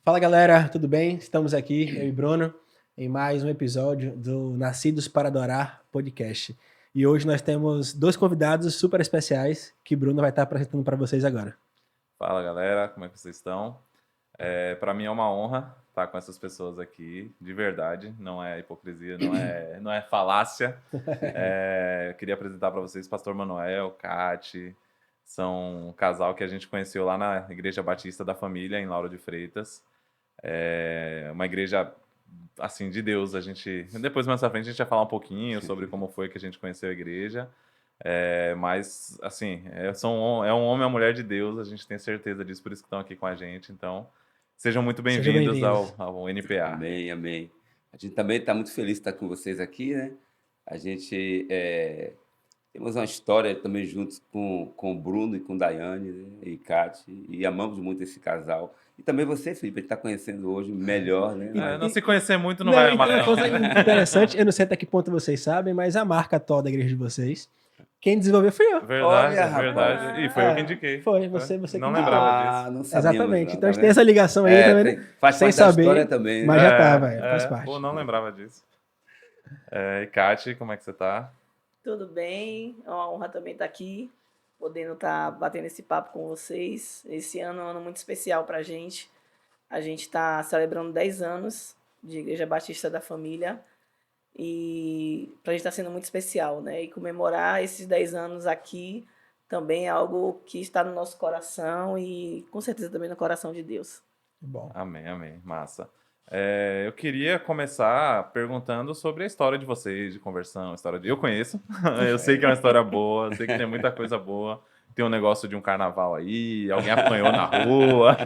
Fala galera, tudo bem? Estamos aqui, eu e Bruno, em mais um episódio do Nascidos para Adorar podcast. E hoje nós temos dois convidados super especiais que Bruno vai estar apresentando para vocês agora. Fala galera, como é que vocês estão? Para mim é uma honra estar com essas pessoas aqui, de verdade, não é hipocrisia, não é falácia. Eu queria apresentar para vocês o Pastor Manuel, Cati, são um casal que a gente conheceu lá na Igreja Batista da Família, em Lauro de Freitas. É uma igreja assim de Deus. Depois mais à frente a gente vai falar um pouquinho sobre como foi que a gente conheceu a igreja. Mas assim, é um homem e uma mulher de Deus, a gente tem certeza disso, por isso que estão aqui com a gente. Então, sejam muito Sejam bem-vindos bem-vindos. ao NPA. Amém, amém. A gente também está muito feliz de estar com vocês aqui, né? A gente temos uma história também juntos com o Bruno e com Daiane, né? E Cati, e amamos muito esse casal. E também você, Felipe, a gente está conhecendo hoje melhor, né? Não se conhecer muito não Não, vai então, amar. uma coisa interessante, eu não sei até que ponto vocês sabem, mas a marca atual da igreja de vocês, quem desenvolveu fui eu. Verdade, Olha, verdade. E foi eu que indiquei. Foi, você que Não indicou. lembrava disso. Não sabíamos, Exatamente, não, então tá a gente tem vendo? essa ligação aí, tá vendo? Faz Sem parte da saber, história também, mas né? já tava, faz parte. Pô, não lembrava disso. E Cati, como é que você tá? Tudo bem, é uma honra também estar aqui, podendo estar batendo esse papo com vocês. Esse ano é um ano muito especial para a gente. A gente está celebrando 10 anos de Igreja Batista da Família e para a gente está sendo muito especial, né? E comemorar esses 10 anos aqui também é algo que está no nosso coração e com certeza também no coração de Deus. Bom, Amém, amém. Massa. Eu queria começar perguntando sobre a história de vocês, de conversão, Eu conheço, eu sei que é uma história boa, sei que tem muita coisa boa. Tem um negócio de um carnaval aí, alguém apanhou na rua.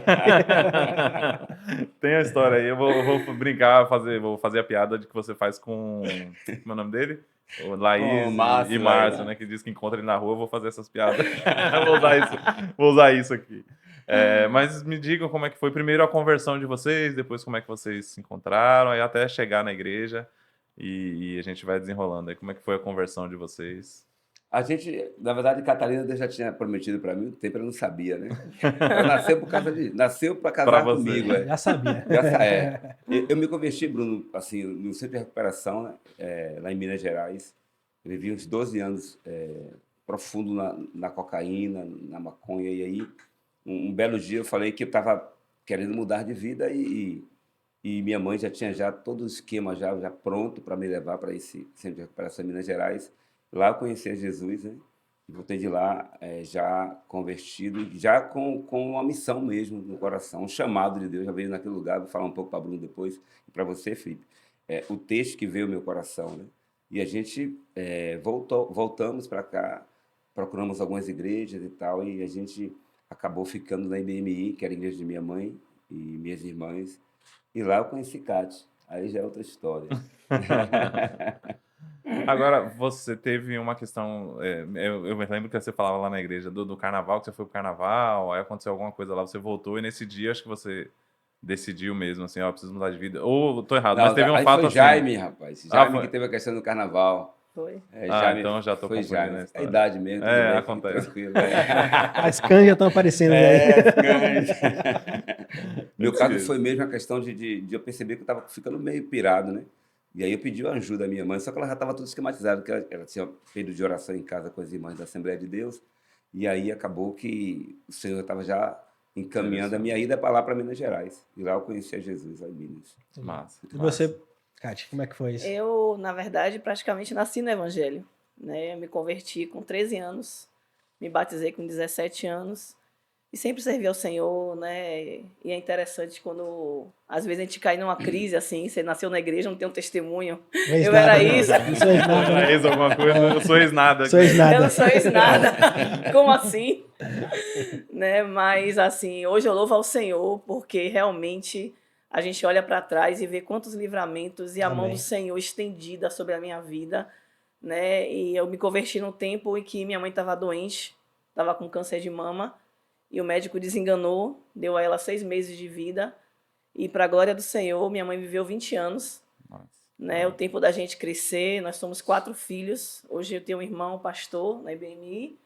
Tem a história aí, eu vou brincar, vou fazer a piada de que você faz com... Como é o nome dele? O Laís Com o Márcio, e Márcio, né? Que diz que encontra ele na rua, eu vou fazer essas piadas. Vou usar isso aqui. Mas me digam como é que foi primeiro a conversão de vocês, depois como é que vocês se encontraram, aí até chegar na igreja e a gente vai desenrolando aí. Como é que foi a conversão de vocês? A gente, na verdade, Catarina Deus já tinha prometido para mim um tempo, ela não sabia, né? Ela nasceu para Pra casar você. comigo, já sabia. Eu me converti, Bruno, assim, no centro de recuperação, né? Lá em Minas Gerais. Eu vivi uns 12 anos profundo na cocaína, na maconha, e aí, um belo dia eu falei que eu estava querendo mudar de vida e minha mãe já tinha todo o esquema já pronto para me levar para esse centro de recuperação em Minas Gerais. Lá eu conheci a Jesus, né? E voltei de lá já convertido, já com uma missão mesmo no coração, um chamado de Deus. Já veio naquele lugar, vou falar um pouco para Bruno depois, e para você, Felipe. O texto que veio ao meu coração, né? E a gente voltamos para cá, procuramos algumas igrejas e tal, e a gente acabou ficando na IBMI, que era a igreja de minha mãe e minhas irmãs. E lá eu conheci Cate. Aí já é outra história. Agora, você teve uma questão. Eu me lembro que você falava lá na igreja do carnaval, que você foi pro carnaval, aí aconteceu alguma coisa lá, você voltou, e nesse dia acho que você decidiu mesmo, assim, ó, preciso mudar de vida. Ou tô errado, mas Não, teve um aí fato foi assim. Jaime, rapaz. Jaime foi. que teve a questão do carnaval. Foi? Jaime, Então já tô foi confundindo Jaime. a É a história. idade mesmo, tudo bem, fique Acontece. tranquilo. As cães já estão aparecendo aí. Cães. Meu caso foi mesmo a questão de eu perceber que eu estava ficando meio pirado, né? E aí eu pedi ajuda à minha mãe, só que ela já estava tudo esquematizado, porque ela tinha feito de oração em casa com as irmãs da Assembleia de Deus, e aí acabou que o Senhor estava já encaminhando a minha ida para lá, para Minas Gerais. E lá eu conheci a Jesus, lá em Minas. Massa. E você, Cati, como é que foi isso? Eu, na verdade, praticamente nasci no Evangelho, né? Eu me converti com 13 anos, me batizei com 17 anos e sempre servi ao Senhor, né? E é interessante quando, às vezes, a gente cai numa crise, assim, você nasceu na igreja, não tem um testemunho. Eu era isso. Não sou ex-nada, Era né? isso, alguma coisa? Eu sou ex-nada. Sou ex-nada. Eu não sou isso nada. Como assim? Né? Mas, assim, hoje eu louvo ao Senhor porque realmente a gente olha para trás e vê quantos livramentos e a mão Amém. do Senhor estendida sobre a minha vida, né? E eu me converti no tempo em que minha mãe estava doente, estava com câncer de mama, e o médico desenganou, deu a ela 6 meses de vida, e para a glória do Senhor, minha mãe viveu 20 anos, Nossa. né? O tempo da gente crescer, nós somos 4 filhos, hoje eu tenho um irmão pastor na IBMI,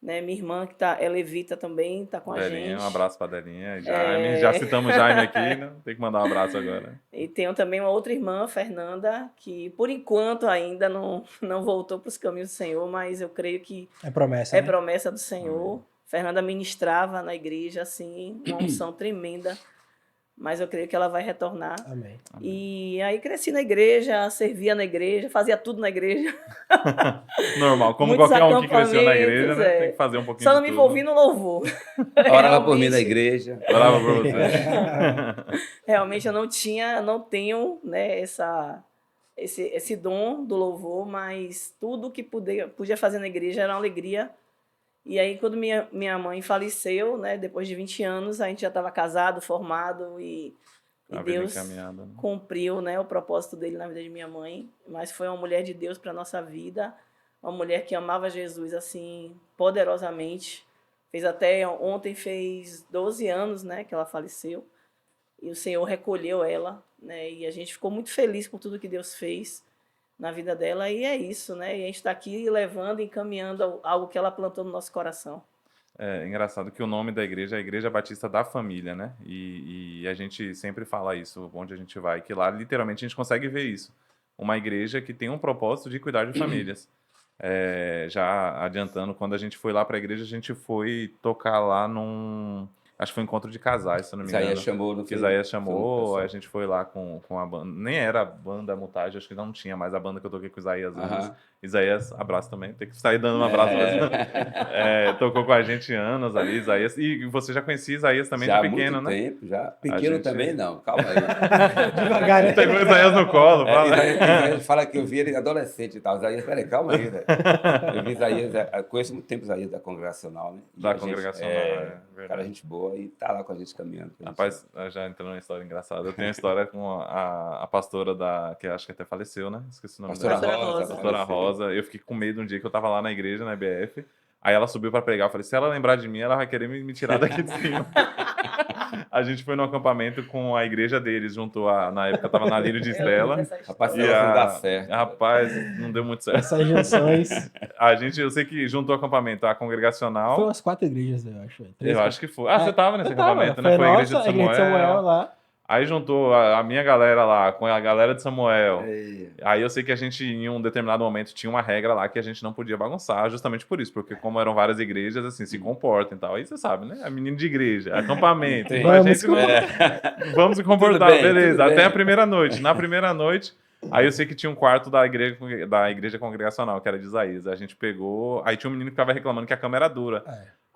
né? Minha irmã, é levita também, está com a Delinha, gente. um abraço pra Delinha. Jaime, já citamos Jaime aqui, né? Tem que mandar um abraço agora. E tenho também uma outra irmã, Fernanda, que por enquanto ainda não voltou para os caminhos do Senhor, mas eu creio que É promessa, é né? promessa do Senhor. Fernanda ministrava na igreja, assim, uma unção tremenda, mas eu creio que ela vai retornar. Amém. E aí cresci na igreja, servia na igreja, fazia tudo na igreja. Normal, como Muitos qualquer um que cresceu na igreja, acampamentos, né? Tem que fazer um pouquinho Só de não me tudo. envolvi no louvor. Orava por mim na Realmente. igreja. Orava por você. Realmente eu não tenho, né, esse dom do louvor, mas tudo que podia fazer na igreja era uma alegria. E aí, quando minha mãe faleceu, né, depois de 20 anos, a gente já estava casado, formado, e A vida Deus encaminhada, né? cumpriu, né, o propósito dele na vida de minha mãe. Mas foi uma mulher de Deus para a nossa vida, uma mulher que amava Jesus assim poderosamente. Ontem fez 12 anos, né, que ela faleceu. E o Senhor recolheu ela, né? E a gente ficou muito feliz por tudo que Deus fez na vida dela. E é isso, né? E a gente está aqui levando, encaminhando algo que ela plantou no nosso coração. É engraçado que o nome da igreja é a Igreja Batista da Família, né? E a gente sempre fala isso, onde a gente vai, que lá literalmente a gente consegue ver isso. Uma igreja que tem um propósito de cuidar de famílias. Já adiantando, quando a gente foi lá para a igreja, a gente foi tocar lá num... Acho que foi um encontro de casais, se eu não me engano. Isaías chamou, não Que foi? Isaías Foi um chamou, pessoal. a gente foi lá com a banda. Nem era a banda Mutagem, acho que não tinha mais a banda que eu toquei com o Isaías antes. Aham. Isaías, abraço também, tem que sair dando um abraço mesmo. Tocou com a gente anos ali, Isaías. E você já conhecia Isaías também Já há de pequeno, muito né? tempo, já. Pequeno gente- também não, calma aí. Devagar, né? Pegou Isaías no colo, fala. Isaías fala que eu vi ele adolescente e tal. Isaías, peraí, calma aí, velho. Eu vi Isaías, eu conheço muito tempo Isaías da Congregacional, né? E Da a gente, Congregacional, cara, verdade. gente boa e tá lá com a gente caminhando. Rapaz, já entrou numa história engraçada. Eu tenho uma história com a pastora que acho que até faleceu, né? Esqueci o nome Pastora dela. Pastora Rosa. Rosa. Pastora faleceu. Rosa. Eu fiquei com medo um dia que eu tava lá na igreja, na EBF. Aí ela subiu pra pregar. Eu falei, se ela lembrar de mim, ela vai querer me tirar daqui de cima. A gente foi no acampamento com a igreja deles, juntou na época tava na Lírio de Estela. Rapaz, esse E negócio não dá certo. rapaz, não deu muito certo. Essas junções. Eu sei que juntou o acampamento, a congregacional. Foi umas 4 igrejas, eu acho. Eu acho que foi. Ah, você tava nesse Eu tava, acampamento, né? Foi a igreja de a igreja de Samuel lá. Aí juntou a minha galera lá com a galera de Samuel. Ei, Aí eu sei que a gente, em um determinado momento, tinha uma regra lá que a gente não podia bagunçar, justamente por isso, porque como eram várias igrejas, assim, se comportam e tal. Aí você sabe, né? É menino de igreja, acampamento. Sim. Então a Vamos gente não... Vamos se comportar, Tudo bem, beleza. tudo Até bem. a primeira noite. Na primeira noite, aí eu sei que tinha um quarto da igreja congregacional, que era de Isaías. A gente pegou. Aí tinha um menino que tava reclamando que a cama era dura.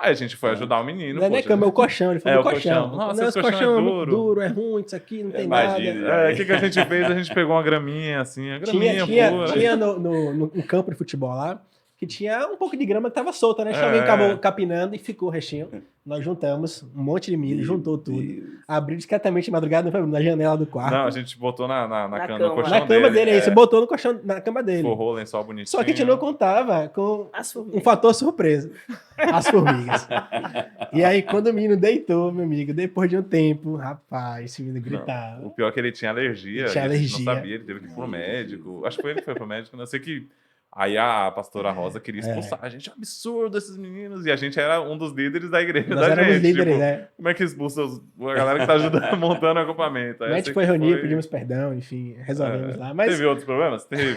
Aí a gente foi ajudar o menino. Não é nem poxa. cama, é o colchão. Ele falou É, do o colchão. colchão. Nossa, Não, esse esse colchão é colchão é muito duro. duro, é ruim, isso aqui, não tem Imagina, nada. O que a gente fez? A gente pegou uma graminha, assim, a graminha Tinha pura. no campo de futebol lá, que tinha um pouco de grama que tava solta, né? Alguém É. acabou capinando e ficou o restinho. Nós juntamos um monte de milho, juntou tudo. Deus. Abriu discretamente de madrugada na janela do quarto. Não, a gente botou na cama, cama. no colchão na cama dele, aí você é. botou no colchão, na cama dele. Forrou o lençol bonitinho. Só que a gente não contava com As um formigas. fator surpresa. As formigas. E aí, quando o menino deitou, meu amigo, depois de um tempo, rapaz, esse menino gritava. O pior é que ele tinha alergia. Tinha e a gente alergia. não sabia, ele teve que ir pro médico. Acho que foi ele que foi pro médico, não sei que. Aí a pastora Rosa queria expulsar. A gente é um absurdo esses meninos. E a gente era um dos líderes da igreja Nós da éramos gente. líderes, tipo, né? Como é que expulsa a galera que tá ajudando, montando o acampamento? Aí A eu gente sei foi que reunir, pedimos perdão, enfim, resolvemos lá. Mas Teve outros problemas? Teve.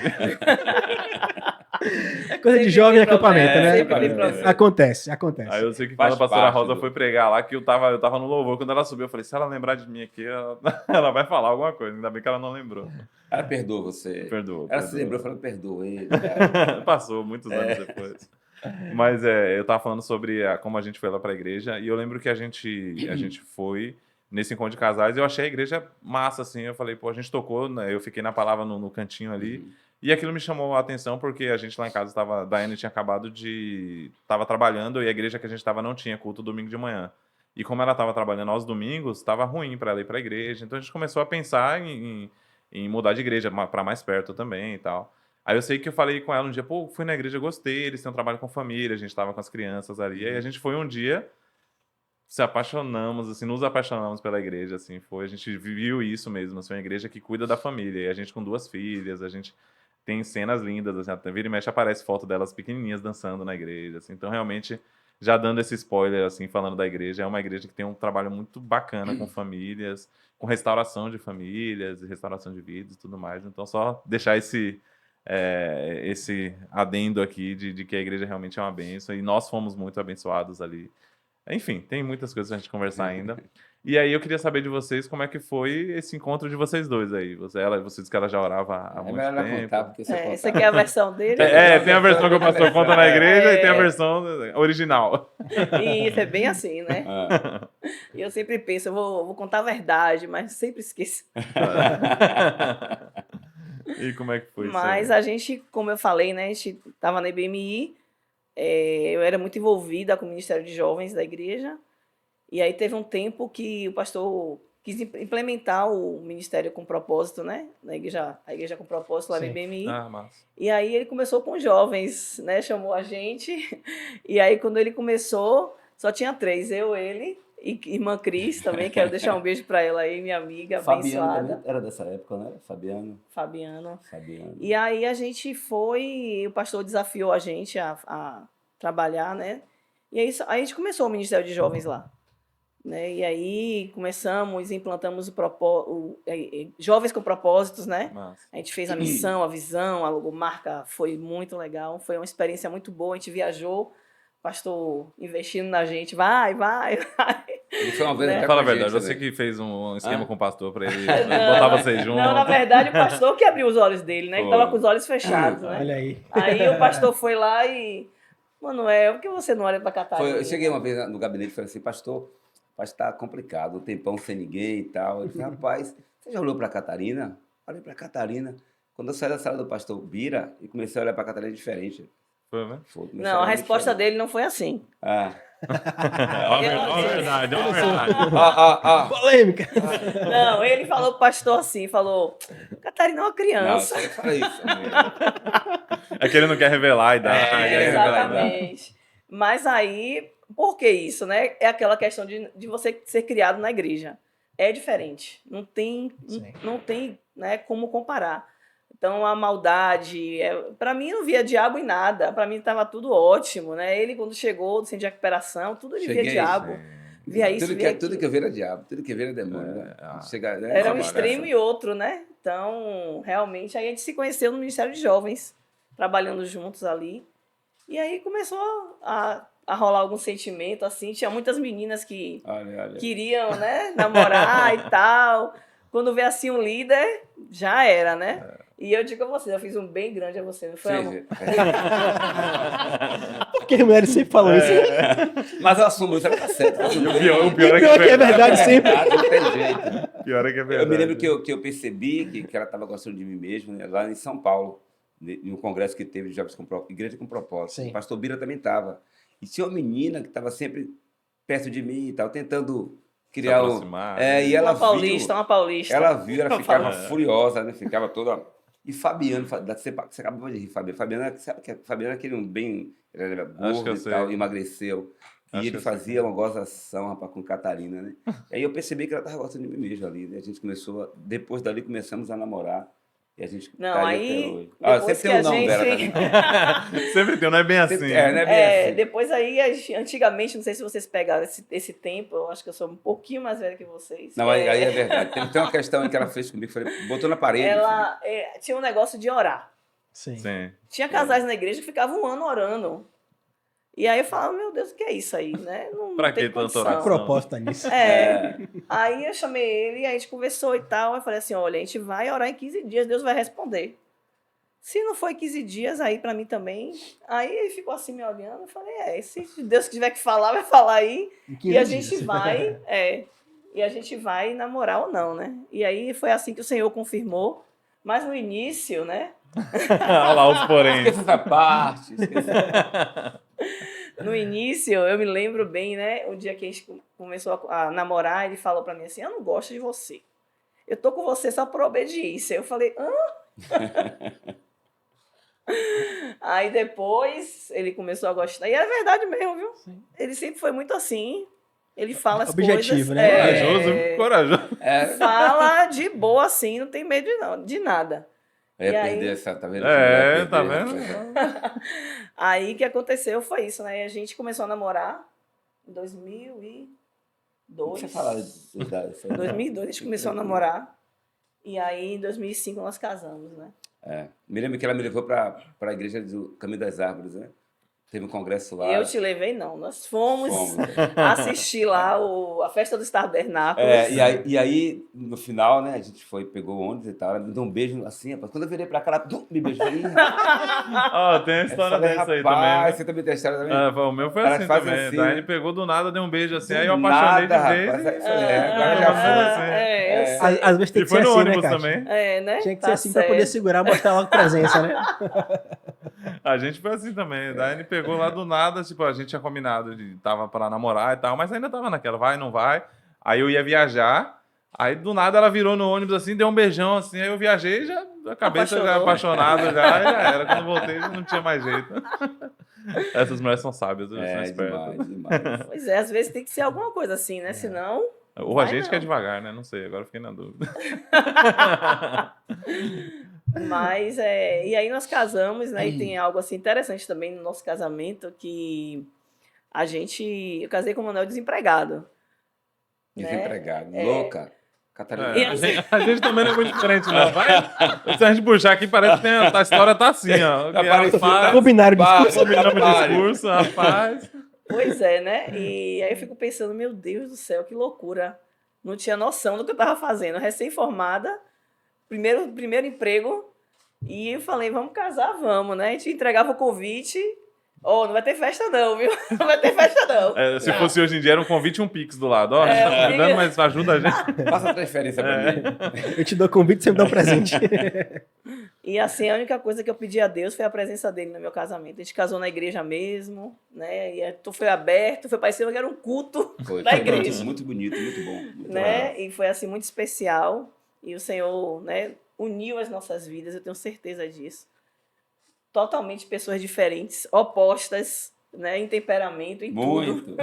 é coisa de Sempre jovem tem acampamento, problema, né? sempre tem problema. Acontece. Aí eu sei que Faz quando a pastora parte Rosa do- foi pregar lá, que eu tava no louvor, quando ela subiu, eu falei, se ela lembrar de mim aqui, ela vai falar alguma coisa. Ainda bem que ela não lembrou. Ela perdoa você. Perdoa. Ela se perdoa. lembrou falando, perdoa ele. Passou muitos anos depois. Mas eu tava falando sobre como a gente foi lá pra igreja, e eu lembro que a gente foi nesse encontro de casais, e eu achei a igreja massa, assim. Eu falei, pô, a gente tocou, né? Eu fiquei na palavra no cantinho ali, e aquilo me chamou a atenção, porque a gente lá em casa tava, Daiane tinha tava trabalhando, e a igreja que a gente tava não tinha culto domingo de manhã. E como ela tava trabalhando aos domingos, tava ruim para ela ir pra igreja, então a gente começou a pensar em mudar de igreja para mais perto também e tal. Aí eu sei que eu falei com ela um dia, pô, fui na igreja, gostei, eles têm um trabalho com família, a gente tava com as crianças ali, aí a gente foi um dia, se apaixonamos, assim, nos apaixonamos pela igreja, assim, a gente viu isso mesmo, assim, uma igreja que cuida da família, e a gente com 2 filhas, a gente tem cenas lindas, assim, até vira e mexe aparece foto delas pequenininhas dançando na igreja, assim. Então, realmente, já dando esse spoiler, assim, falando da igreja, é uma igreja que tem um trabalho muito bacana com famílias, com restauração de famílias, restauração de vidas e tudo mais. Então, só deixar esse adendo aqui de que a igreja realmente é uma bênção e nós fomos muito abençoados ali. Enfim, tem muitas coisas pra gente conversar ainda. E aí eu queria saber de vocês como é que foi esse encontro de vocês dois aí. Você disse que ela já orava há É muito melhor ela tempo. contar, porque você Essa aqui é a versão dele. Tem a versão que o pastor conta na igreja e tem a É. versão original. E isso é bem assim, né? Ah. E eu sempre penso, eu vou contar a verdade, mas sempre esqueço. E como é que foi Mas isso? a gente, como eu falei, né? A gente estava na IBMI, eu era muito envolvida com o Ministério de Jovens da igreja. E aí teve um tempo que o pastor quis implementar o ministério com propósito, né? A igreja com propósito lá na Sim. IBMI. Ah, massa. E aí ele começou com jovens, né? Chamou a gente. E aí quando ele começou, só tinha 3, eu, ele e irmã Cris também. Quero deixar um beijo para ela aí, minha amiga, Fabiano abençoada. também era dessa época, né? Fabiano. Fabiano. Fabiano. E aí a gente foi, o pastor desafiou a gente a trabalhar, né? E aí a gente começou o Ministério de Jovens lá. Né? E aí implantamos Jovens com Propósitos, né? Massa. A gente fez a missão, a visão, a logomarca, foi muito legal, foi uma experiência muito boa, a gente viajou, pastor investindo na gente, vai. Ele foi uma vez Né? até Fala a com a verdade, gente você também. que fez um esquema Ah. com o pastor pra ele botar vocês juntos. Não, na verdade o pastor que abriu os olhos dele, né? Ele Foi. estava com os olhos fechados, né? Olha aí. Aí o pastor foi lá e, Manuel, por que você não olha para Catarina? Eu cheguei uma vez no gabinete e falei assim, pastor, está complicado, um tempão sem ninguém e tal. Ele disse, rapaz, você já olhou para a Catarina? Olhei para a Catarina. Quando eu saí da sala do pastor Bira e comecei a olhar para a Catarina diferente. Foi, né? Comecei Não, a olhar resposta diferente. dele não foi assim. Ah. Olha a verdade, olha a verdade. Polêmica. Não, ele falou pro pastor assim, falou, Catarina é uma Não, criança. você fala isso. É que ele não quer revelar a idade. Exatamente. Mas aí, por que isso, né? É aquela questão de você ser criado na igreja. É diferente. Não tem, né, como comparar. Então, a maldade, para mim, não via diabo em nada. Para mim, estava tudo ótimo, né? Ele, quando chegou do centro de recuperação, tudo ele via diabo. Via isso, tudo, via tudo que eu vi era diabo, tudo que eu vi era demônio. Né? Chega, né? Era um extremo e outro, né? Então, realmente, aí a gente se conheceu no Ministério de Jovens, trabalhando juntos ali. E aí começou a rolar algum sentimento, assim. Tinha muitas meninas que Olha. queriam, né, namorar e tal. Quando vê assim um líder, já era, né? E eu digo a você, eu fiz um bem grande a você, não foi, amor? Porque as mulheres sempre falam isso. Mas eu assumo, isso tá certo. O pior E pior que é verdade sempre. Não tem jeito. Pior é que é verdade. Eu me lembro que eu percebi que ela estava gostando de mim mesmo, né, lá em São Paulo, em um congresso que teve de Jovens com Igreja com Propósito. Sim. O pastor Bira também estava. E tinha uma menina que estava sempre perto de mim e tal, tentando criar Se aproximar, e ela uma paulista. Ela viu, ela ficava furiosa, né? Ficava toda... E Fabiano, você acabou de rir, Fabiano. Fabiano, sabe que Fabiano é aquele bem... Ele era gordo e tal, emagreceu. E ele fazia uma gozação, rapaz, com Catarina, né? E aí eu percebi que ela estava gostando de mim mesmo ali, né? A gente começou... Depois dali começamos a namorar. E a gente Não, tá aí... até depois sempre tem um não, gente... Vera. Tá? Sempre tem, não é bem assim. Não é bem assim. Depois aí, antigamente, não sei se vocês pegaram esse tempo, eu acho que eu sou um pouquinho mais velha que vocês. Não, aí é verdade. Tem uma questão que ela fez comigo, botou na parede. Ela tinha um negócio de orar. Sim. Tinha casais na igreja que ficavam um ano orando. E aí eu falava, meu Deus, o que é isso aí, né? Não Pra tem que tanta condição. A oração? proposta nisso. Aí eu chamei ele, aí a gente conversou e tal. Eu falei assim, olha, a gente vai orar em 15 dias, Deus vai responder. Se não foi 15 dias, aí pra mim também. Aí ele ficou assim me olhando. Eu falei, se Deus tiver que falar, vai falar aí. E a gente vai, e a gente vai namorar ou não, né? E aí foi assim que o Senhor confirmou. Mas no início, né? Olha lá os porém. Esqueça essa parte. No início, eu me lembro bem, né? O dia que a gente começou a namorar, ele falou pra mim assim, eu não gosto de você. Eu tô com você só por obediência. Eu falei, hã? Aí depois ele começou a gostar. E é verdade mesmo, viu? Sim. Ele sempre foi muito assim. Ele fala as objetivo, coisas... né? Corajoso. Fala de boa assim, não tem medo de nada. Eu ia E aí- perder essa, tá vendo? É, Eu ia tá perder, vendo? rapaz. Aí o que aconteceu foi isso, né? A gente começou a namorar em 2002. Não precisa falar da idade. Em 2002 a gente começou a namorar. E aí em 2005 nós casamos, né? É. Me lembro que ela me levou para a igreja do Caminho das Árvores, né? Teve um congresso lá. Eu te levei, não. Nós fomos Fomos. assistir lá a festa dos tabernáculos. E aí, no final, né, a gente foi, pegou o ônibus e tal, ela me deu um beijo assim, rapaz. Quando eu virei pra cá, ela me beijou. Ih, Ó, tem a eu história falei, dessa aí rapaz, também. Né? você também tem a história também? O meu foi Elas assim fazem também. assim, Daí né? ele pegou do nada, deu um beijo assim, Do aí eu apaixonei nada, de vez. rapaz, E... agora já foi. Eu sei. Às vezes tem E que foi ser no assim, né, ônibus Kátia? também. Né? Tinha que Tá ser assim pra poder certo. segurar, mostrar logo presença, né? A gente foi assim também. Daí ele pegou lá do nada, tipo, a gente tinha combinado de tava pra namorar e tal, mas ainda tava naquela, vai, não vai. Aí eu ia viajar, aí do nada ela virou no ônibus assim, deu um beijão assim, aí eu viajei e já, a cabeça já Apaixonou. apaixonada já, e já era. Quando eu voltei, não tinha mais jeito. Essas mulheres são sábias, elas são espertas. Demais. Pois é, às vezes tem que ser alguma coisa assim, né? Senão. Ou a vai gente não. que é devagar, né? Não sei, agora eu fiquei na dúvida. Mas e aí nós casamos, né? E tem algo assim interessante também no nosso casamento que eu casei com o Manuel desempregado. Desempregado. Né? Louca. Catarina. E A assim- gente também não é muito diferente, não. Vai, se a gente puxar aqui, parece que a história tá assim, ó. Que parecendo- rapaz, Combinaram de Passa, combinamos o rapaz. discurso, rapaz. Pois é, né? E aí eu fico pensando, meu Deus do céu, que loucura. Não tinha noção do que eu estava fazendo. Recém-formada, primeiro emprego. E eu falei, vamos casar, vamos, né? A gente entregava o convite. Oh, não vai ter festa não, viu? Não vai ter festa não. Se fosse hoje em dia, era um convite e um pix do lado. Ó, a gente tá convidando, fica- mas ajuda a gente. Passa a transferência pra mim. Eu te dou convite, você me dá um presente. E assim, a única coisa que eu pedi a Deus foi a presença dele no meu casamento. A gente casou na igreja mesmo, né? E foi aberto, foi parecendo que era um culto Foi, da foi igreja. muito bonito, muito bom. Muito legal. Né? E foi assim muito especial. E o Senhor, né, uniu as nossas vidas, eu tenho certeza disso. Totalmente pessoas diferentes, opostas, né, em temperamento, em tudo. Muito.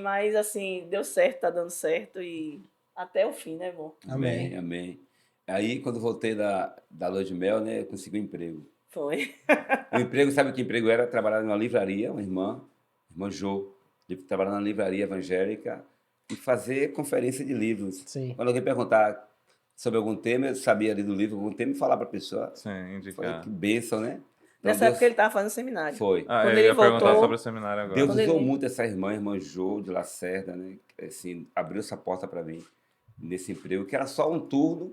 Mas assim, deu certo, tá dando certo e até o fim, né, amor? Amém. Amém. Aí, quando voltei da lua de mel, né, eu consegui um emprego. Foi. O emprego, sabe que emprego era? Trabalhar numa livraria, uma irmã Jo, trabalhar na livraria evangélica e fazer conferência de livros. Sim. Quando alguém perguntar sobre algum tema, eu sabia ali do livro, algum tema, e falar para a pessoa. Sim, Foi indicar. que bênção, né? Então, Nessa época ele estava fazendo seminário. Foi. Ah, Quando eu ele ia perguntar voltou- sobre o seminário agora. Deus Quando usou ele- muito essa irmã Jo de Lacerda, né? Assim, abriu essa porta para mim nesse emprego, que era só um turno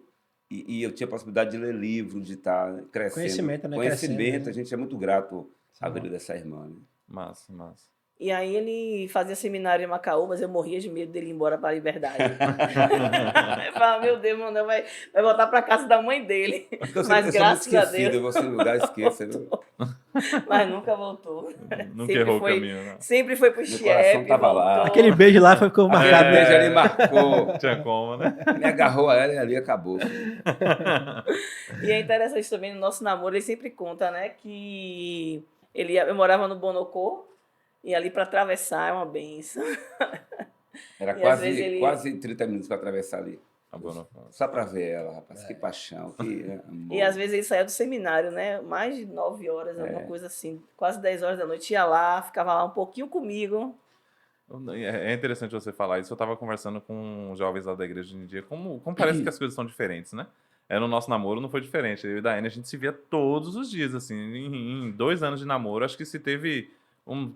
e eu tinha a possibilidade de ler livro, de estar crescendo. Conhecimento, né? Conhecimento, Crescendo, né? a gente é muito grato à Sim. vida dessa irmã. Né? Massa, massa. E aí ele fazia seminário em Macaú, mas eu morria de medo dele ir embora para a liberdade. Eu falava, meu Deus, mano, vai voltar para casa da mãe dele. Porque eu Mas sempre, eu sou muito graças a esquecido, Deus. eu vou ser no lugar esqueço. Viu? Mas nunca voltou. Nunca Sempre errou foi- o caminho, não. Sempre foi pro Meu coração Chiep, tava lá. voltou. Aquele beijo lá ficou marcado, Aquele né? beijo ali marcou, Não tinha como, né? me agarrou a ela e ali acabou. E é interessante também no nosso namoro, ele sempre conta, né, que eu morava no Bonocô e ali para atravessar é uma benção. Era E às vezes ele- quase 30 minutos para atravessar ali. Acabou não falando. Só para ver ela, rapaz. Que paixão, que amor. E às vezes ele saía do seminário, né, mais de 9 horas, alguma coisa assim, quase 10 horas da noite, ia lá, ficava lá um pouquinho comigo. É interessante você falar isso. Eu estava conversando com jovens lá da igreja hoje em dia. Como parece que as coisas são diferentes, né? No nosso namoro não foi diferente. Eu e a Anne, a gente se via todos os dias, assim. Em 2 anos de namoro, acho que se teve,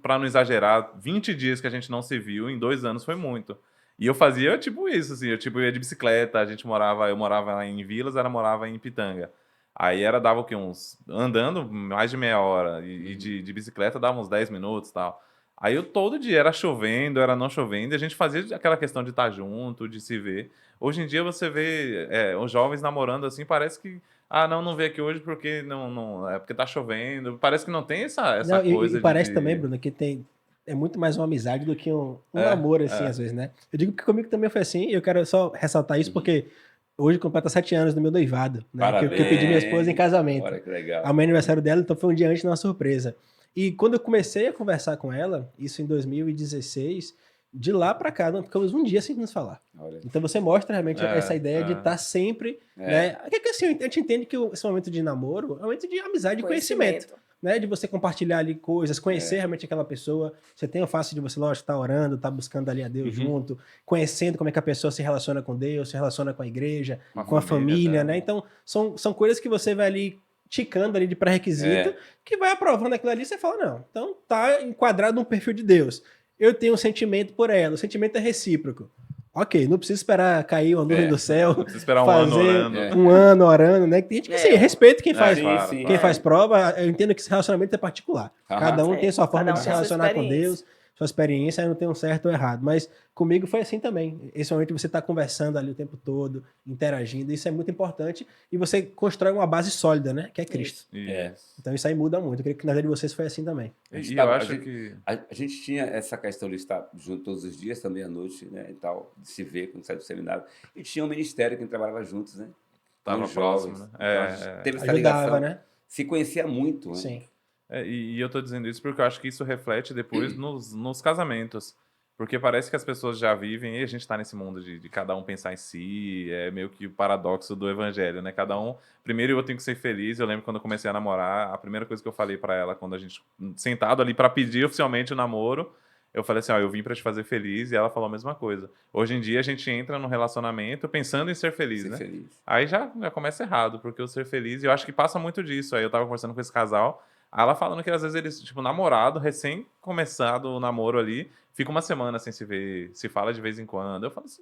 para não exagerar, 20 dias que a gente não se viu, em 2 anos foi muito. E eu fazia tipo isso, assim. Eu ia de bicicleta, eu morava lá em Vilas, ela morava em Pitanga. Aí dava o quê? Andando mais de meia hora. E de bicicleta dava uns 10 minutos e tal. Aí eu todo dia, era chovendo, era não chovendo, e a gente fazia aquela questão de estar junto, de se ver. Hoje em dia você vê os jovens namorando assim, parece que, não vê aqui hoje porque não é porque tá chovendo. Parece que não tem essa Não, coisa e parece de... também, Bruno, que é muito mais uma amizade do que um É, namoro, assim, às vezes, né? Eu digo que comigo também foi assim, e eu quero só ressaltar isso porque hoje completa 7 anos do meu noivado, né? Que eu pedi minha esposa em casamento. Olha que legal. Ao meu aniversário dela, então foi um dia antes de uma surpresa. E quando eu comecei a conversar com ela, isso em 2016, de lá pra cá, não ficamos um dia sem nos falar. Olha. Então você mostra realmente essa ideia de estar sempre, né? Que assim, a gente entende que esse momento de namoro é um momento de amizade e conhecimento. Né, de você compartilhar ali coisas, conhecer realmente aquela pessoa. Você tem o fato de você, lógico, estar orando, estar buscando ali a Deus junto, conhecendo como é que a pessoa se relaciona com Deus, se relaciona com a igreja, com a família, né? Então, são coisas que você vai ali ticando ali de pré-requisito, que vai aprovando aquilo ali e você fala, não, então tá enquadrado num perfil de Deus. Eu tenho um sentimento por ela, o sentimento é recíproco. Ok, não precisa esperar cair uma nuvem do céu. Não precisa esperar um ano orando, né? Tem gente que, assim, respeito quem faz, claro. quem faz prova. Eu entendo que esse relacionamento é particular. Cada um tem sua forma de se relacionar com Deus, sua experiência, não tem um certo ou errado. Mas comigo foi assim também. Esse momento você está conversando ali o tempo todo, interagindo, isso é muito importante. E você constrói uma base sólida, né? Que é Cristo. Isso. Então isso aí muda muito. Eu creio que na vida de vocês foi assim também. E eu acho que... A gente tinha essa questão de estar junto todos os dias, também à noite, né? E tal, de se ver quando sai do seminário. E tinha um ministério que a gente trabalhava juntos, né? Tava próximo, né? Então, teve essa Ajudava, ligação. né? Se conhecia muito, né? Sim. E eu tô dizendo isso porque eu acho que isso reflete depois nos casamentos. Porque parece que as pessoas já vivem e a gente tá nesse mundo de cada um pensar em si. É meio que o paradoxo do evangelho, né? Cada um... Primeiro eu tenho que ser feliz. Eu lembro quando eu comecei a namorar, a primeira coisa que eu falei pra ela, quando a gente... Sentado ali pra pedir oficialmente o namoro, eu falei assim, ó, eu vim pra te fazer feliz. E ela falou a mesma coisa. Hoje em dia a gente entra num relacionamento pensando em ser feliz, né? Feliz. Aí já começa errado, porque o ser feliz... E eu acho que passa muito disso. Aí eu tava conversando com esse casal... Ela falando que às vezes eles, tipo, namorado, recém-começado o namoro ali, fica uma semana sem se ver, se fala de vez em quando. Eu falo assim,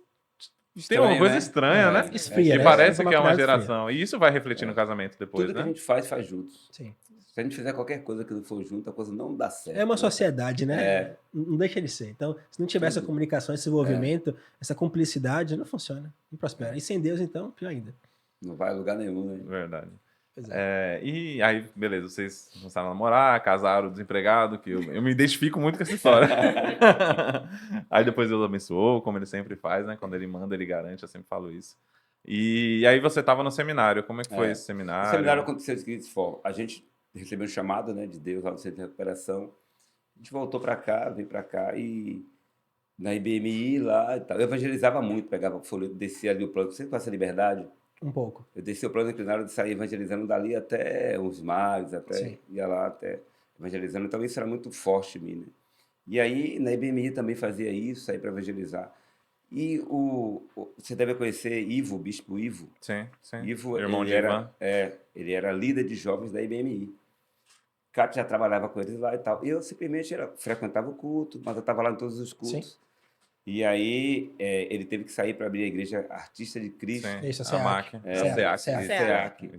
tem uma coisa estranha, né? Esfria, E né? parece que é uma Esfria. geração. E isso vai refletir no casamento depois, Tudo que né? a gente faz juntos. Sim. Se a gente fizer qualquer coisa que não for junto, a coisa não dá certo. É uma sociedade, né? É. Não deixa de ser. Então, se não tiver essa comunicação, esse envolvimento, essa cumplicidade, não funciona, não prospera. E sem Deus, então, pior ainda. Não vai a lugar nenhum, né? Verdade. Pois é. E aí, beleza, vocês começaram a namorar, casaram, desempregado, que eu me identifico muito com essa história. Aí depois Deus abençoou, como ele sempre faz, né? Quando ele manda, ele garante, eu sempre falo isso. E aí você estava no seminário, como é que foi esse seminário? O seminário aconteceu da seguinte forma, a gente recebeu um chamado, né, de Deus lá no Centro de Recuperação, a gente voltou para cá, veio para cá e na IBMI lá e tal, eu evangelizava muito, pegava folheto, descia ali o plano, sempre com essa liberdade. Um pouco. Eu descia o plano inclinado de sair evangelizando dali até os mares, ia lá até evangelizando. Então isso era muito forte em mim, né? E aí na IBMI também fazia isso, sair para evangelizar. E você deve conhecer Ivo, o bispo Ivo. Sim. Ivo, Irmão de Ivan. ele era líder de jovens da IBMI. Cátia já trabalhava com eles lá e tal. Eu simplesmente frequentava o culto, mas eu estava lá em todos os cultos. Sim. E aí ele teve que sair para abrir a igreja Artista de Cristo. Sim. Isso, A máquina. SEAC.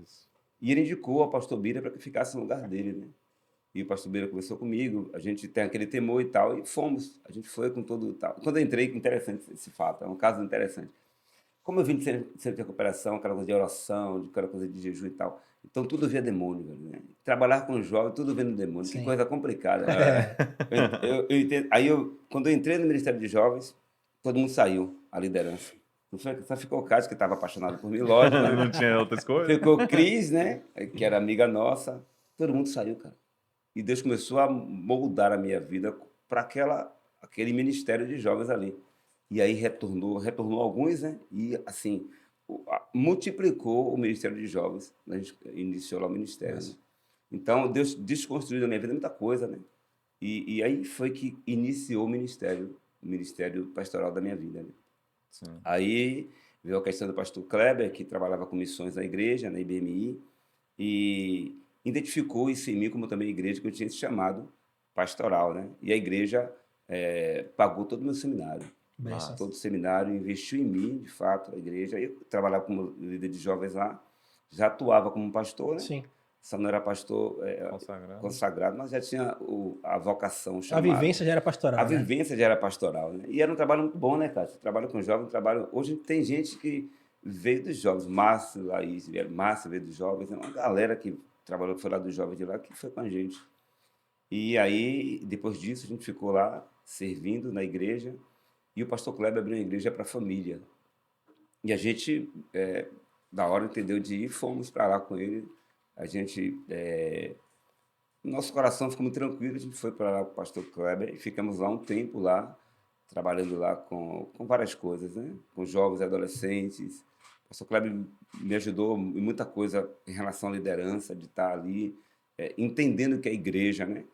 E ele indicou ao pastor Bira para que ficasse no lugar dele, né? E o pastor Bira conversou comigo, a gente tem aquele temor e tal, e fomos. A gente foi com todo tal. Quando eu entrei, que interessante esse fato, é um caso interessante. Como eu vim de centro de recuperação, aquela coisa de oração, aquela coisa de jejum e tal, então tudo via demônio, velho, né? Trabalhar com jovens, tudo vendo demônio, Sim. que coisa complicada. Né? Eu entendo. Aí, quando eu entrei no Ministério de Jovens, todo mundo saiu, a liderança. Só ficou o Cássio, que estava apaixonado por mim, lógico. Né? Não tinha outra escolha? Ficou Cris, né? Que era amiga nossa. Todo mundo saiu, cara. E Deus começou a moldar a minha vida para aquele ministério de jovens ali. E aí retornou alguns, né? E, assim, multiplicou o ministério de jovens. A gente iniciou lá o ministério. Né? Então, Deus desconstruiu na minha vida muita coisa, né? E aí foi que iniciou o ministério pastoral da minha vida, né? Sim. Aí veio a questão do pastor Kleber, que trabalhava com missões na igreja, na IBMI, e identificou isso em mim como também igreja, que eu tinha esse chamado pastoral, né? E a igreja pagou todo o meu seminário. Todo o seminário investiu em mim, de fato, a igreja. Eu trabalhava como líder de jovens lá, já atuava como pastor, né? Sim. Só não era pastor consagrado, mas já tinha a vocação chamada. A vivência já era pastoral. A vivência já era pastoral, né? E era um trabalho muito bom, né, cara? Você trabalha com jovens, hoje tem gente que veio dos jovens, Márcio veio dos jovens, uma galera que trabalhou, foi lá dos jovens de lá, que foi com a gente. E aí, depois disso, a gente ficou lá, servindo na igreja, e o pastor Kleber abriu uma igreja para a família. E a gente, na hora, entendeu de ir, fomos para lá com ele. A gente, nosso coração ficou muito tranquilo, a gente foi para lá com o pastor Kleber e ficamos lá um tempo lá, trabalhando lá com várias coisas, né? Com jovens e adolescentes. O pastor Kleber me ajudou em muita coisa em relação à liderança, de estar ali, entendendo o que é igreja, né?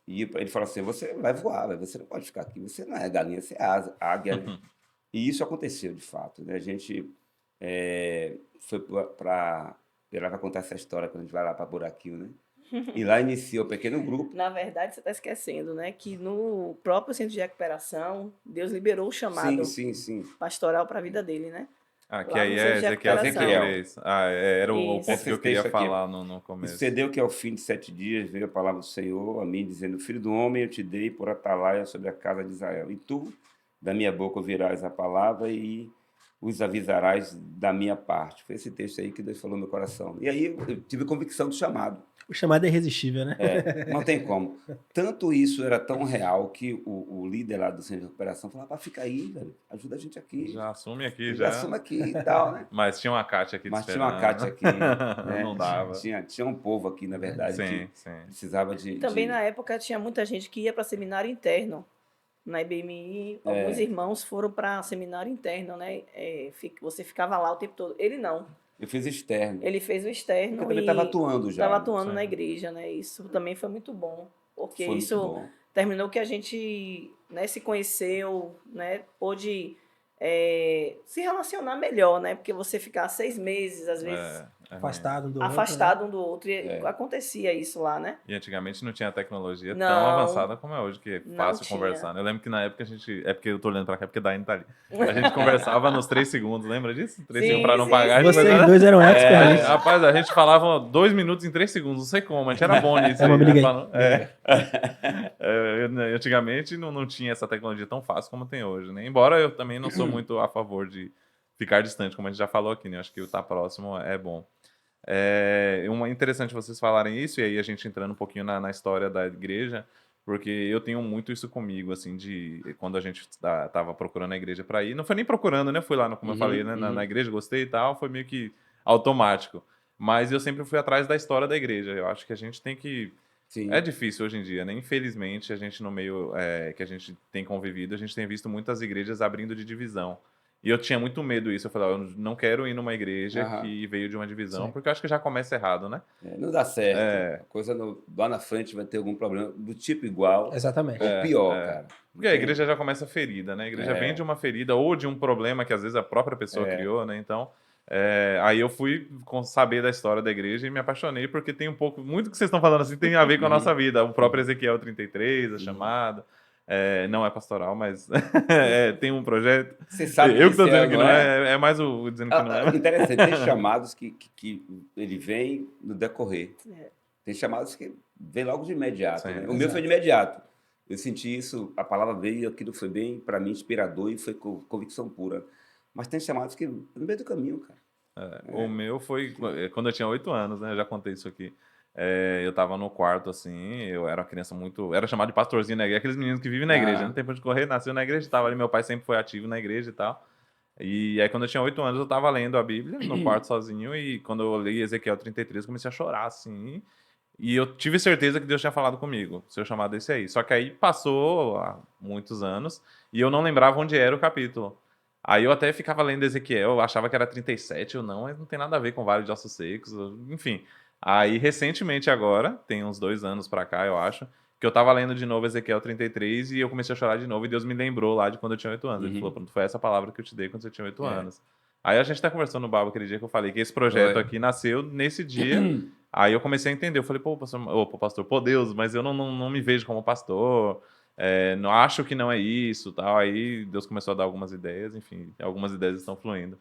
E ele falou assim, você vai voar, você não pode ficar aqui, você não é galinha, você é águia, né? E isso aconteceu, de fato, né? A gente foi para... Ela vai contar essa história quando a gente vai lá para Buraquinho, né? E lá inicia o pequeno grupo. Na verdade, você está esquecendo, né? Que no próprio centro de recuperação, Deus liberou o chamado Sim. pastoral para a vida dele, né? Ah, que Lá aí no é centro de Ezequiel recuperação. 33. Era o Isso. ponto que eu Esse queria texto aqui. falar no começo. Sucedeu que ao fim de 7 dias veio a palavra do Senhor a mim, dizendo, filho do homem, eu te dei por atalaia sobre a casa de Israel. E tu, da minha boca, ouvirás a palavra e os avisarás da minha parte. Foi esse texto aí que Deus falou no meu coração. E aí eu tive convicção do chamado. O chamado é irresistível, né? Não tem como. Tanto isso era tão real que o líder lá do centro de recuperação falava, fica aí, velho, ajuda a gente aqui. Já assume aqui, Já já. assume aqui e tal, né? Mas tinha uma Kátia aqui te Mas tinha esperando. uma Kátia aqui, né? Não dava. Tinha um povo aqui, na verdade, Sim. que precisava Também na época tinha muita gente que ia para seminário interno. Na IBMI, alguns irmãos foram para seminário interno, né? Você ficava lá o tempo todo. Ele não. Eu fiz externo. Ele fez o externo. Porque também estava atuando já. Estava atuando Sim. na igreja, né? Isso também foi muito bom. Porque Foi muito isso bom. terminou que a gente, né, se conheceu, né? Pôde se relacionar melhor, né? Porque você ficar 6 meses, às vezes, Afastado um do outro. afastado um do outro. E acontecia isso lá, né? E antigamente não tinha tecnologia tão Não. avançada como é hoje, que é Não fácil tinha. conversar. Eu lembro que na época a gente. É porque eu tô olhando pra cá, porque a Daiane tá ali. A gente conversava nos 3 segundos, lembra disso? 3 segundos pra não sim, pagar. sim. A gente Vocês dois eram experts É, nisso. rapaz, a gente falava 2 minutos em 3 segundos, não sei como, a gente era bom nisso. Mas aí, me liguei. Antigamente não tinha essa tecnologia tão fácil como tem hoje, né? Embora eu também não sou muito a favor de ficar distante, como a gente já falou aqui, né? Acho que o estar próximo é bom. Interessante vocês falarem isso, e aí a gente entrando um pouquinho na história da igreja, porque eu tenho muito isso comigo, assim, de quando a gente tava procurando a igreja para ir, não foi nem procurando, né? Fui lá, como eu falei, né? Na igreja, gostei e tal, foi meio que automático. Mas eu sempre fui atrás da história da igreja. Eu acho que a gente tem que. Sim. É difícil hoje em dia, né? Infelizmente, a gente no meio que a gente tem convivido, a gente tem visto muitas igrejas abrindo de divisão. E eu tinha muito medo disso. Eu falava, eu não quero ir numa igreja que veio de uma divisão, Sim. porque eu acho que já começa errado, né? Não dá certo. A coisa lá na frente vai ter algum problema do tipo igual Exatamente. ou pior, cara. Porque a igreja já começa ferida, né? A igreja vem de uma ferida ou de um problema que às vezes a própria pessoa criou, né? Então, aí eu fui saber da história da igreja e me apaixonei, porque tem muito que vocês estão falando assim tem a ver com a nossa vida. O próprio Ezequiel 33, a chamada. Não é pastoral, mas tem um projeto. Você sabe eu que estou isso dizendo que não é? é mais o dizendo que não é. Interessante, tem chamados que ele vem no decorrer. Tem chamados que vem logo de imediato. Sim, Né? O meu foi de imediato. Eu senti isso, a palavra veio, aquilo foi bem, para mim, inspirador e foi convicção pura. Mas tem chamados que no meio do caminho, cara. O meu foi quando eu tinha 8 anos, né? Eu já contei isso aqui. Eu tava no quarto, assim, eu era uma criança muito... Era chamado de pastorzinho na igreja, aqueles meninos que vivem na igreja, não tem tempo de correr, nasceu na igreja e tava ali, meu pai sempre foi ativo na igreja e tal. E aí, quando eu tinha 8 anos, eu tava lendo a Bíblia no quarto sozinho, e quando eu li Ezequiel 33, eu comecei a chorar, assim, e eu tive certeza que Deus tinha falado comigo, seu chamado esse aí. Só que aí passou há muitos anos, e eu não lembrava onde era o capítulo. Aí eu até ficava lendo Ezequiel, eu achava que era 37, ou não, mas não tem nada a ver com Vale de Ossos Secos, enfim... Aí, recentemente agora, tem uns 2 anos pra cá, eu acho, que eu tava lendo de novo Ezequiel 33 e eu comecei a chorar de novo e Deus me lembrou lá de quando eu tinha 8 anos. Ele falou, pronto, foi essa palavra que eu te dei quando você tinha 8 anos. Aí a gente tá conversando no Babo aquele dia que eu falei que esse projeto aqui nasceu nesse dia. Aí eu comecei a entender, eu falei, pô, pastor, pô, Deus, mas eu não me vejo como pastor, não acho que não é isso, tal. Aí Deus começou a dar algumas ideias, enfim, algumas ideias estão fluindo.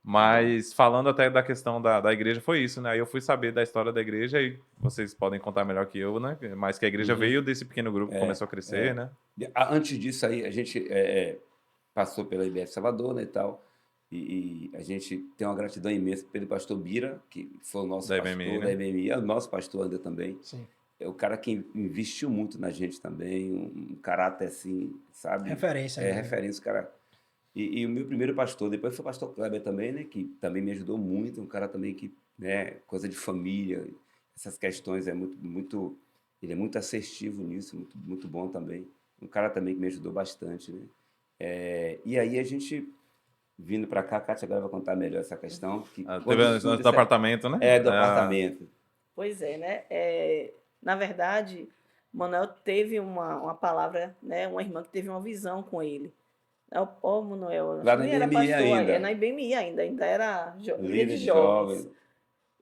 Mas falando até da questão da igreja, foi isso, né? Aí eu fui saber da história da igreja e vocês podem contar melhor que eu, né? Mas que a igreja veio desse pequeno grupo que começou a crescer, né? Antes disso aí, a gente passou pela IBF Salvador, né, e tal, e a gente tem uma gratidão imensa pelo pastor Bira, que foi o nosso Da pastor IBMI, da né? IBMI, é o nosso pastor ainda também. Sim. É o cara que investiu muito na gente também, um caráter assim, sabe? Referência. É, referência, o cara... E o meu primeiro pastor, depois foi o pastor Kleber também, né? Que também me ajudou muito. Um cara também que, né? Coisa de família, essas questões, ele é muito assertivo nisso, muito bom também. Um cara também que me ajudou bastante, né? E aí a gente, vindo para cá, a Kátia agora vai contar melhor essa questão. Que Ah, quando teve tudo do isso apartamento, né? do apartamento. Pois é, né? Na verdade, Manuel teve uma palavra, né? Uma irmã que teve uma visão com ele. Manuel, Lá na nem era IBMI pastor, ainda. na IBMI ainda era líder de de jovens.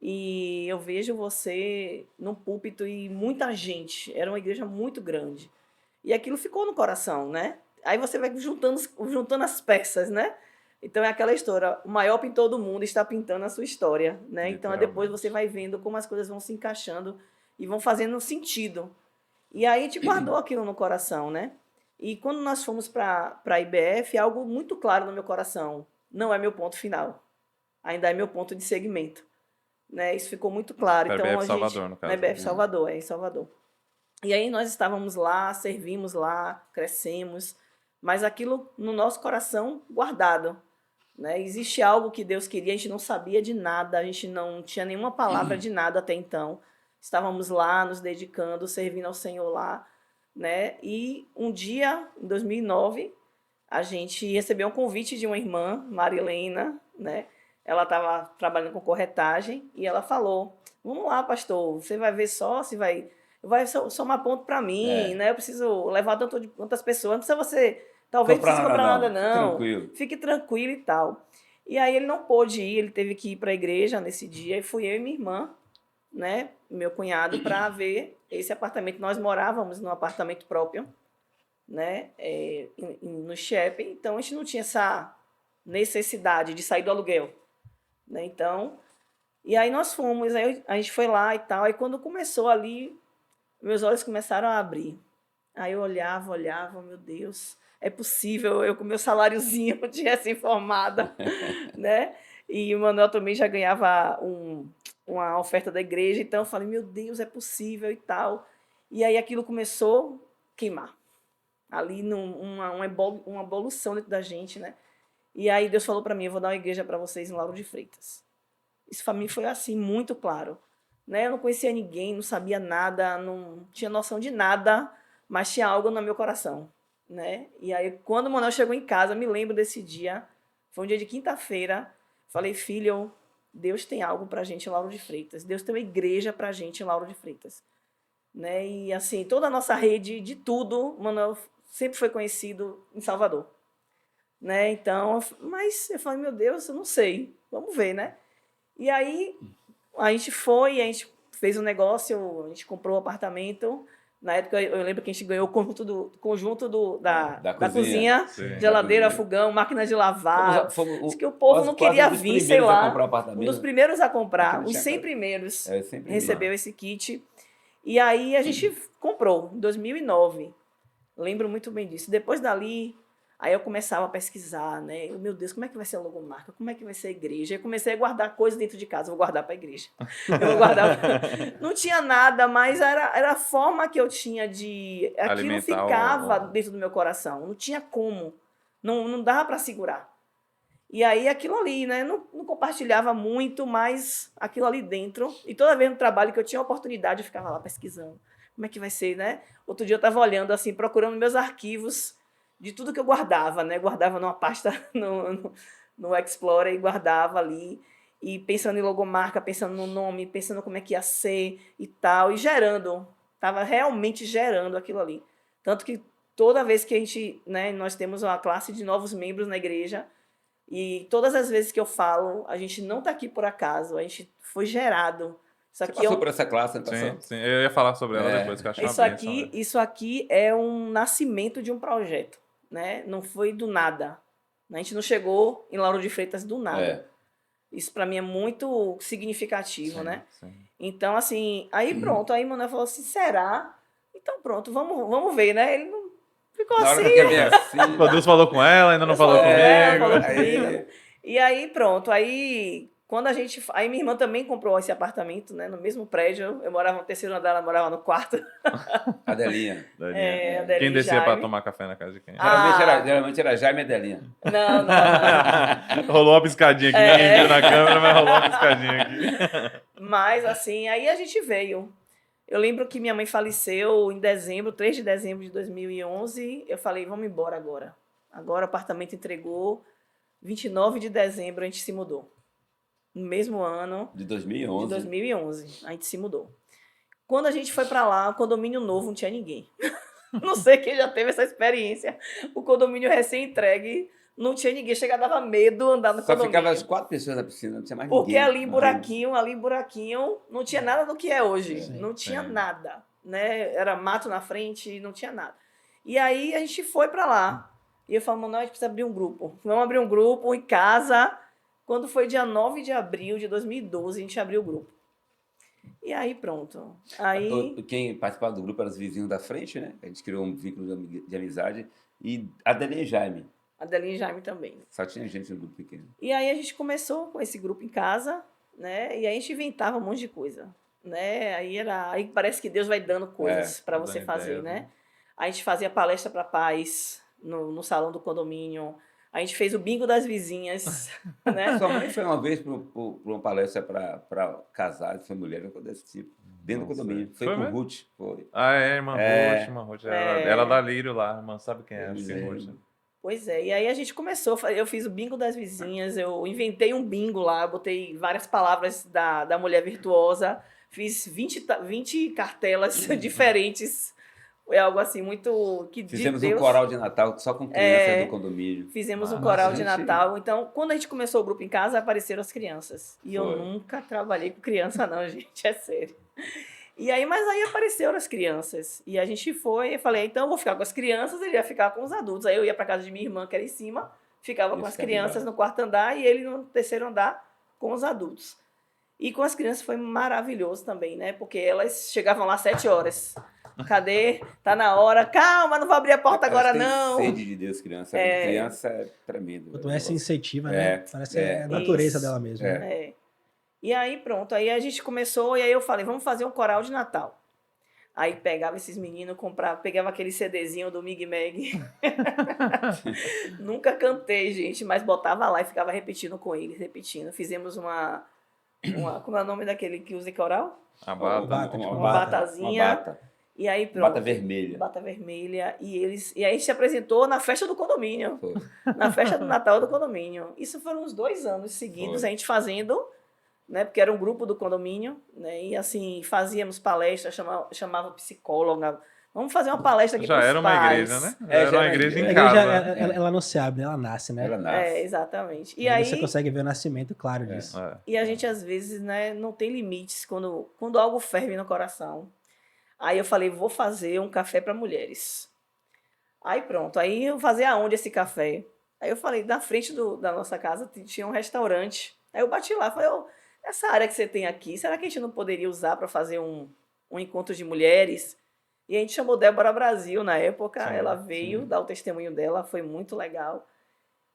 E eu vejo você num púlpito e muita gente, era uma igreja muito grande. E aquilo ficou no coração, né? Aí você vai juntando as peças, né? Então é aquela história, o maior pintor do mundo está pintando a sua história, né? Então depois você vai vendo como as coisas vão se encaixando e vão fazendo sentido. E aí te guardou aquilo no coração, né? E quando nós fomos para a IBF, algo muito claro no meu coração, não é meu ponto final, ainda é meu ponto de segmento, né? Isso ficou muito claro. Para Então IBF a gente, Salvador, no caso. na IBF Salvador, em Salvador. E aí nós estávamos lá, servimos lá, crescemos, mas aquilo no nosso coração guardado, né? Existe algo que Deus queria, a gente não sabia de nada, a gente não tinha nenhuma palavra de nada até então. Estávamos lá, nos dedicando, servindo ao Senhor lá, né? E um dia, em 2009, a gente recebeu um convite de uma irmã, Marilena, né? Ela estava trabalhando com corretagem e ela falou: "Vamos lá, pastor, você vai ver só se vai somar ponto para mim, né? Eu preciso levar tantas pessoas, não precisa você, talvez não precise comprar nada não. Tranquilo. Fique tranquilo e tal." E aí ele não pôde ir, ele teve que ir para a igreja nesse dia e fui eu e minha irmã, né, meu cunhado, para ver esse apartamento. Nós morávamos num apartamento próprio, né, no Chepe, então a gente não tinha essa necessidade de sair do aluguel, né? Então, e aí nós fomos, aí a gente foi lá e tal, aí quando começou ali, meus olhos começaram a abrir. Aí eu olhava, meu Deus, é possível eu com meu saláriozinho de recém-formada, né? E o Manuel também já ganhava uma oferta da igreja, então eu falei, meu Deus, é possível e tal. E aí aquilo começou a queimar. Ali uma evolução dentro da gente, né? E aí Deus falou para mim, eu vou dar uma igreja para vocês em Lauro de Freitas. Isso para mim foi assim, muito claro. Né? Eu não conhecia ninguém, não sabia nada, não tinha noção de nada, mas tinha algo no meu coração, né? E aí, quando o Manuel chegou em casa, me lembro desse dia, foi um dia de quinta-feira, falei, filho, Deus tem algo pra gente em Lauro de Freitas, Deus tem uma igreja pra gente em Lauro de Freitas, né? E assim, toda a nossa rede de tudo, o Manuel sempre foi conhecido em Salvador, né? Então, mas eu falei, meu Deus, eu não sei, vamos ver, né? E aí a gente fez um negócio, a gente comprou um apartamento. Na época, eu lembro que a gente ganhou o conjunto da cozinha, Sim. geladeira, fogão, máquina de lavar. Diz que o povo não quase queria um dos vir, sei primeiros a lá. comprar apartamento. Um dos primeiros a Aqui comprar. não Os tinha 100 casa. primeiros Sempre recebeu esse kit. E aí a gente comprou, em 2009. Lembro muito bem disso. Depois dali, aí eu começava a pesquisar, né? Meu Deus, como é que vai ser a logomarca? Como é que vai ser a igreja? Eu comecei a guardar coisas dentro de casa. Vou guardar para a igreja. Eu vou guardar. Não tinha nada, mas era a forma que eu tinha de... Aquilo Alimentar ficava dentro do meu coração. Não tinha como. Não dava para segurar. E aí aquilo ali, né? Não compartilhava muito, mas aquilo ali dentro. E toda vez no trabalho que eu tinha oportunidade, eu ficava lá pesquisando. Como é que vai ser, né? Outro dia eu estava olhando, assim, procurando meus arquivos de tudo que eu guardava, né? Guardava numa pasta no Explorer e guardava ali. E pensando em logomarca, pensando no nome, pensando como é que ia ser e tal. E gerando. Estava realmente gerando aquilo ali. Tanto que toda vez que a gente, né, nós temos uma classe de novos membros na igreja, e todas as vezes que eu falo, a gente não está aqui por acaso, a gente foi gerado. Você passou por essa classe, não passou? Sim, eu ia falar sobre ela depois, que eu acho uma bênção, né? Isso aqui é um nascimento de um projeto, né? Não foi do nada. A gente não chegou em Lauro de Freitas do nada. Isso para mim é muito significativo, né? Sim. Então, assim, aí pronto, aí Manuel falou assim, será? Então pronto, vamos ver, né? Ele não ficou Na hora assim. que eu queria ver assim. Deus falou com ela, ainda não falou comigo. Aí, E aí, pronto, aí quando aí minha irmã também comprou esse apartamento, né, no mesmo prédio. Eu morava no terceiro andar, ela morava no quarto. Adelinha. Adelinha Quem descia Jaime. para tomar café na casa de quem? Geralmente era Jaime e Adelinha. Não. Rolou uma piscadinha aqui, ninguém viu na câmera, mas rolou uma piscadinha aqui. Mas assim, aí a gente veio. Eu lembro que minha mãe faleceu em dezembro, 3 de dezembro de 2011. Eu falei, vamos embora agora. Agora o apartamento entregou, 29 de dezembro a gente se mudou. No mesmo ano De 2011. de 2011, a gente se mudou. Quando a gente foi para lá, o condomínio novo não tinha ninguém. Não sei quem já teve essa experiência. O condomínio recém-entregue, não tinha ninguém. Chega, dava medo andar no Só condomínio. ficava as 4 pessoas na piscina, não tinha mais Porque ninguém. ali em buraquinho, não tinha nada do que é hoje. Sim, não tinha sim. nada, né? Era mato na frente, não tinha nada. E aí a gente foi para lá. E eu falei, não, a gente precisa abrir um grupo. Vamos abrir um grupo em casa. Quando foi dia 9 de abril de 2012, a gente abriu o grupo. E aí pronto. Aí... Quem participava do grupo eram os vizinhos da frente, né? A gente criou um vínculo de amizade. E Adelinha e Jaime. Adelinha e Jaime também. Só tinha gente no grupo pequeno. E aí a gente começou com esse grupo em casa, né? E aí a gente inventava um monte de coisa, né? Aí parece que Deus vai dando coisas para você dando fazer, ideias, né? né? A gente fazia palestra para pais no salão do condomínio. A gente fez o bingo das vizinhas, né? Sua mãe foi uma vez para uma palestra para casais, foi mulher, coisa desse tipo. Dentro do Nossa, condomínio. Foi foi com mesmo? Ruth. Foi. Ah, é, irmã É. Ruth. É. Ela da Lírio lá, irmã, sabe quem é? Acho que é Sim. Ruth. Pois é, e aí a gente começou, eu fiz o bingo das vizinhas, eu inventei um bingo lá, botei várias palavras da mulher virtuosa, fiz 20 cartelas diferentes, foi algo assim muito que de Fizemos Deus. um coral de Natal só com crianças É. do condomínio. Fizemos um Massa, coral de gente. Natal. Então, quando a gente começou o grupo em casa, apareceram as crianças. E eu Foi. nunca trabalhei com criança, não, gente. É sério. E aí, mas aí apareceram as crianças. E a gente foi, eu falei, então eu vou ficar com as crianças, ele ia ficar com os adultos. Aí eu ia para casa de minha irmã, que era em cima, ficava Ia com as ficar crianças embaixo. no quarto andar e ele no terceiro andar com os adultos. E com as crianças foi maravilhoso também, né? Porque elas chegavam lá às 7 horas. Cadê? Tá na hora. Calma, não vou abrir a porta agora, Elas têm não. sede de Deus, criança. É. Criança é tremendo. Quanto mais se negócio. incentiva, É, né? Parece que é a natureza Isso. dela mesmo. É. né? É. E aí pronto, aí a gente começou, e aí eu falei, vamos fazer um coral de Natal. Aí pegava esses meninos, pegava aquele CDzinho do Mig Mag. Nunca cantei, gente, mas botava lá e ficava repetindo com eles, repetindo. Fizemos uma como é o nome daquele que usa em coral? A bata. Bata, Uma tipo, batazinha. Uma bata. E aí pronto. Bata vermelha. Bata vermelha. E aí a gente se apresentou na festa do condomínio. Foi. Na festa do Natal do condomínio. Isso foram uns 2 anos seguidos, Foi. a gente fazendo, né? Porque era um grupo do condomínio, né? E assim, fazíamos palestras, chamava psicóloga. Vamos fazer uma palestra aqui Já para os era uma pais. igreja, né? É, Era já uma era igreja A em igreja, casa. ela não se abre, ela nasce, né? Ela nasce. É, exatamente. E E aí aí, você consegue ver o nascimento claro disso. É. e a gente às vezes, né, não tem limites quando algo ferve no coração. Aí eu falei, vou fazer um café para mulheres. Aí pronto, aí eu fazer aonde esse café? Aí eu falei, na frente da nossa casa tinha um restaurante. Aí eu bati lá, falei, essa área que você tem aqui, será que a gente não poderia usar para fazer um encontro de mulheres? E a gente chamou Débora Brasil na época, Sim, ela veio dar o testemunho dela, foi muito legal.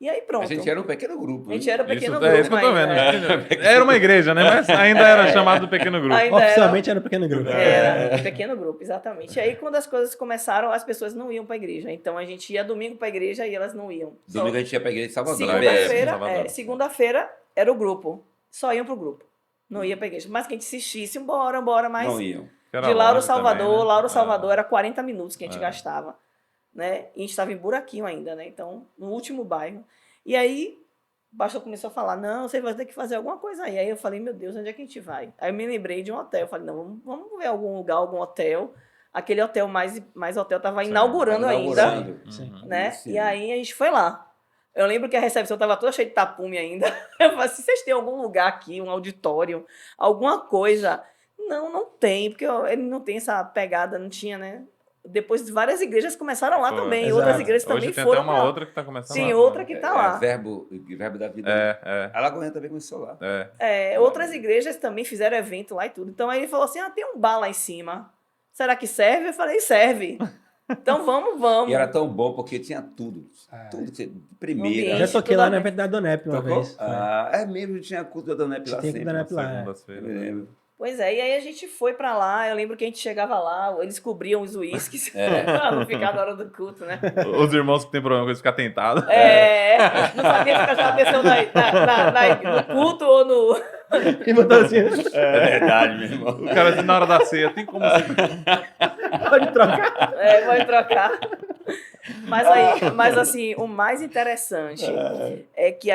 E aí pronto. A gente era um pequeno grupo. A gente né? era um pequeno Isso, grupo. é isso que eu tô vendo. ainda. Era uma igreja, né? Mas ainda era chamado pequeno grupo. Ainda era. Oficialmente era um pequeno grupo. Era um pequeno grupo, exatamente. E aí, quando as coisas começaram, as pessoas não iam para a igreja. Então, a gente ia domingo para a igreja e elas não iam. Domingo a gente ia pra igreja de Salvador. Segunda-feira, Salvador. segunda-feira era o grupo. Só iam pro grupo. Não ia para a igreja. Mas que a gente insistisse, bora, mas Não iam. Era de Lauro longe Salvador, também, né? Lauro É. Salvador era 40 minutos que a gente É. gastava, né? E a gente estava em Buraquinho ainda, né? Então, no último bairro. E aí, o pastor começou a falar, não, você vai ter que fazer alguma coisa aí. Aí eu falei, meu Deus, onde é que a gente vai? Aí eu me lembrei de um hotel. Eu falei, não, vamos ver algum lugar, algum hotel. Aquele hotel mais hotel estava Sim, inaugurando Tava ainda, inaugurando. Sim. né? Sim. E aí a gente foi lá. Eu lembro que a recepção estava toda cheia de tapume ainda. Eu falei assim, vocês têm algum lugar aqui, um auditório, alguma coisa? Não tem, porque ele não tem essa pegada, não tinha, né? Depois várias igrejas começaram lá Foi. também, Exato. outras igrejas Hoje também tem foram até uma pra lá. outra que tá começando Sim, lá outra também. que tá lá. Verbo da vida. É. A Lagoinha também começou lá. Outras igrejas também fizeram evento lá e tudo. Então aí ele falou assim, tem um bar lá em cima. Será que serve? Eu falei, serve. Então vamos. E era tão bom porque tinha tudo. Tudo. De primeira. Eu Ambiente. já toquei tudo lá a no ver. evento da Donep uma Tocou? vez. Foi. É mesmo, tinha culto da Donep lá Tinha sempre. culto da Donep lá. Segundas-feiras. Eu me lembro. Pois é, e aí a gente foi pra lá, eu lembro que a gente chegava lá, eles cobriam os uísques pra não ficar na hora do culto, né? Os irmãos que tem problema com isso ficar tentado. Não sabia se prestava atenção no culto ou no... E botou assim, É verdade, meu irmão. O cara assim, na hora da ceia, tem como você... pode trocar. Pode trocar. Mas assim, o mais interessante é que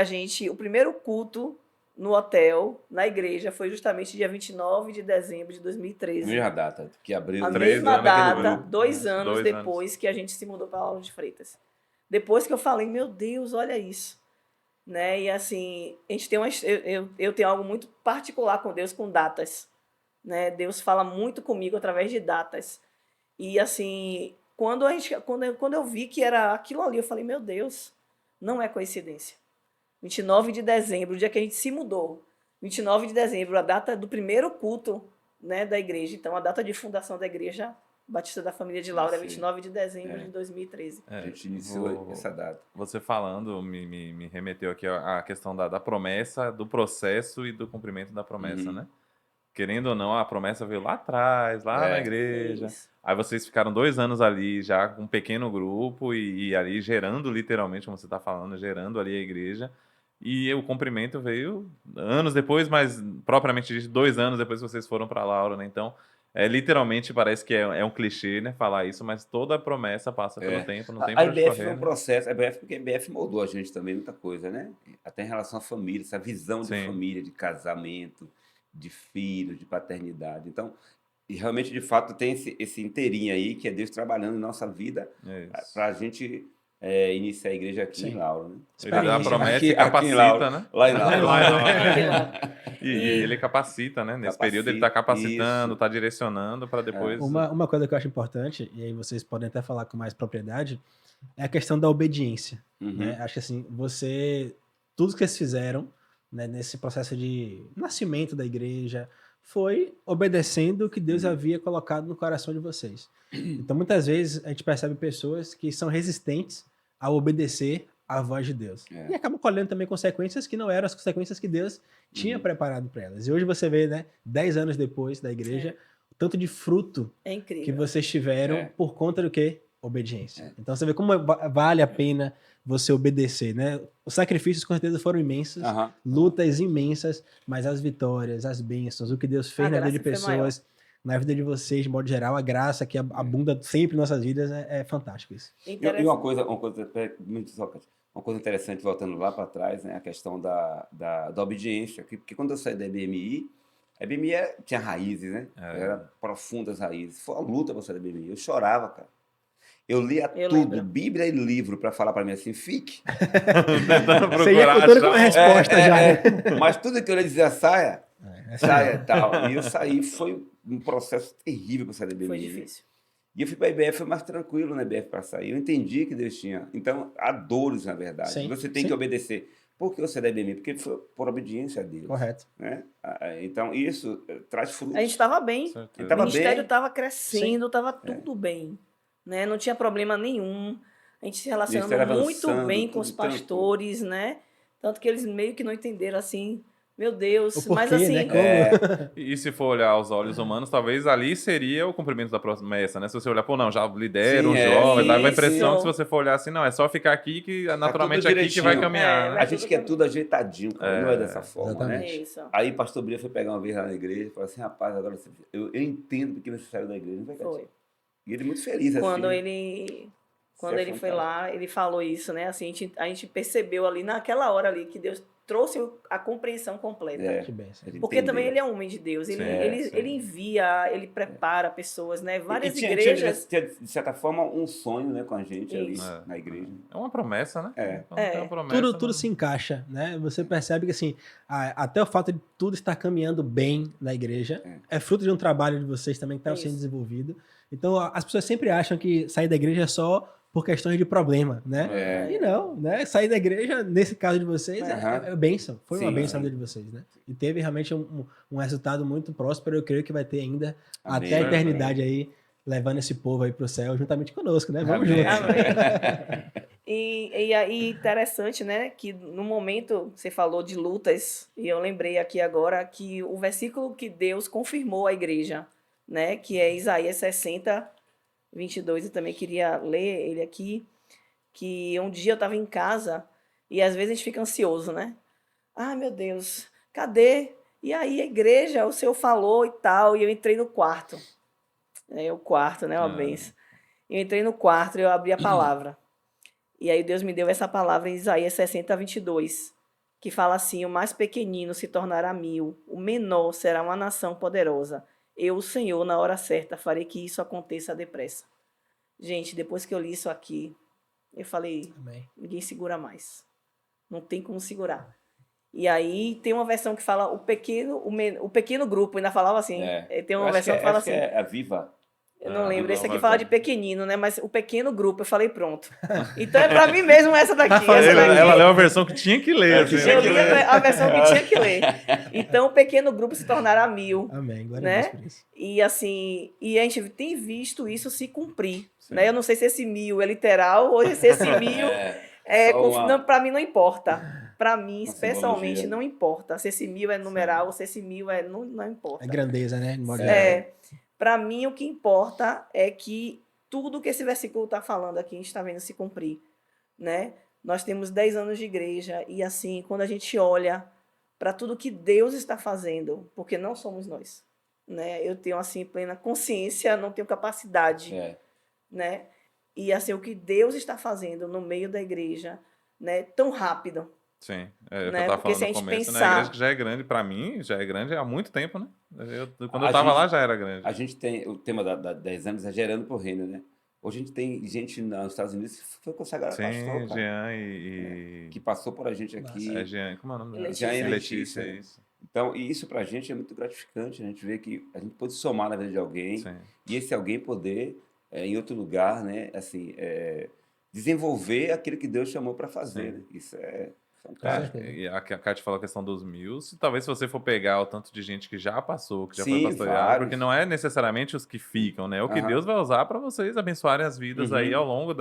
o primeiro culto no hotel, na igreja, foi justamente dia 29 de dezembro de A 2013. mesma data, que abriu A Três mesma anos aquele data, grupo. 2 anos 2 anos. depois que a gente se mudou para Lauro de Freitas. Depois que eu falei, meu Deus, olha isso. Né? E assim, a gente tem eu tenho algo muito particular com Deus, com datas. Né? Deus fala muito comigo através de datas. E assim, quando eu vi que era aquilo ali, eu falei, meu Deus, não é coincidência. 29 de dezembro, o dia que a gente se mudou. 29 de dezembro, a data do primeiro culto, né, da igreja. Então, a data de fundação da igreja Batista da Família de Laura é 29 de dezembro de 2013. A gente iniciou essa data. Você falando me remeteu aqui à questão da promessa, do processo e do cumprimento da promessa, né? Querendo ou não, a promessa veio lá atrás, lá na igreja. Isso. Aí vocês ficaram 2 anos ali já com um pequeno grupo e ali gerando literalmente, como você está falando, gerando ali a igreja. E o cumprimento veio anos depois, mas propriamente dito, 2 anos depois que vocês foram para Laura, né? Então, literalmente parece que é um clichê, né, falar isso, mas toda a promessa passa pelo tempo, não tem A para onde IBF correr, foi um né? processo, a IBF, porque a IBF moldou a gente também muita coisa, né? Até em relação à família, essa visão de Sim. família, de casamento, de filho, de paternidade. Então, e realmente, de fato, tem esse inteirinho aí, que é Deus trabalhando em nossa vida Isso. para a gente iniciar a igreja aqui em Sim. Lauro, né? Ele dá a Experiência. promessa e Aqui em capacita, Lauro, né? lá em Lauro. E ele capacita, né? Nesse período ele está Capacita, capacitando, isso. está direcionando para depois. Uma coisa que eu acho importante, e aí vocês podem até falar com mais propriedade, é a questão da obediência. Né? Acho que assim, tudo que vocês fizeram, né, nesse processo de nascimento da igreja, foi obedecendo o que Deus havia colocado no coração de vocês. Então, muitas vezes, a gente percebe pessoas que são resistentes a obedecer à voz de Deus. E acabam colhendo também consequências que não eram as consequências que Deus tinha preparado para elas. E hoje você vê, né, 10 anos depois da igreja, o tanto de fruto É incrível. que vocês tiveram por conta do quê? Obediência. Então você vê como vale a pena você obedecer, né? Os sacrifícios com certeza foram imensos, lutas imensas, mas as vitórias, as bênçãos, o que Deus fez na vida de pessoas, na vida de vocês, de modo geral, a graça que abunda sempre em nossas vidas é fantástico isso. E uma coisa interessante, voltando lá para trás, né? A questão da obediência, porque quando eu saí da BMI, a BMI tinha raízes, né? Era profundas raízes. Foi uma luta para sair da BMI. Eu chorava, cara. Eu lia tudo, Bíblia e livro, para falar para mim assim, fique. Você ia com toda a resposta já. Mas tudo que eu ia dizer, saia e tal. E eu saí, foi um processo terrível para sair da BMI. Foi difícil. E eu fui para a IBF, foi mais tranquilo na IBF para sair. Eu entendi que Deus tinha. Então, há dores, na verdade. Sim, você tem que obedecer. Por que você é da IBM? Porque foi por obediência a Deus. Correto. Né? Então, isso traz frutos. A gente estava bem. O ministério estava crescendo, estava tudo bem. Né? Não tinha problema nenhum. A gente se relacionando muito bem com os pastores, né? Tanto que eles meio que não entenderam assim, meu Deus, porquê, mas assim. Né? E se for olhar aos olhos humanos, talvez ali seria o cumprimento da promessa, né? Se você olhar, pô, não, já lidera um jovem, dá uma impressão que se você for olhar assim, não, é só ficar aqui que naturalmente aqui que vai caminhar. Né? A gente quer tudo ajeitadinho, cara, não é dessa forma, né? Isso. Aí o pastor Bria foi pegar uma vez lá na igreja e falou assim, rapaz, agora eu entendo porque você saiu da igreja, não vai Foi. E ele muito feliz, Quando assim. Quando ele foi lá, ele falou isso, né? Assim, a gente percebeu ali, naquela hora ali, que Deus trouxe a compreensão completa. Que bênção. Porque também ele é um homem de Deus. Ele envia, ele prepara pessoas, né? Várias igrejas. Tinha, de certa forma, um sonho, né, com a gente ali na igreja. É uma promessa, né? Uma promessa, tudo se encaixa, né? Você percebe que, assim, até o fato de tudo estar caminhando bem na igreja é fruto de um trabalho de vocês também que está sendo desenvolvido. Então, as pessoas sempre acham que sair da igreja é só por questões de problema, né? E não, né? Sair da igreja, nesse caso de vocês, é bênção. Foi uma bênção na vida de vocês, né? E teve realmente um resultado muito próspero, eu creio que vai ter ainda até a eternidade aí, levando esse povo aí pro céu juntamente conosco, né? Vamos juntos. E aí, interessante, né? Que no momento você falou de lutas, e eu lembrei aqui agora que o versículo que Deus confirmou à igreja, né? Que é Isaías 60, 22, eu também queria ler ele aqui, que um dia eu estava em casa e às vezes a gente fica ansioso, né? Ah, meu Deus, cadê? E aí a igreja, o senhor falou e tal, e eu entrei no quarto. O quarto, né? Uma benção. Eu entrei no quarto e eu abri a palavra. E aí Deus me deu essa palavra em Isaías 60:22, que fala assim: o mais pequenino se tornará 1000, o menor será uma nação poderosa. Eu, o Senhor, na hora certa, farei que isso aconteça depressa. Gente, depois que eu li isso aqui, eu falei, Amém. ninguém segura mais. Não tem como segurar. E aí tem uma versão que fala o pequeno grupo, ainda falava assim. Tem uma versão que fala assim. É a Viva. Eu não lembro, esse aqui Nova fala de pequenino, né? Mas o pequeno grupo, eu falei, pronto. Então é pra mim mesmo essa daqui. Essa daqui. Ela leu a versão que tinha que ler. Assim, Eu li a versão que tinha que ler. Então o pequeno grupo se tornará 1000. Amém. Glória Né? a Deus por isso. E assim, e a gente tem visto isso se cumprir. Sim. Né? Eu não sei se esse 1000 é literal ou se esse 1000 para mim não importa. Para mim, pessoalmente, simbologia. não importa. Se esse 1000 é numeral ou se esse 1000 é. Não importa. É grandeza, né? De modo geral. Para mim, o que importa é que tudo que esse versículo está falando aqui, a gente está vendo se cumprir. Né? Nós temos 10 anos de igreja e, assim, quando a gente olha para tudo que Deus está fazendo, porque não somos nós. Né? Eu tenho, assim, plena consciência, não tenho capacidade. Né? E, assim, o que Deus está fazendo no meio da igreja, né? Tão rápido. Sim, é o que Né? eu tava Porque falando se a no gente começo, né? A pensar- igreja que já é grande, pra mim, já é grande há muito tempo, né? Quando A eu tava gente- lá já era grande. A gente tem o tema da 10 anos é gerando pro reino, né? Hoje a gente tem gente nos Estados Unidos que foi consagrada Sim, pastor, cara, Jean e... que passou por a gente aqui. É Jean, como é o nome dela? Letícia. Jean e Letícia, Letícia. isso. Então, e isso pra gente é muito gratificante, a gente vê que a gente pode somar na vida de alguém Sim. e esse alguém poder, em outro lugar, né, assim, desenvolver aquilo que Deus chamou para fazer. Sim. Né? Isso é Com fantástico. certeza. E a Kátia falou a questão dos 1000. Talvez se você for pegar o tanto de gente que já passou, que já foi Sim, pastoreado, vários. porque não é necessariamente os que ficam, né? É o que Aham. Deus vai usar para vocês abençoarem as vidas Uhum. aí ao longo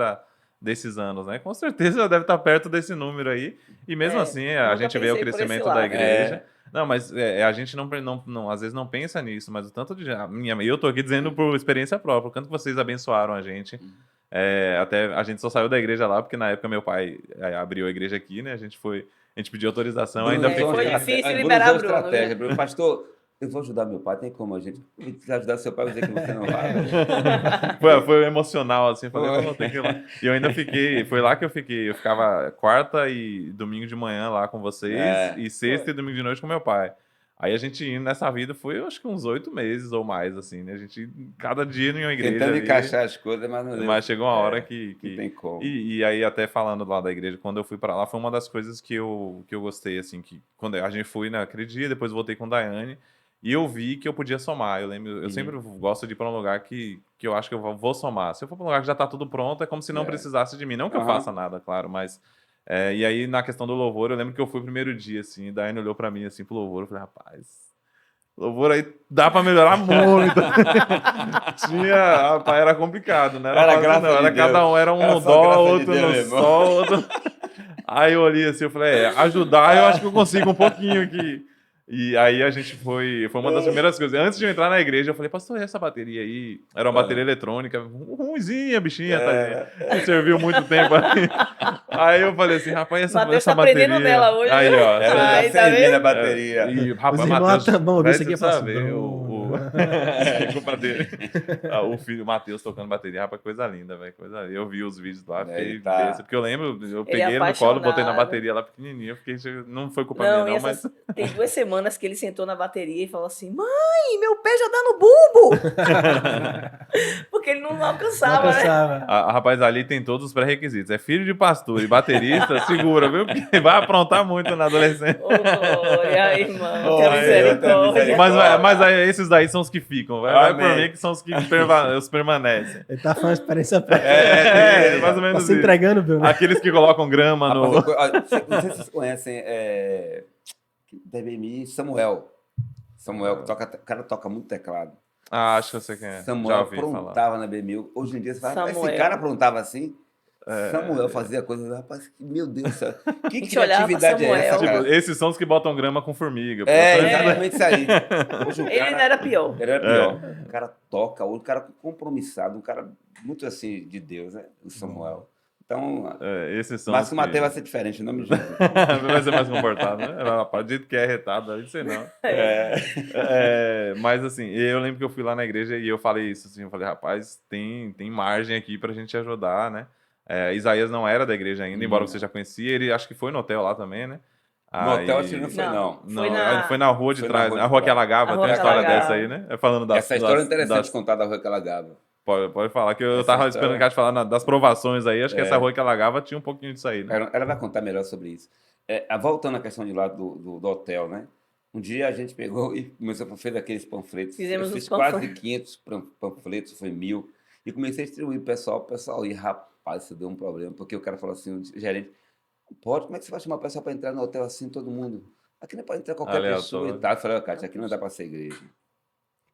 desses anos, né? Com certeza já deve estar perto desse número aí. E mesmo assim, a nunca gente vê o pensei por esse crescimento lado. da igreja. Não, mas a gente não, às vezes não pensa nisso, mas o tanto de. Eu tô aqui dizendo por experiência própria, o quanto que vocês abençoaram a gente. Até a gente só saiu da igreja lá, porque na época meu pai abriu a igreja aqui, né? A gente pediu autorização, ainda usou foi uma difícil estrate- liberar usou Bruno, estratégia. Bruno, pastor, eu vou ajudar meu pai, tem como a gente ajudar seu pai, eu vou dizer que você não vai. Foi emocional, assim, falei, Foi. vou ter que ir lá. E eu ainda fiquei, foi lá que eu fiquei. Eu ficava quarta e domingo de manhã lá com vocês, e sexta e domingo de noite com meu pai. Aí a gente indo nessa vida foi, eu acho que uns 8 meses ou mais, assim, né? A gente, cada dia em uma igreja Tentando ali, encaixar as coisas, mas não deu. mas chegou uma hora que... Não tem como. E aí, até falando lá da igreja, quando eu fui pra lá, foi uma das coisas que eu gostei, assim, que quando a gente foi naquele dia, depois voltei com Daiane, e eu vi que eu podia somar. Eu lembro, eu sempre gosto de ir pra um lugar que eu acho que eu vou somar. Se eu for pra um lugar que já tá tudo pronto, é como se não precisasse de mim. Não que eu Aham. faça nada, claro, mas... e aí, na questão do louvor, eu lembro que eu fui o primeiro dia, assim, e Daiane olhou pra mim, assim, pro louvor, eu falei, rapaz... Louvor aí dá pra melhorar muito. Rapaz, era complicado, né? Era fácil, graça não. Era de Deus. cada um, era um Era no só graça dó, de outro Deus, no irmão. sol, outro... Aí eu olhei assim, eu falei, ajudar eu acho que eu consigo um pouquinho aqui. E aí a gente foi uma das primeiras coisas. Antes de eu entrar na igreja, eu falei, pastor, e essa bateria aí? Era uma bateria eletrônica, ruimzinha, bichinha, tadinha. Não serviu muito tempo aí. Aí eu falei assim, rapaz, Matheus essa tá bateria... aprendendo nela hoje, Aí, viu? ó. Era Aí, da tá servir vendo? a bateria. E, rapaz, Os irmãos Matheus, bom ouvir isso aqui, você eu faço, sabe, Bruno. é culpa dele. O filho Matheus tocando bateria, rapaz, coisa linda, velho, coisa linda. Eu vi os vídeos lá, fiquei Ele tá- besta, porque eu lembro, eu Ele peguei é ele no colo, botei na apaixonado. bateria lá pequenininho, eu fiquei, não foi culpa Não, minha e não, essas- mas... tem 2 semanas que ele sentou na bateria e falou assim: mãe, meu pé já dá no bumbo! Porque ele não Não alcançava, né? alcançava. Rapaz, ali tem todos os pré-requisitos, é filho de pastor e baterista, segura, viu, porque vai aprontar muito na adolescência. Ô, glória, irmão, Ô, que aí, misericórdia. Mas aí, esses daí são os que ficam, vai por Amém. mim que são os que os permanecem. Ele tá falando experiência própria. Mais ou Tá menos se isso. entregando, Bruno. Aqueles que colocam grama no... Não sei se vocês conhecem da BMI, Samuel. Samuel, o cara toca muito teclado. Ah, acho que eu sei quem é. Já Samuel ouvi falar. aprontava na BMI. Hoje em dia você fala, "Mas esse Samuel. cara aprontava assim? Samuel fazia coisas, rapaz, meu Deus do céu. Que gente olhava pra criatividade é essa, Samuel. cara? Tipo, esses são os que botam grama com formiga. pô. Exatamente isso aí. Hoje o Ele cara- não era pior. Ele era pior. O cara toca, o cara compromissado, um cara muito assim de Deus, né? O Samuel. Então, Esses são mas os que o Matheus vai ser diferente, em nome de Jesus. vai ser mais comportado, né? Rapaz, do jeito que é retado, aí sei não. Mas assim, eu lembro que eu fui lá na igreja e eu falei isso, assim, eu falei, rapaz, tem margem aqui pra gente ajudar, né? Isaías não era da igreja ainda, embora você já conhecia, ele acho que foi no hotel lá também, né? No hotel acho que não foi, não. Ele foi na rua de Foi na trás, rua a de rua que trás. alagava, A tem rua uma que história alagava. dessa aí, né? Falando Essa história é interessante contar da rua que ela gava. Pode falar, que eu Essa tava história- esperando que a gente falar das provações aí, acho que essa rua que alagava tinha um pouquinho disso aí, né? Ela vai contar melhor sobre isso. Voltando à questão de lá do hotel, né? Um dia a gente pegou e começou a fazer aqueles panfletos. Fizemos Eu fiz os quase panfletos. 500 panfletos, foi 1000. E comecei a distribuir pro pessoal. O pessoal, e rapaz, isso deu um problema. Porque o cara falou assim, o gerente, pode, como é que você vai chamar o pessoal para entrar no hotel assim, todo mundo? Aqui não pode entrar qualquer pessoa e tal. Eu falei, Cátia, aqui não dá para ser igreja.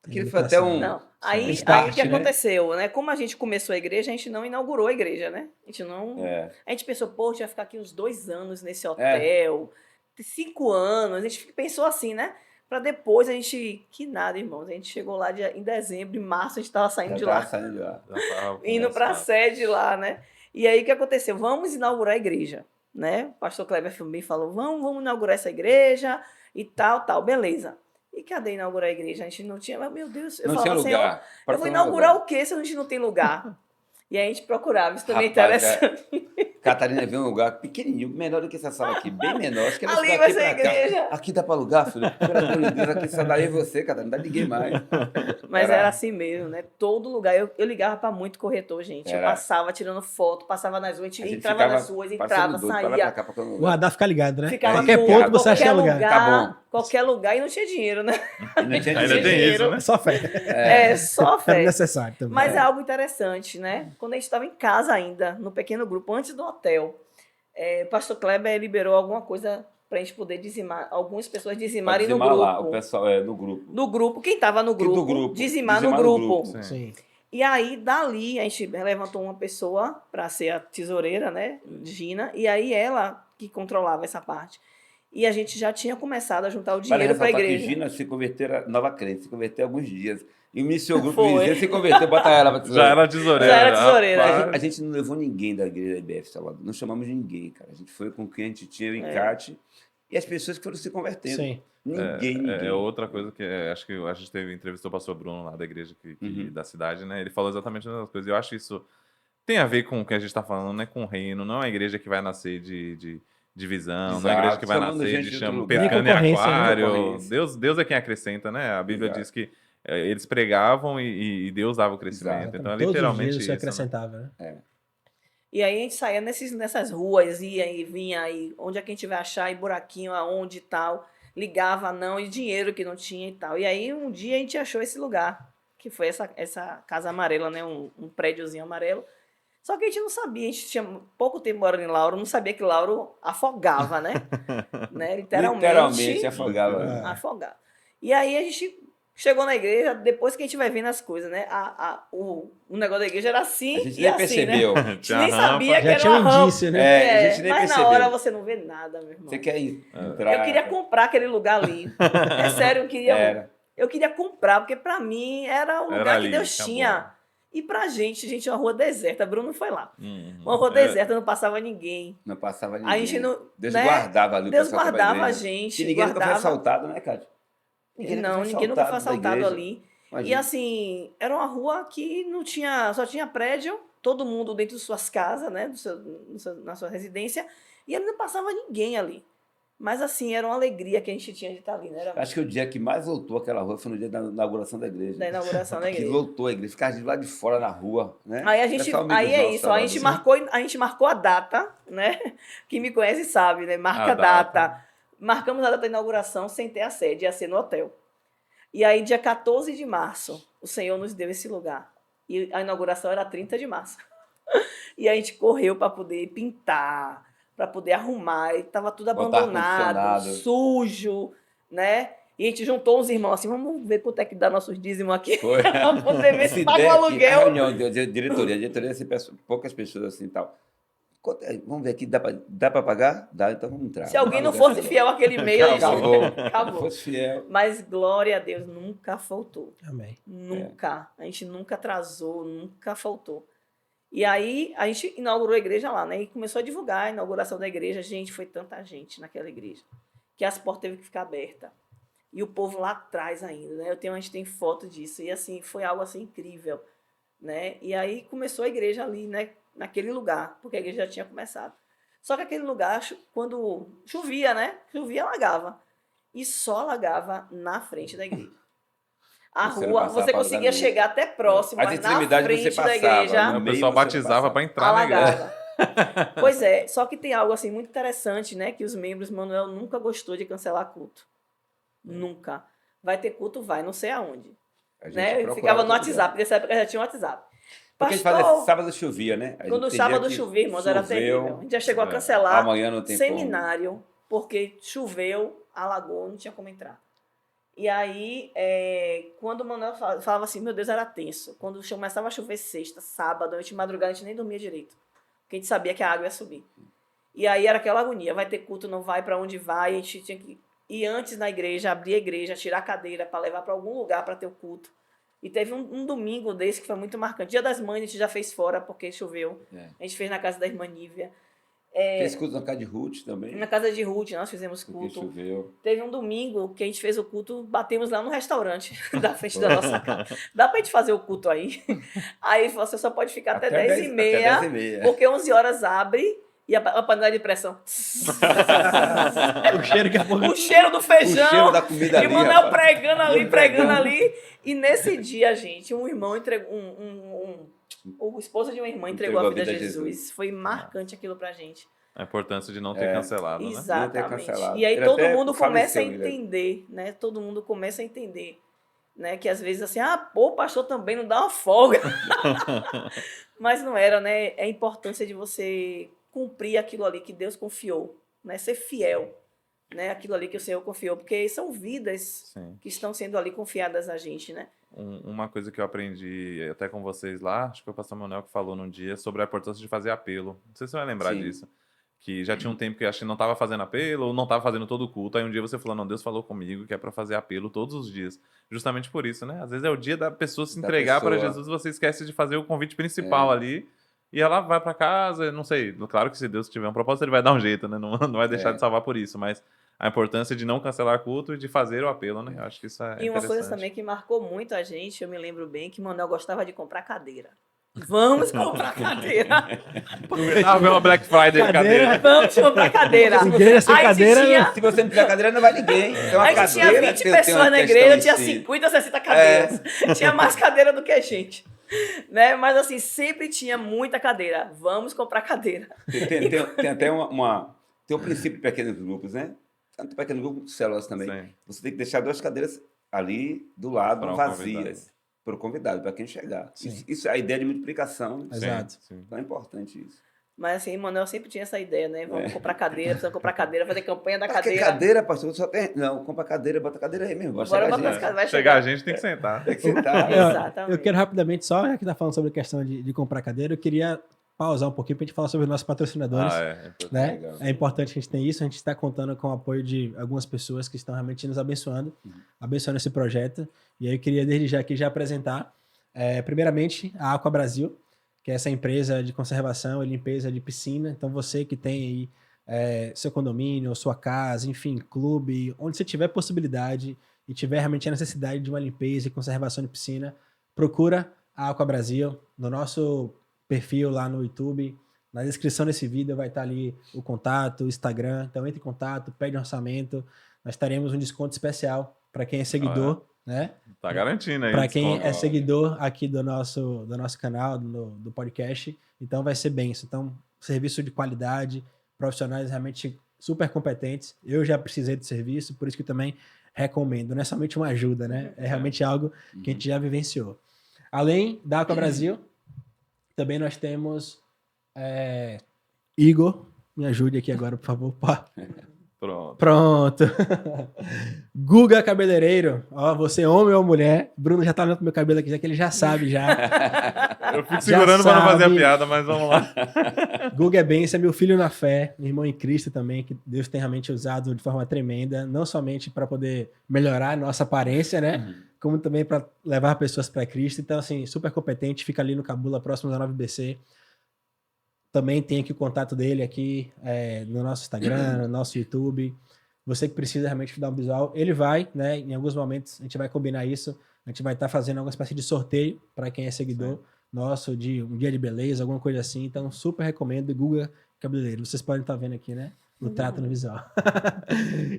Aquilo foi até um... Não, aí Start, o que né? aconteceu, né? Como a gente começou a igreja, a gente não inaugurou a igreja, né? A gente não. É. A gente pensou, pô, a gente vai ficar aqui uns 2 anos nesse hotel, 5 anos. A gente pensou assim, né? Pra depois a gente. Que nada, irmãos. A gente chegou lá em dezembro, em março, a gente tava saindo de lá. Saindo de lá. Indo pra sede lá, né? E aí o que aconteceu? Vamos inaugurar a igreja, né? O pastor Kleber Filme falou, vamos inaugurar essa igreja e tal, beleza. E cadê inaugurar a igreja? A gente não tinha, mas meu Deus, eu Não falava, tinha lugar. Senhor, eu vou inaugurar o quê se a gente não tem lugar? E aí a gente procurava, isso também é Rapaz, interessante. Catarina viu um lugar pequenininho, menor do que essa sala aqui, bem menor. Acho que ela Ali fica vai aqui ser a pra cá. igreja. Aqui dá pra alugar, filho? Pelo amor de Deus, aqui só dá eu e você, Catarina, não dá ninguém mais. Mas era assim mesmo, né? Todo lugar. Eu ligava para muito corretor, gente. Eu Era. passava tirando foto, passava nas ruas, a A gente entrava ficava nas ruas, parecendo entrava, doido, pra lá e pra saía. cá, pra todo O lugar. radar fica ligado, né? Ficava Qualquer tudo, ponto você acha qualquer lugar. Tá bom. Qualquer lugar e não tinha dinheiro, né? E não tinha Ainda dinheiro. tem isso, dinheiro. né? Só fé. É, só Era fé. necessário também. Mas é algo interessante, né? Quando a gente estava em casa ainda, no pequeno grupo, antes do hotel, o pastor Kleber liberou alguma coisa para a gente poder dizimar, algumas pessoas dizimarem no grupo. Lá, o pessoal no grupo. No grupo, quem estava no grupo, do grupo, dizimar no dizimar no grupo. grupo. Sim. E aí, dali, a gente levantou uma pessoa para ser a tesoureira, né, Gina, e aí ela que controlava essa parte. E a gente já tinha começado a juntar o dinheiro para a igreja. Que Gina se converteu a nova crente, se converteu há alguns dias. E iniciou o grupo Foi. vizinho, se converteu, bota ela pra Já era tesoureira. Já era tesoureira. rapaz. A gente não levou ninguém da igreja da IBF Salvador. Não chamamos ninguém, cara. A gente foi com quem a gente tinha o encarte e as pessoas que foram se convertendo. Sim. Ninguém. É outra coisa que acho que a gente entrevistou o pastor Bruno lá da igreja da cidade, né? Ele falou exatamente as mesmas coisas. Eu acho isso tem a ver com o que a gente está falando, né? Com o reino. Não é uma igreja que vai nascer de divisão, não é uma igreja que vai Chamando nascer gente de de chama, outro lugar. pescando em Nem concorrência, né? aquário. Concorrência. Deus é quem acrescenta, né? A Bíblia Exato. diz que eles pregavam e Deus dava o crescimento. Exato. Então é Todos os literalmente dias você isso. Né? acrescentava, né? E aí a gente saía nessas ruas, ia e vinha aí, onde é que a gente vai achar, e buraquinho aonde e tal. Ligava não, e dinheiro que não tinha e tal. E aí um dia a gente achou esse lugar, que foi essa casa amarela, né? Um prédiozinho amarelo. Só que a gente não sabia, a gente tinha pouco tempo morando em Lauro, não sabia que Lauro afogava, né? Literalmente afogava. Afogava. E aí a gente chegou na igreja, depois que a gente vai vendo as coisas, né? O negócio da igreja era assim A gente e nem assim, percebeu. né? A gente Tinha nem rampa. sabia que Já era tinha uma um rampa. indício, né? É, a gente nem mas percebeu. na hora você não vê nada, meu irmão. Você quer ir? Entrar. Eu queria comprar aquele lugar ali. É sério, eu queria comprar, porque pra mim era o lugar Era ali, que Deus acabou. tinha. E pra gente, uma rua deserta. Bruno foi lá. Uhum. Uma rua deserta, não passava ninguém. Não passava ninguém. A gente não. Deus né? guardava ali o Deus pessoal que ia pra guardava a igreja. gente. Que ninguém nunca foi guardava. assaltado, né, Cátia? Ninguém nunca foi da assaltado igreja. ali. E Imagina. assim, era uma rua que não tinha, só tinha prédio, todo mundo dentro de suas casas, né, na sua residência, e ali não passava ninguém ali. Mas assim, era uma alegria que a gente tinha de estar ali, né? Era Acho que o dia que mais lotou aquela rua foi no dia da inauguração da igreja. da inauguração da Que igreja. lotou a igreja, ficava de lá de fora na rua, né? Aí a gente, Pessoal, amigos aí é nossos, isso, ó, a gente marcou a data, né? Quem me conhece sabe, né? Marca A a data. data. Marcamos a data da inauguração sem ter a sede, ia ser no hotel. E aí, dia 14 de março, o Senhor nos deu esse lugar. E a inauguração era 30 de março. E a gente correu para poder pintar, para poder arrumar, e estava tudo Botar abandonado, ar-condicionado. sujo, né? E a gente juntou uns irmãos assim, vamos ver quanto é que dá nossos dízimos aqui, Foi. para poder ver Essa se paga o ideia aqui, a aluguel. reunião de diretoria. A diretoria, assim, poucas pessoas assim e tal. Vamos ver aqui, dá pra pagar? Dá, então vamos entrar. Se alguém não Vamos fosse fiel àquele mês, a gente- Acabou. acabou. Se fosse fiel. Mas glória a Deus, nunca faltou. Amém. Nunca. A gente nunca atrasou, nunca faltou. E aí a gente inaugurou a igreja lá, né? E começou a divulgar a inauguração da igreja. Gente, foi tanta gente naquela igreja que as portas teve que ficar abertas. E o povo lá atrás ainda, né? A gente tem foto disso. E assim, foi algo assim incrível, né? E aí começou a igreja ali, né? Naquele lugar, porque a igreja já tinha começado. Só que aquele lugar, quando chovia, né? Chovia, alagava. E só alagava na frente da igreja. A Você não rua, passava você pra lugar conseguia nenhum. chegar até próximo, As mas na extremidades você frente da passava, igreja no O meio pessoal você batizava passava. para entrar na igreja. alagava. Pois é, só que tem algo assim muito interessante, né? Que os membros, Manuel nunca gostou de cancelar culto. Nunca. Vai ter culto, vai, não sei aonde. A gente Né? Eu procurava ficava no todo WhatsApp, lugar. nessa época já tinha WhatsApp. Porque a gente Pastor, fazia sábado chovia, né? A quando o gente entendia sábado que chovia, irmãos, era choveu, terrível. A gente já chegou a cancelar amanhã não tem seminário, porque choveu, alagou, não tinha como entrar. E aí, quando o Manuel falava assim, meu Deus, era tenso. Quando começava a chover sexta, sábado, noite, madrugada, a gente nem dormia direito. Porque a gente sabia que a água ia subir. E aí era aquela agonia, vai ter culto, não vai, para onde vai, a gente tinha que ir antes na igreja, abrir a igreja, tirar a cadeira para levar para algum lugar para ter o culto. E teve um domingo desse que foi muito marcante. Dia das Mães a gente já fez fora porque choveu. A gente fez na casa da irmã Nívia. Fez culto na casa de Ruth também. Na casa de Ruth nós fizemos Porque culto. choveu. Teve um domingo que a gente fez o culto, batemos lá no restaurante da frente da nossa casa. Dá pra gente fazer o culto aí? Aí você só pode ficar até 10h30, até 10h30. porque 11 horas abre e a panela de pressão. O cheiro que a pouco... O cheiro do feijão. O cheiro da comida E ali, o Manuel rapaz. pregando ali, Eu pregando pregando. ali. E nesse dia, gente, um irmão entregou. O esposo de uma irmã entregou a vida a Jesus. Foi marcante aquilo pra gente. A importância de não ter cancelado, né? Exatamente. cancelado. E aí Ele todo até mundo começa a faleceu, ele. entender, né? Todo mundo começa a entender, né? Que às vezes assim, pô, o pastor também não dá uma folga. Mas não era, né? É a importância de você cumprir aquilo ali que Deus confiou, né? Ser fiel, né? Aquilo ali que o Senhor confiou, porque são vidas Sim. que estão sendo ali confiadas a gente, né? Uma coisa que eu aprendi até com vocês lá, acho que foi o pastor Manuel que falou num dia, sobre a importância de fazer apelo. Não sei se você vai lembrar Sim. disso. Que já tinha um tempo que eu acho que não estava fazendo apelo, ou não estava fazendo todo o culto. Aí um dia você falou, não, Deus falou comigo que é para fazer apelo todos os dias. Justamente por isso, né? Às vezes é o dia da pessoa se Da entregar para pessoa. Jesus, você esquece de fazer o convite principal ali, e ela vai para casa, não sei. Claro que se Deus tiver um propósito, ele vai dar um jeito, né? Não vai deixar de salvar por isso, mas a importância de não cancelar culto e de fazer o apelo, né? Eu acho que isso é E uma coisa interessante. também que marcou muito a gente, eu me lembro bem, que Manuel gostava de comprar cadeira. Vamos comprar cadeira. Ah, veio uma Black Friday de cadeira. Vamos comprar cadeira. Igreja sem Aí cadeira, tinha, Se você não tiver cadeira, não vai ninguém. Tem uma a gente tinha cadeira, 20 tem pessoas uma na questão igreja, em tinha si. 50, 60 cadeiras. Tinha mais cadeira do que a gente. Né? Mas assim, sempre tinha muita cadeira. Vamos comprar cadeira. Tem até tem um princípio de pequenos grupos, né? Tanto pequeno grupo quanto células também. Sim. Você tem que deixar 2 cadeiras ali do lado, Para um vazias, para o convidado, para quem chegar. Sim. Isso é a ideia de multiplicação. Exato. Sim. Então é importante isso. Mas assim, Manuel sempre tinha essa ideia, né? Vamos comprar cadeira, precisamos comprar cadeira, fazer campanha da Mas que cadeira. cadeira, pastor? Só tem... Não, compra cadeira, bota a cadeira aí mesmo. Vai Bora chegar botar gente. as cadeiras, vai Chegar a chegar. gente tem que sentar. Tem que sentar. Exatamente. Eu quero rapidamente, só já que tá falando sobre a questão de comprar cadeira, eu queria pausar um pouquinho pra gente falar sobre os nossos patrocinadores. Importante. Né? Legal. É importante que a gente tenha isso, a gente está contando com o apoio de algumas pessoas que estão realmente nos abençoando, abençoando esse projeto. E aí eu queria desde já aqui já apresentar, primeiramente, a Aqua Brasil, que é essa empresa de conservação e limpeza de piscina. Então você que tem aí seu condomínio, sua casa, enfim, clube, onde você tiver possibilidade e tiver realmente a necessidade de uma limpeza e conservação de piscina, procura a Aqua Brasil no nosso perfil lá no YouTube. Na descrição desse vídeo vai estar ali o contato, o Instagram. Então entre em contato, pede um orçamento. Nós teremos um desconto especial para quem é seguidor, né? Tá garantindo aí. Para quem desconto. é seguidor aqui do nosso canal, do podcast. Então vai ser bem isso. Então, serviço de qualidade, profissionais realmente super competentes. Eu já precisei de serviço, por isso que também recomendo. Não é somente uma ajuda, né? É realmente algo que a gente já vivenciou. Além da Aqua Brasil, também nós temos Igor. Me ajude aqui agora, por favor. Pá. Pronto. Pronto. Guga Cabeleireiro. Ó, você homem ou mulher. Bruno já tá olhando pro meu cabelo aqui, já que ele já sabe já. Eu fico segurando para não fazer a sabe. piada, mas vamos lá. Guga é bem, esse é meu filho na fé, meu irmão em Cristo também, que Deus tem realmente usado de forma tremenda, não somente para poder melhorar a nossa aparência, né? como também para levar pessoas para Cristo. Então, assim, super competente, fica ali no Cabula, próximo da 9BC. Também tem aqui o contato dele aqui no nosso Instagram, no nosso YouTube. Você que precisa realmente dar um visual, ele vai, né? Em alguns momentos a gente vai combinar isso. A gente vai estar fazendo alguma espécie de sorteio para quem é seguidor nosso, de um dia de beleza, alguma coisa assim. Então, super recomendo. Guga Cabeleireiro. Vocês podem estar vendo aqui, né? O trato no visual.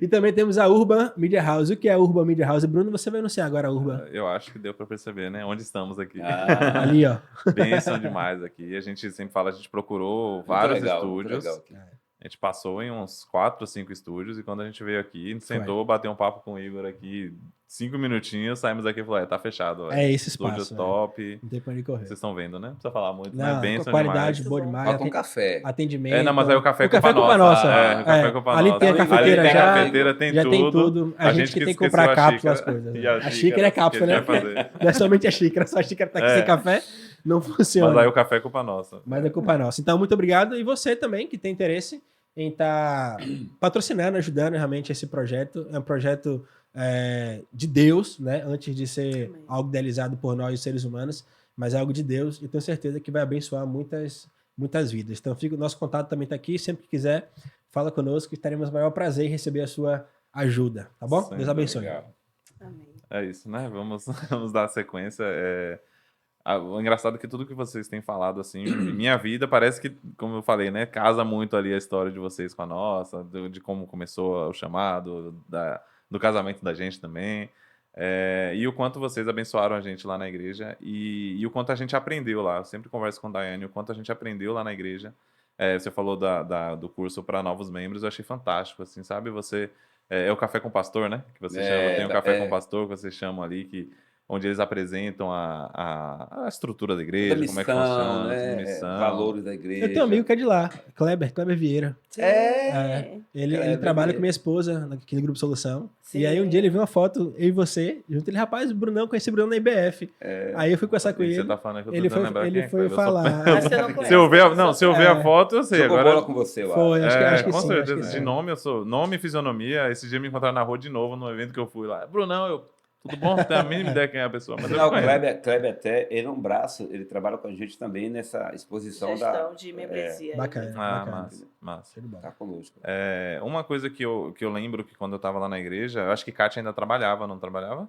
E também temos a Urban Media House. O que é a Urban Media House? Bruno, você vai anunciar agora a Urban. Eu acho que deu para perceber, né? Onde estamos aqui. Ali, ó. Bênção demais aqui. A gente sempre fala, a gente procurou vários estúdios. Legal aqui. A gente passou em uns 4 ou 5 estúdios e quando a gente veio aqui, a gente sentou, bateu um papo com o Igor aqui, 5 minutinhos, saímos daqui e falou, tá fechado. É esse Estúdio espaço. top. Não tem pra onde correr. Vocês estão vendo, né? Não precisa falar muito, Não, né? Bênção qualidade demais. boa demais. Falta um café. Atendimento. Não, mas aí o café é o café é culpa culpa nossa. O café é culpa Ali nossa. tem a cafeteira Ali tem já. a cafeteira, tem já tudo. tem tudo. A gente que tem que esqueceu comprar a cápsula, as xícara. coisas. E A xícara é cápsula, né? que a gente ia fazer. Não é somente a xícara, só a xícara tá aqui sem café, não funciona. Mas aí o café é culpa nossa. Mas é culpa nossa. Então, muito obrigado. E você também, que tem interesse em estar patrocinando, ajudando realmente esse projeto. É um projeto de Deus, né? Antes de ser algo idealizado por nós, seres humanos, mas é algo de Deus e tenho certeza que vai abençoar muitas vidas. Então, o nosso contato também está aqui. Sempre que quiser, fala conosco. Estaremos o maior prazer em receber a sua ajuda. Tá bom? Sim, Deus abençoe. legal. Amém. É isso, né? Vamos dar sequência. O engraçado é que tudo que vocês têm falado, assim, minha vida parece que, como eu falei, né? Casa muito ali a história de vocês com a nossa, de como começou o chamado, do casamento da gente também. E o quanto vocês abençoaram a gente lá na igreja e o quanto a gente aprendeu lá. Eu sempre converso com a Daiane, o quanto a gente aprendeu lá na igreja. Você falou do curso para novos membros, eu achei fantástico, assim, sabe? Você... É o Café com o Pastor, né? Que você chama. Tem o Café com o Pastor, que vocês chamam ali, onde eles apresentam a estrutura da igreja, Toda como é que missão, funciona, né? missão. Valores da igreja. Eu tenho um amigo que é de lá, Kleber Vieira. Ele Kleber trabalha Vieira. com minha esposa naquele grupo Solução. Sim. E aí um dia ele viu uma foto, eu e você, junto. Ele, rapaz, o Brunão, conheci o Brunão na IBF. Aí eu fui conversar com O que ele. você tá falando é que eu tô Ele tentando lembrar quem é que foi foi. falar. Acho que eu não conheço. Se eu ver a foto, eu sei. Jogou Agora, bola com você, eu Foi, acho. acho que com sim. certeza. Acho que De sim. nome, nome e fisionomia. Esse dia me encontraram na rua de novo, num evento que eu fui lá. Brunão, tudo bom? Não tenho a mínima ideia quem é a pessoa. Mas Não, eu o conheço. Kleber até, ele é um braço, ele trabalha com a gente também nessa exposição Gestão de membresia. Bacana. Ah, massa. Show de bola. Tá conosco. Uma coisa que eu lembro que quando eu tava lá na igreja, eu acho que Kátia ainda trabalhava, não trabalhava?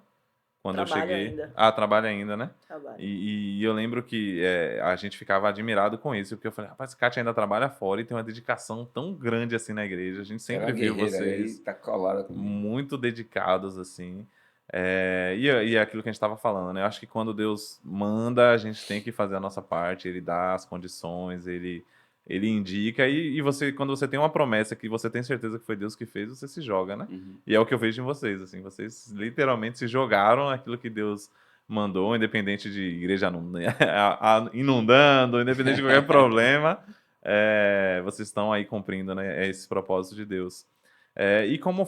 Quando eu Trabalha cheguei. ainda. Ah, trabalha ainda, né? Trabalho. E eu lembro que a gente ficava admirado com isso, porque eu falei, rapaz, Kátia ainda trabalha fora e tem uma dedicação tão grande assim na igreja. A gente sempre Ela é viu guerreira vocês aí, tá colada comigo. muito dedicados, assim. E é aquilo que a gente estava falando, né? Eu acho que quando Deus manda, a gente tem que fazer a nossa parte, Ele dá as condições, Ele indica, e você, quando você tem uma promessa que você tem certeza que foi Deus que fez, você se joga, né? Uhum. E é o que eu vejo em vocês, assim, vocês literalmente se jogaram aquilo que Deus mandou, independente de igreja inundando, independente de qualquer problema, vocês estão aí cumprindo, né, esse propósito de Deus. E como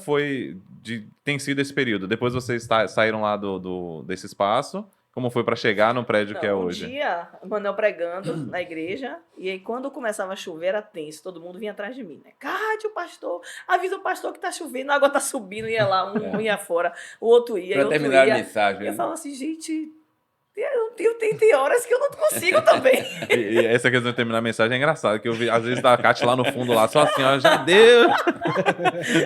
tem sido esse período? Depois vocês saíram lá desse espaço, como foi para chegar no prédio que é hoje? Um dia, o Manuel pregando na igreja, e aí quando começava a chover, era tenso, todo mundo vinha atrás de mim, né? Cátia, o pastor, avisa o pastor que tá chovendo, a água tá subindo, ia lá, um ia fora, o outro ia, Pra o outro terminar ia. a mensagem. Eu né? falava assim, gente, tem horas que eu não consigo também. E essa questão de terminar a mensagem é engraçada, que eu vi, às vezes, da Kátia lá no fundo, lá, só assim, ó, já deu.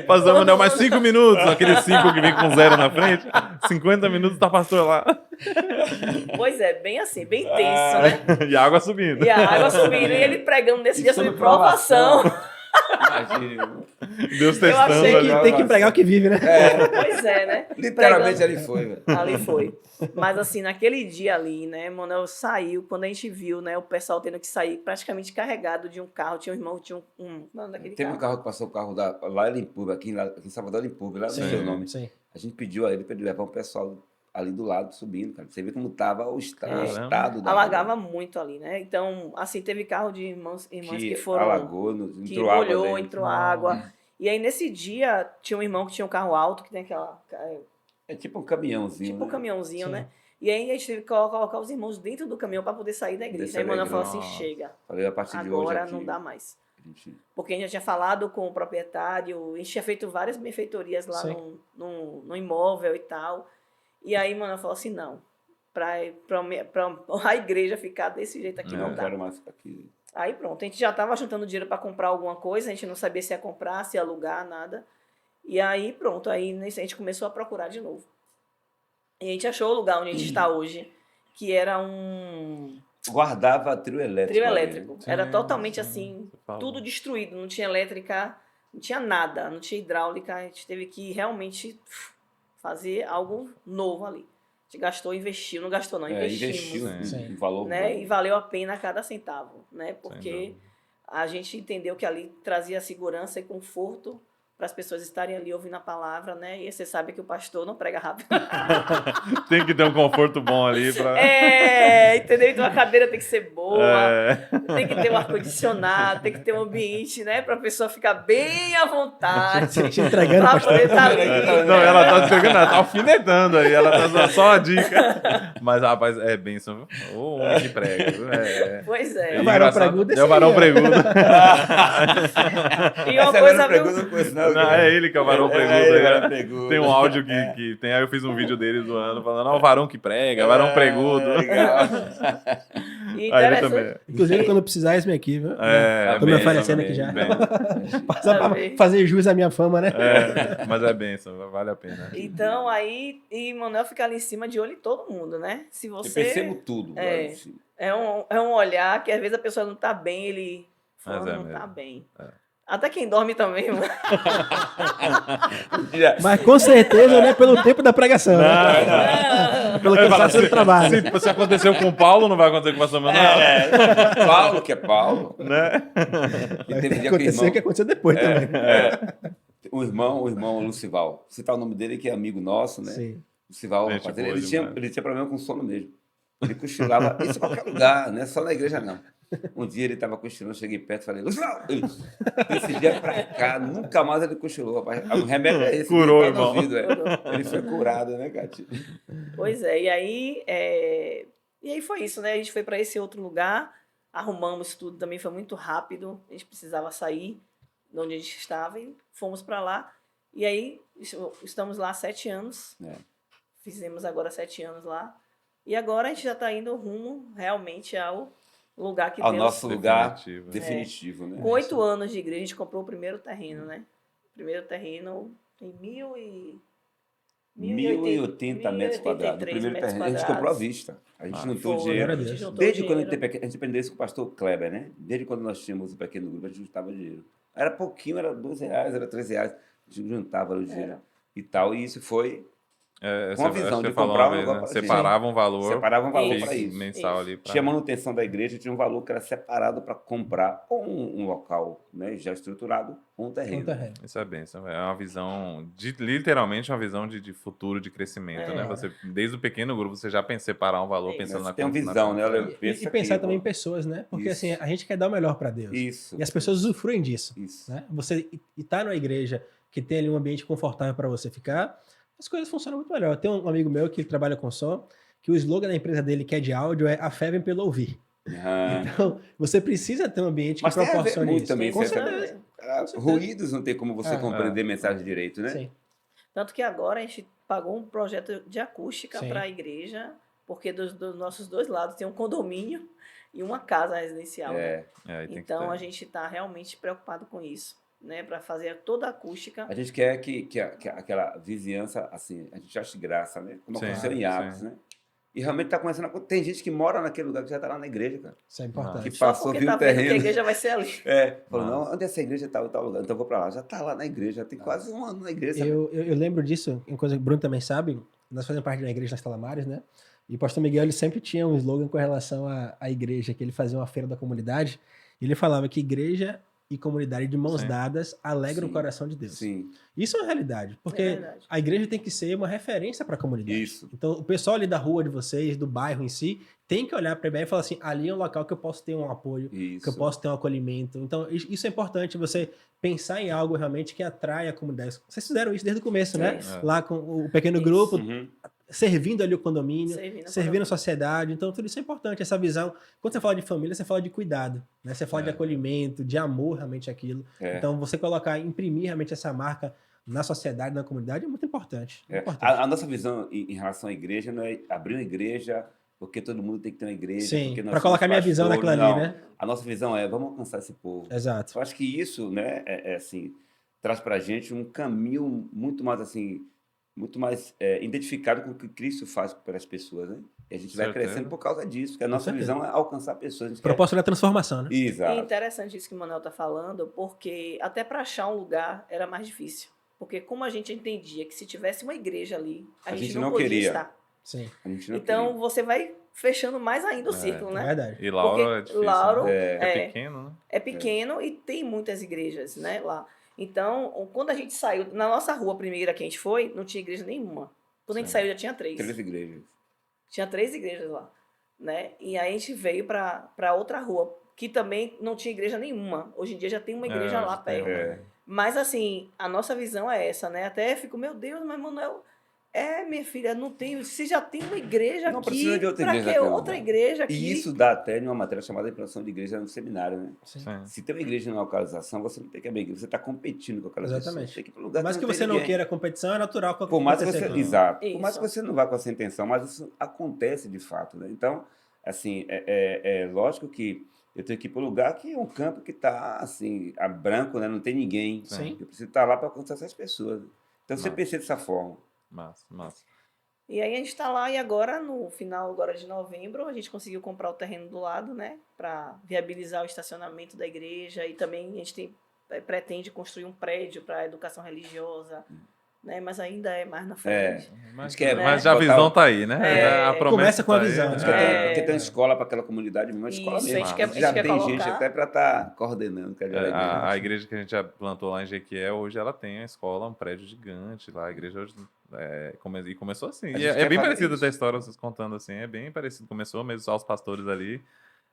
Passamos, Manuel, mais 5 minutos, aqueles 5 que vem com 0 na frente, 50 minutos, tá pastor lá. Pois é, bem assim, bem tenso, né? E a água subindo. E a água subindo, e ele pregando nesse dia sobre provação. Imagina. Deus Eu testando achei ali. que tem que pregar o que vive, né? Pois é, né? Literalmente Pregando- ele foi, velho. Ali foi. Mas assim, naquele dia ali, né, Manuel saiu, quando a gente viu, né, o pessoal tendo que sair praticamente carregado de um carro, tinha um irmão que tinha não, daquele Teve um carro. carro que passou o carro lá em Limpurba, aqui em Salvador, Limpurba, lá no seu nome. Sim. A gente pediu a ele para ele levar o pessoal ali do lado subindo, cara. Você vê como tava o Caramba. estado da Alagava muito ali, né? Então, assim, teve carro de irmãs que foram... alagou, que entrou água molhou, dentro. entrou água. E aí, nesse dia, tinha um irmão que tinha um carro alto, que tem aquela... É tipo um caminhãozinho. Tipo um né? caminhãozinho, Sim. né? E aí, a gente teve que colocar os irmãos dentro do caminhão para poder sair da igreja. Descer Aí, da Manuel falou igreja. assim, chega, Falei, a partir de hoje agora aqui, não dá mais. a gente- Porque a gente já tinha falado com o proprietário, a gente tinha feito várias benfeitorias lá Sim. no imóvel e tal. E aí, mano, eu falou assim, não, pra a igreja ficar desse jeito aqui não Não dá. quero mais ficar aqui. Aí pronto, a gente já estava juntando dinheiro para comprar alguma coisa, a gente não sabia se ia comprar, se ia alugar, nada. E aí pronto, aí a gente começou a procurar de novo. E a gente achou o lugar onde a gente está hoje, que era um Guardava trio elétrico. trio ali, elétrico. né? Era Sim, totalmente sim, assim, você falou. tudo destruído, não tinha elétrica, não tinha nada, não tinha hidráulica, a gente teve que realmente fazer algo novo ali. A gente gastou, investiu, não gastou não, Investiu investimos. Sim. um valor Né? bom. E valeu a pena cada centavo, né? Porque dúvida. a gente entendeu que ali trazia segurança e conforto para as pessoas estarem ali ouvindo a palavra, né? E você sabe que o pastor não prega rápido. Tem que ter um conforto bom ali pra... Entendeu? Então a cadeira tem que ser boa, É. tem que ter um ar-condicionado, tem que ter um ambiente, né? Para a pessoa ficar bem à vontade. Te entregando, Pra pastor. poder tá ali. Não, ela tá pegando, ela tá alfinetando aí, ela tá dando só uma dica. Mas, rapaz, é bênção, viu? Ô, homem que prega, viu? Pois é. É o varão engraçado. pregudo, esse É o varão aí, ó. pregudo. E uma Essa coisa, agora viu? pregou, não conheço, não. Não, é ele que é o varão pregudo. ele, né? varão pregudo. Tem um áudio que tem, aí eu fiz um vídeo dele zoando, falando, ó, o varão que prega, varão pregudo. Legal. E Aí ele interessante- também. Inclusive, quando precisar, esse aqui, viu? É, Tô me bênção, oferecendo aqui já. bênção. Só pra Também. fazer jus à minha fama, né? É, mas é bênção, vale a pena. Então, aí, e Manuel fica ali em cima de olho em todo mundo, né? Se Eu você. percebo tudo. É. assim. É um olhar que às vezes a pessoa não tá bem, ele Mas fulano é não mesmo. tá bem. É. Até quem dorme também, mano. Mas com certeza não é pelo tempo da pregação, né? Pelo Ele fala, cansaço do trabalho. se aconteceu com o Paulo, não vai acontecer com o pastor Manuel. Paulo, que é Paulo. Né? E Vai teve ter que dia que o acontecer irmão, o que aconteceu depois também. o irmão Lucival, citar o nome dele, que é amigo nosso, né? Sim. Lucival, Gente rapaz, boa ele tinha demais. problema com sono mesmo. Ele cochilava, isso em qualquer lugar, não é só na igreja, não. Um dia ele estava cochilando, cheguei perto e falei, Lucival! Esse dia pra cá, nunca mais ele cochilou, rapaz. O remédio é esse. Curou, nem tá no irmão. ouvido, é. Ele foi curado, né, Cati? Pois é, e aí foi isso, né? A gente foi para esse outro lugar, arrumamos tudo, também foi muito rápido, a gente precisava sair de onde a gente estava e fomos para lá. E aí estamos lá há 7 anos, É. fizemos agora 7 anos lá, e agora a gente já está indo rumo realmente ao lugar que Ao Deus... nosso lugar Definitivo. definitivo, né? Com 8 anos de igreja, a gente comprou o primeiro terreno, né? O primeiro terreno em 1.080 metros quadrados. O primeiro terreno. A gente comprou à vista. A gente juntou Foi, dinheiro. a gente juntou Desde quando dinheiro. a gente aprendeu isso com o pastor Kleber, né? Desde quando nós tínhamos o pequeno grupo, a gente juntava dinheiro. Era pouquinho, era R$12, era R$13. A gente juntava o dinheiro e tal. E isso foi com a visão de comprar um lugar para separava um valor, separava um valor para fixo, isso. mensal ali. Pra... Tinha manutenção da igreja, tinha um valor que era separado para comprar ou um local, né, já estruturado, ou um terreno. Um terreno. Isso é bênção, é uma visão, literalmente uma visão de futuro, de crescimento, né? Você, desde o pequeno grupo, você já pensa em separar um valor, pensando na Você tem uma na visão, né? conta. Olha, pensa E pensar aqui, também em pô. pessoas, né? Porque Isso. assim, a gente quer dar o melhor para Deus. Isso. E as pessoas usufruem disso. Isso. Né? Você está numa igreja que tem ali um ambiente confortável para você ficar, as coisas funcionam muito melhor. Tem um amigo meu que trabalha com som, que o slogan da empresa dele, que é de áudio, é a fé vem pelo ouvir. Ah. Então, você precisa ter um ambiente que Mas tem a ver proporcione muito isso. também, Com você certeza. ruídos não tem como você compreender mensagem direito, né? Sim. Tanto que agora a gente pagou um projeto de acústica Sim. para a igreja, porque dos nossos dois lados tem um condomínio e uma casa residencial. né? É. Aí tem que Então ter. a gente está realmente preocupado com isso, né? Para fazer toda a acústica. A gente quer que aquela vizinhança, assim, a gente acha graça, né? Como Sim, aconteceu em sim. Atos, né? E realmente está começando a... Tem gente que mora naquele lugar que já está lá na igreja, cara. Isso é importante. Que Só passou, porque viu tá o vendo que a terreno. igreja vai ser ali. Falou, Nossa. não, onde é essa igreja tal e tal lugar? Então eu vou para lá. Já está lá na igreja, já tem quase um ano na igreja. Eu lembro disso, uma coisa que o Bruno também sabe, nós fazemos parte da igreja nas Talamares, né? E o pastor Miguel, ele sempre tinha um slogan com relação à igreja, que ele fazia uma feira da comunidade, e ele falava que igreja e comunidade de mãos Sim. dadas alegram Sim. o coração de Deus. Sim, Isso é uma realidade, porque É verdade. a igreja tem que ser uma referência para a comunidade. isso. Então, o pessoal ali da rua de vocês, do bairro em si, tem que olhar para a IBE e falar assim, ali é um local que eu posso ter um apoio, Isso. que eu posso ter um acolhimento. Então, isso é importante, você pensar em algo realmente que atrai a comunidade. Vocês fizeram isso desde o começo, né? Isso. Lá com o pequeno Isso. grupo, Uhum. servindo ali o condomínio, Servindo a servindo a condomínio. sociedade. Então, tudo isso é importante, essa visão. Quando você fala de família, você fala de cuidado, né? Você fala de acolhimento, de amor realmente aquilo. É. Então, você colocar, imprimir realmente essa marca na sociedade, na comunidade, é muito importante. É É, importante. a nossa visão em relação à igreja não é abrir uma igreja porque todo mundo tem que ter uma igreja. Sim, porque nós para somos colocar minha visão pastores, naquilo ali, não. né? A nossa visão é, vamos alcançar esse povo. Exato. Eu acho que isso, né, assim, traz para a gente um caminho muito mais, assim, muito mais identificado com o que Cristo faz pelas pessoas, né? E a gente vai Certeza. crescendo por causa disso, porque a Com nossa certeza. visão é alcançar pessoas. A gente Propósito da transformação, né? quer... E Exato. interessante isso que o Manuel está falando, porque até para achar um lugar era mais difícil. Porque como a gente entendia que se tivesse uma igreja ali, a gente não podia queria. estar. Sim, A gente não Então queria. você vai fechando mais ainda o círculo, é né? verdade. E Lauro Porque é difícil, Lauro né? É. É pequeno, né? é pequeno e tem muitas igrejas, né, lá. Então, quando a gente saiu, na nossa rua primeira que a gente foi, não tinha igreja nenhuma. Quando a gente Sim. saiu já tinha 3. 3 igrejas. Tinha 3 igrejas lá, né? E aí a gente veio para outra rua, que também não tinha igreja nenhuma. Hoje em dia já tem uma igreja lá hoje tem perto. É. Mas assim, a nossa visão é essa, né? Até fico, meu Deus, mas Manuel, minha filha, não tem, se já tem uma igreja Não aqui, precisa de outra pra igreja que aqui, não. outra igreja aqui? E isso dá até numa matéria chamada Implantação de Igreja no seminário, né? Sim. Sim. Se tem uma igreja na localização, você não tem que abrir igreja, você está competindo com aquela Exatamente. pessoa. Você tem que ir para um lugar Por mais que não você tem não ninguém. queira competição, é natural que Por mais que acontecer você, aquilo. exato. Por mais que Isso. você não vá com essa intenção, mas isso acontece de fato, né? Então, assim, é lógico que eu tenho que ir para um lugar que é um campo que está assim, a branco, né? Não tem ninguém. Sim. Eu preciso estar lá para alcançar essas pessoas. Então, você Massa. pensa dessa forma. Massa, massa. E aí a gente está lá e agora, no final agora de novembro, a gente conseguiu comprar o terreno do lado, né? Para viabilizar o estacionamento da igreja e também a gente pretende construir um prédio para educação religiosa, né? Mas ainda é mais na frente. Mas, que é, mas já a botar visão o- tá aí, né? É. A promessa Começa com a tá aí, visão, né? diz Porque, que tem, tem- porque tem uma escola para aquela comunidade, uma escola Isso, mesmo. a gente quer- a gente já quer tem gente colocar. até para estar coordenando. Que é É, a a igreja. igreja que a gente já plantou lá em Jequié, hoje ela tem a escola, um prédio gigante lá. A igreja hoje e começou assim. A E gente é quer bem fazer parecido isso. da história, vocês contando assim. É bem parecido. Começou mesmo só os pastores ali.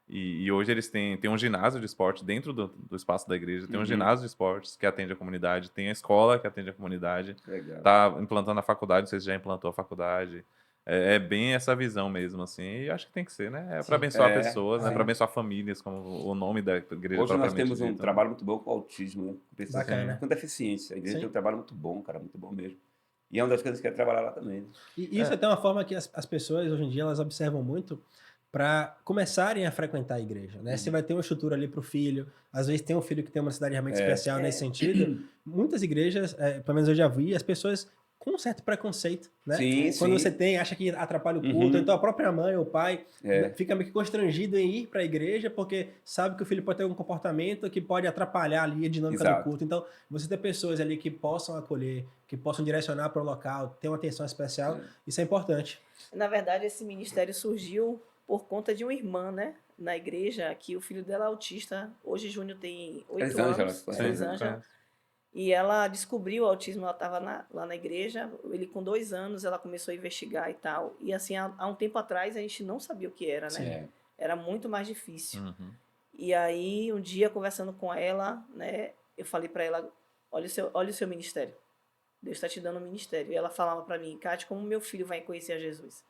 E hoje eles têm um ginásio de esporte dentro do espaço da igreja. Tem um Uhum. ginásio de esportes que atende a comunidade. Tem a escola que atende a comunidade. Legal. Tá implantando a faculdade, não sei se já implantou a faculdade. É bem essa visão mesmo, assim. E acho que tem que ser, né? É Sim. para abençoar É, pessoas, né? sim. Para abençoar famílias, como o nome da igreja Hoje nós propriamente temos um dito, né? trabalho muito bom com autismo, né? Com pessoas Bacana. com deficiência. A igreja Sim. tem um trabalho muito bom, cara, muito bom mesmo. E é uma das coisas que eu quero trabalhar lá também. Né? E isso é até uma forma que as pessoas, hoje em dia, elas observam muito para começarem a frequentar a igreja, né? Você vai ter uma estrutura ali para o filho, às vezes tem um filho que tem uma necessidade realmente especial nesse sentido. Muitas igrejas, pelo menos eu já vi, as pessoas com um certo preconceito, né? Sim, Quando sim. você tem, acha que atrapalha o culto, Uhum. então a própria mãe ou o pai É. fica meio que constrangido em ir para a igreja porque sabe que o filho pode ter um comportamento que pode atrapalhar ali a dinâmica do Exato. culto. Então, você ter pessoas ali que possam acolher, que possam direcionar para o local, ter uma atenção especial, isso é importante. Na verdade, esse ministério surgiu por conta de uma irmã, né? Na igreja, que o filho dela é autista. Hoje, Júnior tem 8 Elisângela, anos. conhece? Elisângela. E ela descobriu o autismo, ela estava lá na igreja, ele com 2 anos, ela começou a investigar e tal. E assim, há um tempo atrás, a gente não sabia o que era, né? É. Era muito mais difícil. Uhum. E aí, um dia, conversando com ela, né? Eu falei para ela, olha o seu ministério. Deus está te dando um ministério. E ela falava para mim, Cátia, como meu filho vai conhecer a Jesus?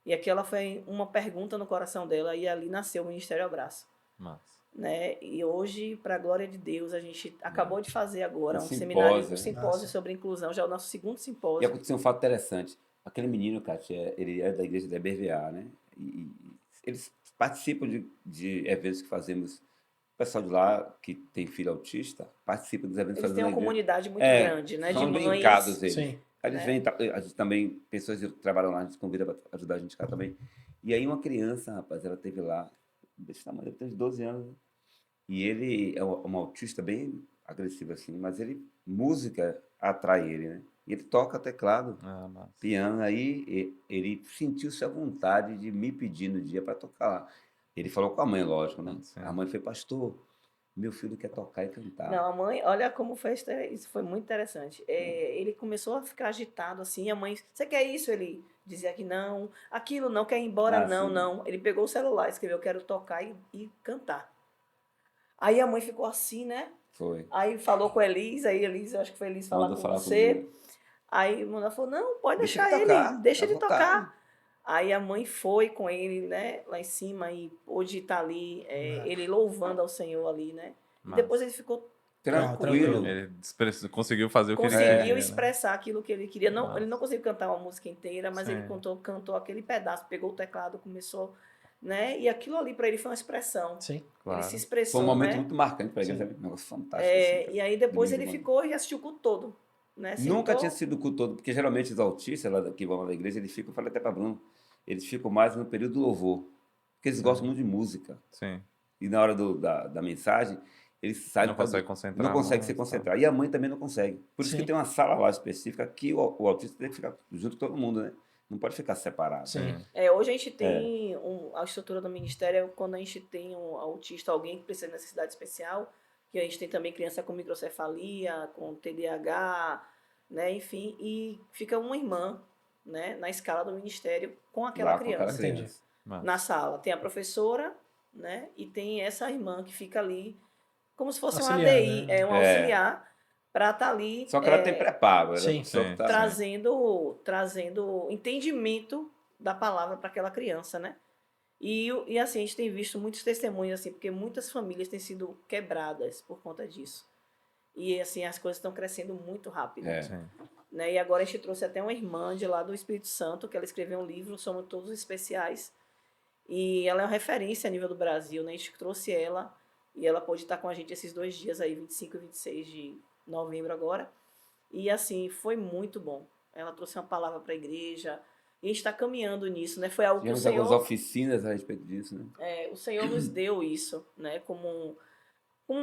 E aquela foi uma pergunta no coração dela, e ali nasceu o Ministério Abraço. Massa. Né? E hoje, para a glória de Deus, a gente acabou de fazer agora Um um simpósio, seminário, um né? simpósio Massa. sobre inclusão, já é o nosso segundo E simpósio. aconteceu um fato interessante. Aquele menino, Kátia, ele é da igreja da BVA, né? E eles participam de eventos que fazemos. O pessoal de lá, que tem filho autista, participa dos eventos que Eles têm fazemos uma na igreja. comunidade muito É, grande, né? De são mães. brincados eles. Sim. Aí eles né? vêm, a gente também, pessoas que trabalham lá, a gente convida para ajudar a gente cá também. E aí uma criança, rapaz, ela teve lá, desse tamanho, deve ter uns 12 anos, né? E ele é um autista bem agressivo assim, mas música atrai ele, né? E ele toca teclado, Ah, massa. piano, aí ele sentiu-se à vontade de me pedir no dia para tocar lá. Ele falou com a mãe, lógico, né? Sim. A mãe foi, pastor, meu filho quer tocar e cantar. Não, a mãe, olha como foi isso foi muito interessante. Ele começou a ficar agitado assim, a mãe, você quer isso? Ele dizia que não, aquilo não, quer ir embora, não, sim. não. Ele pegou o celular, escreveu, quero tocar e cantar. Aí a mãe ficou assim, né? Foi. Aí falou com a Elisa, aí Elisa, acho que foi Elisa falar Mandou com falar você. comigo. Aí o Manoel falou, não, pode Deixa deixar ele ele, tocar, deixa à ele vontade. tocar. Aí a mãe foi com ele, né, lá em cima, e hoje tá ali, ele louvando ao Senhor ali, né. E Massa. depois ele ficou Tranquilo. Ele conseguiu fazer o que ele Conseguiu queria, né? expressar aquilo que ele queria. Não, Nossa. ele não conseguiu cantar uma música inteira, mas Sim. ele cantou aquele pedaço, pegou o teclado, começou, né? E aquilo ali para ele foi uma expressão. Sim. Claro. Ele se Foi expressou, um momento né? muito marcante para ele, Sim. sabe? Um negócio fantástico. assim, E aí depois domingo ele de manhã. ficou e assistiu o culto todo, né? Nunca Sentou, tinha sido o culto todo, porque geralmente os autistas lá que vão na igreja, eles ficam, eu falei até para Bruno, eles ficam mais no período do louvor, porque eles gostam muito de música. Sim. E na hora da mensagem, eles saem Não por causa consegue do- concentrar não consegue muito, se tá. concentrar. E a mãe também não consegue. Por isso Sim. que tem uma sala lá específica que o autista tem que ficar junto com todo mundo, né? Não pode ficar separado. Sim. hoje a gente tem a estrutura do ministério, é quando a gente tem um autista, alguém que precisa de necessidade especial, que a gente tem também criança com microcefalia, com TDAH, né, enfim, e fica uma irmã, né, na escala do ministério com aquela Lá com aquela criança. Entendi. criança. Massa. Na sala tem a professora, né, e tem essa irmã que fica ali como se fosse um Auxiliar, ADI, né? um auxiliar para estar ali Só que ela tem preparo, ela é Sim. a pessoa Sim. que tá... trazendo entendimento da palavra para aquela criança, né? E assim, a gente tem visto muitos testemunhos, assim, porque muitas famílias têm sido quebradas por conta disso. E assim, as coisas estão crescendo muito rápido. É. Sim. Né? E agora a gente trouxe até uma irmã de lá do Espírito Santo, que ela escreveu um livro, Somos Todos Especiais. E ela é uma referência a nível do Brasil, né? A gente trouxe ela e ela pôde estar com a gente esses 2 dias aí, 25 e 26 de novembro agora. E assim, foi muito bom. Ela trouxe uma palavra para a igreja. E a gente está caminhando nisso, né? Foi algo que o Tivemos algumas Senhor, oficinas a respeito disso, né? o Senhor nos deu isso, né? Como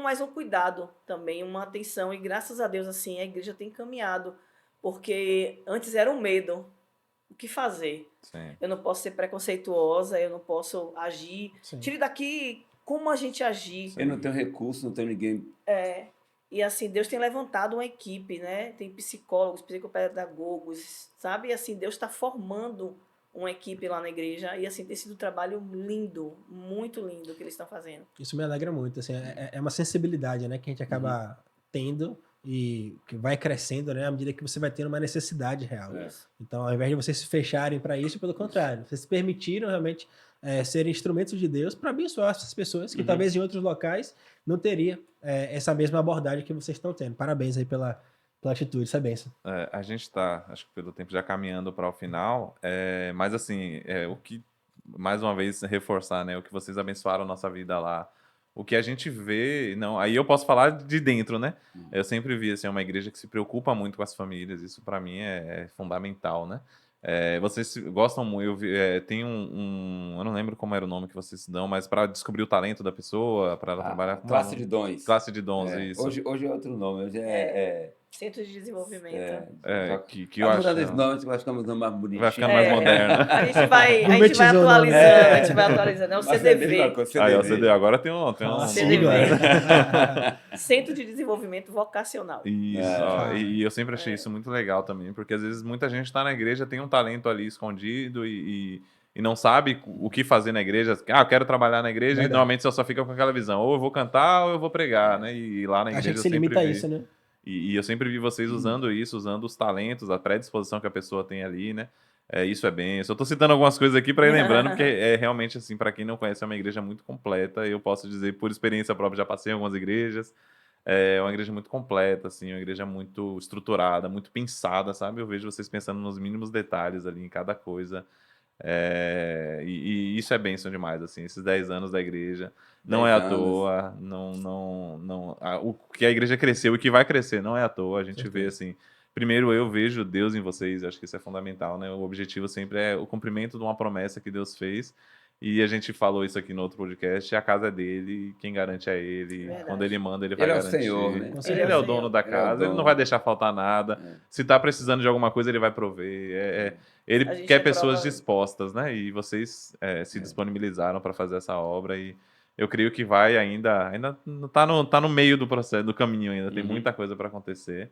mais um cuidado também, uma atenção. E graças a Deus, assim, a igreja tem caminhado. Porque antes era um medo. O que fazer? Sim. Eu não posso ser preconceituosa, eu não posso agir. Sim. Tire daqui como a gente agir. Eu não tenho recurso, não tenho ninguém... E assim, Deus tem levantado uma equipe, né? Tem psicólogos, psicopedagogos, sabe? E assim, Deus está formando uma equipe lá na igreja. E assim, tem sido um trabalho lindo, muito lindo que eles estão fazendo. Isso me alegra muito, assim, é uma sensibilidade, né, que a gente acaba tendo e que vai crescendo, né, à medida que você vai tendo uma necessidade real. Isso. Então, ao invés de vocês se fecharem para isso, pelo contrário, vocês se permitiram realmente serem instrumentos de Deus para abençoar essas pessoas que talvez em outros locais não teria essa mesma abordagem que vocês estão tendo. Parabéns aí pela atitude, isso é bênção. A gente está, acho que pelo tempo já caminhando para o final, mas assim, o que, mais uma vez, reforçar, né, o que vocês abençoaram a nossa vida lá, o que a gente vê, não, aí eu posso falar de dentro, né? Eu sempre vi, assim, uma igreja que se preocupa muito com as famílias, isso para mim é fundamental, né? Vocês gostam muito, tem eu não lembro como era o nome que vocês dão, mas para descobrir o talento da pessoa, para ela trabalhar com Classe de dons. classe de dons, É, isso. hoje é outro nome, hoje Centro de desenvolvimento. Que eu acho mudando esse nome, vai ficar um nome mais bonitinho. vai ficando mais moderno. A gente vai Gourmetizou o nome. atualizando, a gente vai atualizando. É o Mas é a mesma CDV, coisa, Aí, ó, CDV. CD, agora tem um Sim, CDV. agora. Centro de Desenvolvimento Vocacional. Isso, ó, e eu sempre achei isso muito legal também, porque às vezes muita gente está na igreja, tem um talento ali escondido e não sabe o que fazer na igreja. Eu quero trabalhar na igreja, Verdade. e normalmente você só fica com aquela visão, ou eu vou cantar ou eu vou pregar, né? E lá na A igreja gente eu se sempre limita a vi. isso, né? E eu sempre vi vocês usando isso, usando os talentos, a predisposição que a pessoa tem ali, né? Isso é bem. Eu tô citando algumas coisas aqui para ir lembrando, porque é realmente assim, para quem não conhece, é uma igreja muito completa. Eu posso dizer por experiência própria, já passei em algumas igrejas. É uma igreja muito completa, assim, uma igreja muito estruturada, muito pensada, sabe? Eu vejo vocês pensando nos mínimos detalhes ali em cada coisa. E isso é bênção demais, assim, esses 10 anos da igreja. Não 10 é à anos. toa, o que a igreja cresceu e que vai crescer não é à toa. A gente vê assim, primeiro eu vejo Deus em vocês, acho que isso é fundamental, né? O objetivo sempre é o cumprimento de uma promessa que Deus fez. E a gente falou isso aqui no outro podcast, a casa é dele, quem garante é ele. Verdade. Quando ele manda, ele vai Ele é o garantir. Senhor, né? Com Ele é o dono da Ele é o casa, ele não dono. vai deixar faltar nada. Se tá precisando de alguma coisa, ele vai prover. Ele A gente quer é pessoas prova- dispostas, né? E vocês se disponibilizaram para fazer essa obra e eu creio que vai ainda tá no meio do processo, do caminho ainda, tem muita coisa para acontecer.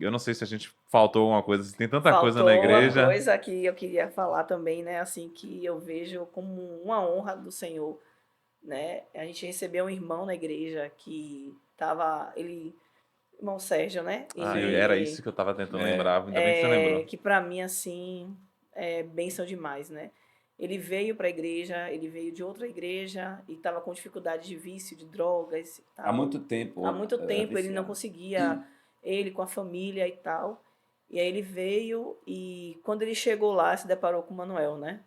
Eu não sei se a gente faltou alguma coisa, se tem tanta coisa na Faltou igreja. uma coisa que eu queria falar também, né? Assim, que eu vejo como uma honra do Senhor, né? A gente recebeu um irmão na igreja que irmão Sérgio, né? Era isso que eu tava tentando lembrar, ainda bem que você lembrou. Que pra mim, assim, é bênção demais, né? Ele veio para a igreja, ele veio de outra igreja e estava com dificuldade de vício, de drogas e tal. Há muito tempo. Há muito tempo ele não viciado. conseguia, ele com a família e tal. E aí ele veio e quando ele chegou lá, se deparou com o Manuel, né?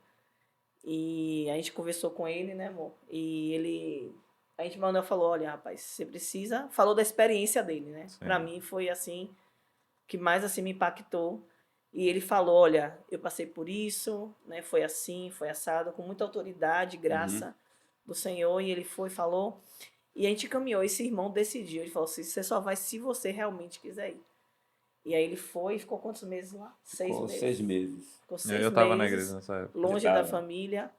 E a gente conversou com ele, né, amor? O Manuel falou, olha, rapaz, você precisa... Falou da experiência dele, né? Sim. Para mim foi assim, que mais assim me impactou. E ele falou, olha, eu passei por isso, né? Foi assim, foi assado, com muita autoridade, graça do Senhor. E ele foi, falou. E a gente caminhou. Esse irmão decidiu. Ele falou assim, você só vai se você realmente quiser ir. E aí ele foi e ficou quantos meses lá? 6 Ficou meses. 6 meses. Ficou 6 Eu tava na meses, igreja nessa época. longe Já da tava. família,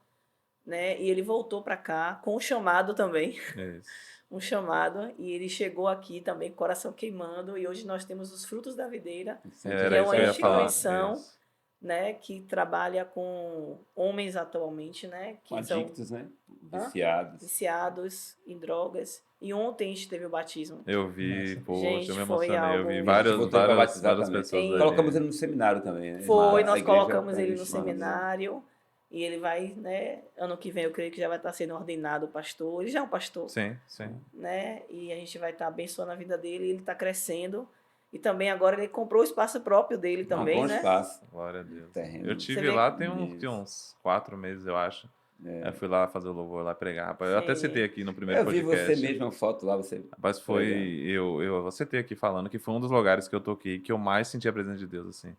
né? E ele voltou para cá com um chamado também. Isso. Um chamado. E ele chegou aqui também com o coração queimando. E hoje nós temos os Frutos da Videira, Era é isso uma que eu ia falar. instituição, Isso. né, que trabalha com homens atualmente, né, que Com são adictos, né? Hã? Viciados. viciados em drogas. E ontem a gente teve o batismo. Eu vi, Nossa. poxa, Gente, eu me foi emocionei. Eu algo- vi A gente várias, voltou pra várias, batizar várias também. pessoas Tem- ali. Colocamos ele no seminário também, né? Foi, A nós igreja- colocamos a ele igreja no chamava ele. seminário e ele vai, né, ano que vem eu creio que já vai estar sendo ordenado pastor. Ele já é um pastor, Sim, sim. né? E a gente vai estar abençoando a vida dele, ele está crescendo. E também agora ele comprou o espaço próprio dele Não, também, bom né? espaço. Glória a Deus. Terreno. Eu Você tive vê lá que- tem Isso. uns 4 meses, eu acho. É. Eu fui lá fazer o louvor, lá pregar. Rapaz, eu até Sim. citei aqui no primeiro Eu vi podcast. você mesmo, uma foto lá, você... Rapaz, foi. Legal. Eu citei aqui falando que foi um dos lugares que eu toquei que eu mais senti a presença de Deus, assim.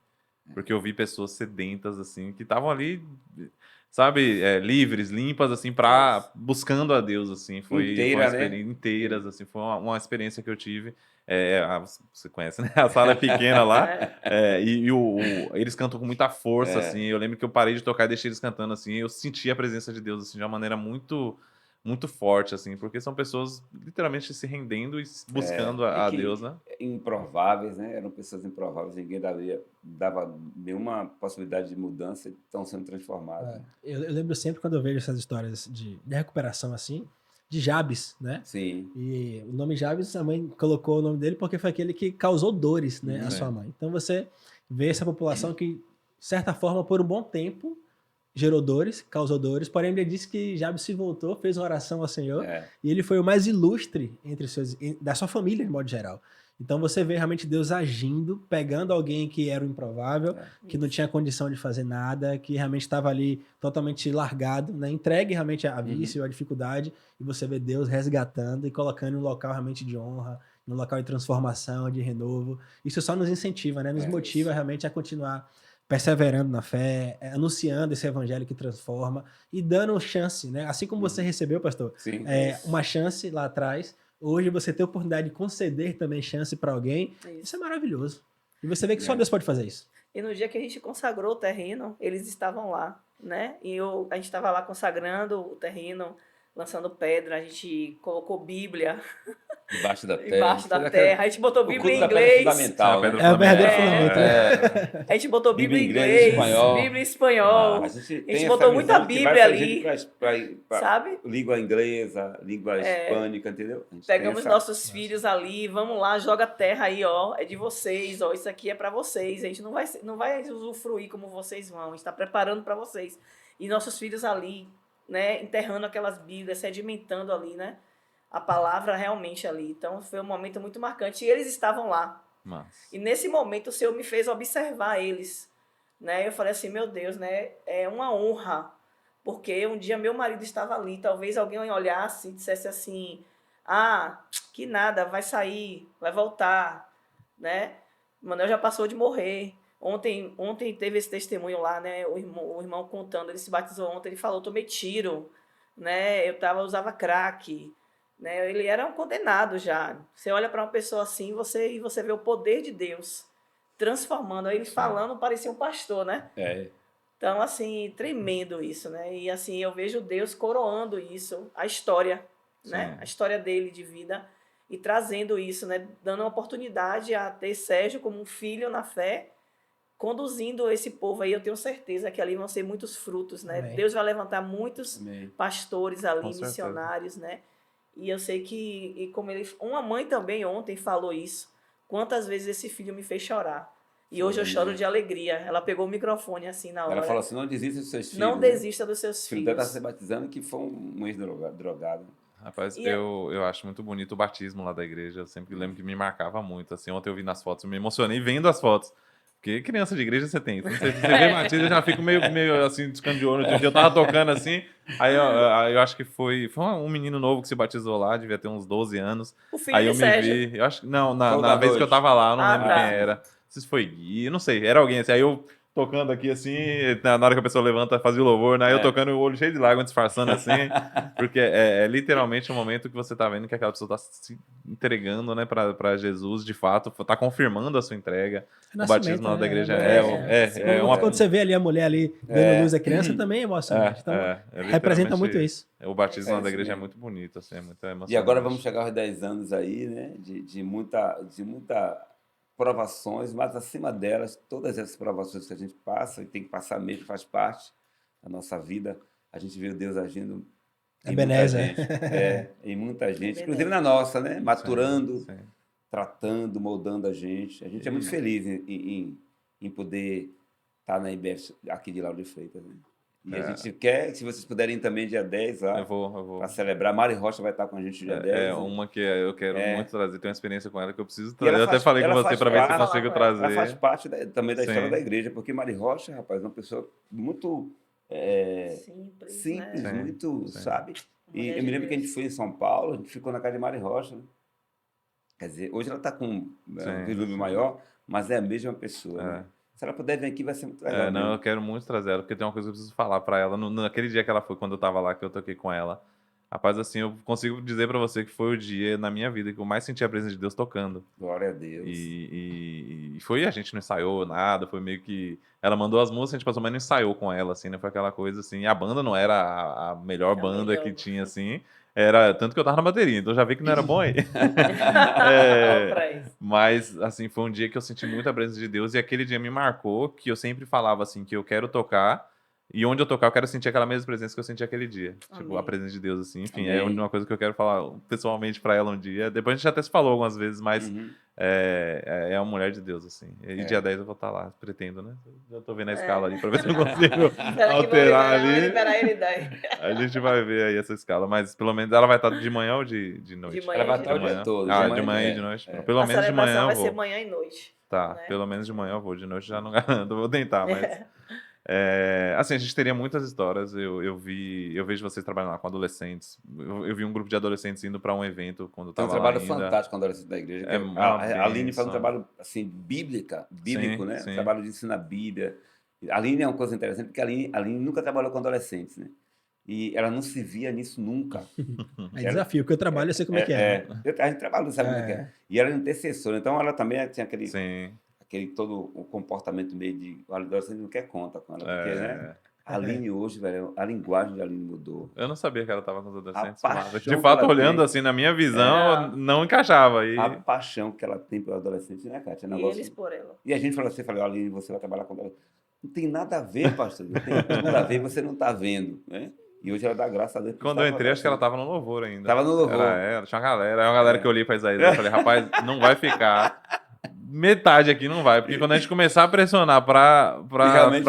Porque eu vi pessoas sedentas, assim, que estavam ali, sabe, livres, limpas, assim, buscando a Deus, assim. Foi uma Inteira, né? experiência inteiras, assim. Foi uma experiência que eu tive. Você conhece, né? A sala é pequena lá. Eles cantam com muita força, assim. Eu lembro que eu parei de tocar e deixei eles cantando, assim. Eu senti a presença de Deus, assim, de uma maneira muito, muito forte, assim. Porque são pessoas literalmente se rendendo e buscando a que- Deus, né? Improváveis, né? Eram pessoas improváveis, ninguém dava nenhuma possibilidade de mudança e estão sendo transformados. É, eu lembro sempre quando eu vejo essas histórias de recuperação assim, de Jabes, né? Sim. E o nome Jabes, a mãe colocou o nome dele porque foi aquele que causou dores, né, à Sim. sua mãe. Então você vê essa população que, de certa forma, por um bom tempo, gerou dores, causou dores, porém ele disse que Jabes se voltou, fez uma oração ao Senhor, e ele foi o mais ilustre da sua família, de modo geral. Então você vê realmente Deus agindo, pegando alguém que era o improvável, que não tinha condição de fazer nada, que realmente estava ali totalmente largado, né? Entregue realmente a vício, a dificuldade, e você vê Deus resgatando e colocando em um local realmente de honra, num local de transformação, de renovo. Isso só nos incentiva, né? Nos motiva realmente a continuar perseverando na fé, anunciando esse evangelho que transforma e dando chance, né? Assim como você recebeu, pastor, Sim. uma chance lá atrás, hoje você tem a oportunidade de conceder também chance para alguém. Isso. Isso é maravilhoso. E você vê que só Deus pode fazer isso. E no dia que a gente consagrou o terreno, eles estavam lá, né? E a gente estava lá consagrando o terreno, lançando pedra, a gente colocou Bíblia Debaixo da terra. embaixo da Fez terra, a gente botou o Bíblia culto em da pedra inglês, fundamental, Pedra né? É o verdadeiro fundamental. fundamento, né? a gente botou Bíblia em Bíblia em inglês, inglês, espanhol. Bíblia em espanhol, A gente a gente botou muita Bíblia ali, sabe? Língua inglesa, língua hispânica, entendeu? A gente Pegamos tem essa- nossos filhos ali, vamos lá, joga terra aí, ó, é de vocês, ó, isso aqui é para vocês. A gente não vai usufruir como vocês vão, a gente está preparando para vocês. E nossos filhos ali, né, enterrando aquelas Bíblias, sedimentando ali, né, a palavra realmente ali. Então foi um momento muito marcante e eles estavam lá. Mas, E nesse momento o Senhor me fez observar eles, né? Eu falei assim, meu Deus, né? É uma honra, porque um dia meu marido estava ali, talvez alguém olhasse e dissesse assim, ah, que nada, vai sair, vai voltar, né? Manuel já passou de morrer. Ontem teve esse testemunho lá, né? O irmão contando, ele se batizou ontem, ele falou, tomei tiro, né? Usava crack, né? Ele era um condenado já. Você olha para uma pessoa assim, você vê o poder de Deus transformando. Aí ele falando, parecia um pastor, né? Então, assim, tremendo isso, né? E assim, eu vejo Deus coroando isso, a história, né? A história dele de vida e trazendo isso, né? Dando uma oportunidade a ter Sérgio como um filho na fé, conduzindo esse povo aí. Eu tenho certeza que ali vão ser muitos frutos, né? Amém. Deus vai levantar muitos Amém. pastores ali, Com certeza. missionários, né? E eu sei que, uma mãe também ontem falou isso, quantas vezes esse filho me fez chorar. E hoje eu choro de alegria. Ela pegou o microfone assim na hora. Ela falou assim, não desista dos seus filhos. Não né? desista dos seus O filho dela está filhos. se batizando que foi um ex-drogado. Rapaz, E eu acho muito bonito o batismo lá da igreja. Eu sempre lembro que me marcava muito. Assim, ontem eu vi nas fotos, eu me emocionei vendo as fotos. Porque criança de igreja você tem. Então, você vê batismo, eu já fico meio assim, descando de olho. Um dia eu tava tocando assim, aí eu acho que foi um menino novo que se batizou lá, devia ter uns 12 anos. O filho Aí de eu me Sérgio. vi, eu acho que, não, Qual na da vez que eu noite? tava lá, eu não Ah, lembro tá. quem era. Não sei se foi Gui, eu não sei, era alguém assim. Aí eu tocando aqui assim, na hora que a pessoa levanta, fazia o louvor, né? Aí eu tocando o olho cheio de lágrimas, disfarçando assim, porque é literalmente um momento que você tá vendo que aquela pessoa tá se entregando, né, pra Jesus, de fato, tá confirmando a sua entrega. O batismo lá da igreja Quando você vê ali a mulher ali dando luz à criança, também é emocionante. Então, representa muito isso. O batismo lá da igreja é mesmo. muito bonito, assim, é muito emocionante. E agora vamos chegar aos 10 anos aí, né? De muita provações, mas acima delas, todas essas provações que a gente passa, e tem que passar mesmo, faz parte da nossa vida, a gente vê o Deus agindo em muita Ebenezer. gente. Em muita gente, inclusive Ebenezer. na nossa, né? Maturando, Sim. tratando, moldando a gente. A gente é muito feliz em poder estar na IBF aqui de Lauro de Freitas, né? E a gente quer, se vocês puderem ir também dia 10 lá, Eu vou. para celebrar. Mari Rocha vai estar com a gente dia 10. É né? uma que eu quero muito trazer, tenho uma experiência com ela que eu preciso E trazer. ela Eu até faz- falei com ela você faz para ver se eu parte- consigo Ela Ela faz trazer. parte também da história Sim. da igreja, porque Mari Rocha, rapaz, é uma pessoa muito simples, né? muito, Sim. sabe? E Mulher eu de me lembro que a Deus. gente foi em São Paulo, a gente ficou na casa de Mari Rocha, né? Quer dizer, hoje ela está com um vislumbre maior, mas é a mesma pessoa, né? Se ela puder vir aqui, vai ser muito legal. Não, mesmo. eu quero muito trazer ela, porque tem uma coisa que eu preciso falar pra ela. Naquele dia que ela foi, quando eu tava lá, que eu toquei com ela. Rapaz, assim, eu consigo dizer pra você que foi o dia na minha vida que eu mais senti a presença de Deus tocando. Glória a Deus. E foi, a gente não ensaiou nada, foi meio que. Ela mandou as músicas, a gente passou, mas não ensaiou com ela, assim, né? Foi aquela coisa assim. A banda não era a melhor banda melhor. que tinha, assim. Era tanto que eu tava na bateria, então já vi que não era bom aí. Ó, pra isso. Mas, assim, foi um dia que eu senti muita presença de Deus e aquele dia me marcou, que eu sempre falava, assim, que eu quero tocar e onde eu tocar eu quero sentir aquela mesma presença que eu senti aquele dia. Tipo, Amém. a presença de Deus, assim. Enfim, Amém. é uma coisa que eu quero falar pessoalmente pra ela um dia. Depois a gente até se falou algumas vezes, mas Uhum. é uma mulher de Deus, assim. E dia 10 eu vou estar lá, pretendo, né? Já tô vendo a escala ali pra ver se eu consigo Será que vão alterar ali. liberar ele daí? A gente vai ver aí essa escala, mas pelo menos ela vai estar de manhã ou de noite? De manhã Ela vai e de estar o dia noite. todo. De manhã e de noite. Pelo A menos de manhã celebração eu vai vou. ser manhã e noite. Tá, né? pelo menos de manhã eu vou, de noite já não garanto, vou tentar, mas... assim, a gente teria muitas histórias, eu vejo vocês trabalhando lá com adolescentes, eu vi um grupo de adolescentes indo para um evento quando eu Tem um tava lá trabalho ainda. fantástico com a adolescente da igreja. que É uma a Aline faz um bênção. trabalho assim, bíblico, Sim, né? sim. Um trabalho de ensino a Bíblia. A Aline é uma coisa interessante, porque a Aline nunca trabalhou com adolescentes, né? E ela não se via nisso nunca. É desafio, porque eu trabalho, eu sei como é que é. A gente trabalha, sabe como é que é. E ela era intercessora, então ela também tinha aquele todo o comportamento meio de... O adolescente não quer conta com ela, porque, né? A Aline hoje, velho, a linguagem da Aline mudou. Eu não sabia que ela estava com os adolescentes. A paixão De fato, que ela olhando tem. assim na minha visão, não encaixava. E... A paixão que ela tem pelo adolescente, né, Kátia? É um E negócio... eles por ela. E a gente falou assim, Aline, você vai trabalhar com adolescente. Não tem nada a ver, pastor. Não tem tudo a ver, você não está vendo, né? E hoje ela dá graça a Deus. Quando eu entrei, acho que ela tava no louvor ainda. Tava no louvor. Tinha uma galera. Aí uma galera que eu olhei pra Isaías e falei, rapaz, não vai ficar. Metade aqui não vai, porque quando a gente começar a pressionar pra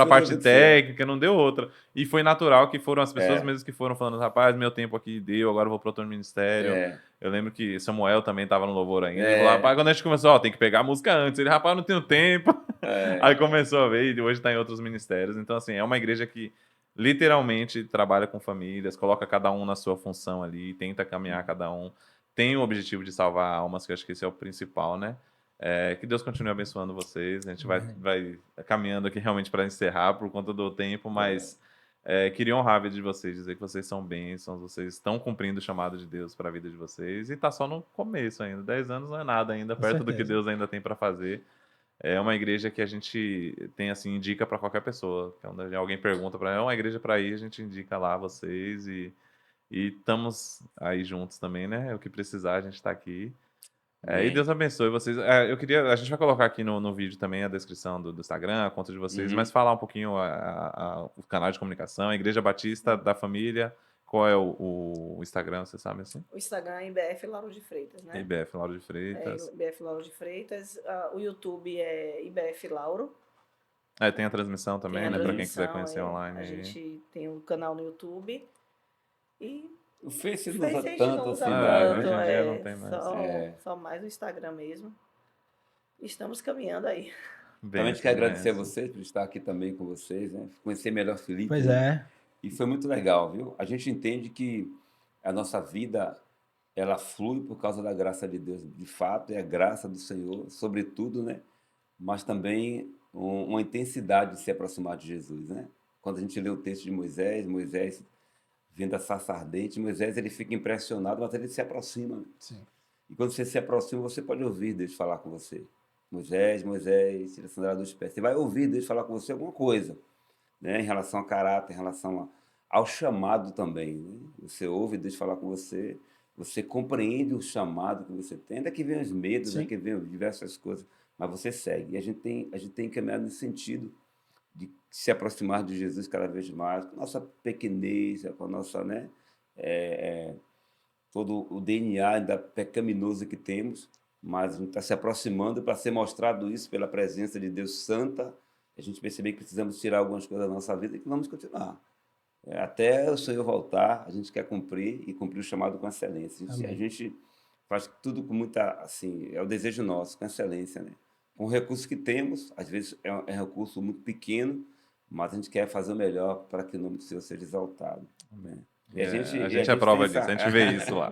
parte técnica, não deu outra. E foi natural que foram as pessoas mesmo que foram falando, rapaz, meu tempo aqui deu, agora eu vou pro outro ministério. Eu lembro que Samuel também tava no louvor ainda. Ele falou, rapaz, quando a gente começou, tem que pegar a música antes. Ele, rapaz, não tenho tempo. Aí começou a ver e hoje tá em outros ministérios. Então, assim, é uma igreja que literalmente trabalha com famílias, coloca cada um na sua função ali, tenta caminhar cada um. Tem o objetivo de salvar almas, que eu acho que esse é o principal, né? Que Deus continue abençoando vocês. A gente vai caminhando aqui realmente para encerrar por conta do tempo, mas queria honrar a vida de vocês, dizer que vocês são bênçãos, vocês estão cumprindo o chamado de Deus para a vida de vocês e tá só no começo ainda. 10 anos não é nada ainda, perto do que Deus ainda tem para fazer. É uma igreja que a gente tem assim, indica para qualquer pessoa. Quando alguém pergunta para é uma igreja para ir, a gente indica lá vocês e estamos aí juntos também, né? O que precisar, a gente está aqui. E Deus abençoe vocês. A gente vai colocar aqui no vídeo também a descrição do Instagram, a conta de vocês, mas falar um pouquinho o canal de comunicação, a Igreja Batista da Família, Qual é o Instagram, você sabe assim? O Instagram é IBF Lauro de Freitas, né? IBF Lauro de É, Freitas. IBF Lauro de Freitas. O YouTube é IBF Lauro. Tem a transmissão Tem também, a né? Pra quem quiser transmissão, conhecer online a aí. gente tem um canal no YouTube. E O Face o não usa Face a gente tanto não usa assim, hoje tanto, em dia não tem mais. só mais o Instagram mesmo. Estamos caminhando aí. Então, a gente quer agradecer a você. vocês por estar aqui também com vocês, né? Conhecer melhor o Felipe. Pois né? é. E foi muito legal, viu? A gente entende que a nossa vida, ela flui por causa da graça de Deus. De fato, é a graça do Senhor, sobretudo, né? Mas também uma intensidade de se aproximar de Jesus, né? Quando a gente lê o texto de Moisés, Moisés vendo a sarça ardente, Moisés ele fica impressionado, mas ele se aproxima. Né? Sim. E quando você se aproxima, você pode ouvir Deus falar com você. Moisés, Moisés, tira a sandália dos pés. Você vai ouvir Deus falar com você alguma coisa, né? Em relação a caráter, em relação ao chamado também. Né? Você ouve Deus falar com você, você compreende o chamado que você tem. Ainda que venham os medos, Sim. né? Que venham diversas coisas, mas você segue. E a gente tem caminhado nesse sentido de se aproximar de Jesus cada vez mais, com a nossa pequenez, com a nossa, né? Todo o DNA ainda pecaminoso que temos, mas a gente está se aproximando para ser mostrado isso pela presença de Deus Santa. A gente perceber que precisamos tirar algumas coisas da nossa vida e que vamos continuar. Até o Senhor voltar, a gente quer cumprir e cumprir o chamado com excelência. A gente faz tudo com muita, assim, é o desejo nosso, com excelência, né? Com o recurso que temos, às vezes é um recurso muito pequeno, mas a gente quer fazer o melhor para que o nome do Senhor seja exaltado. Né? E A gente é prova disso, a gente vê isso lá.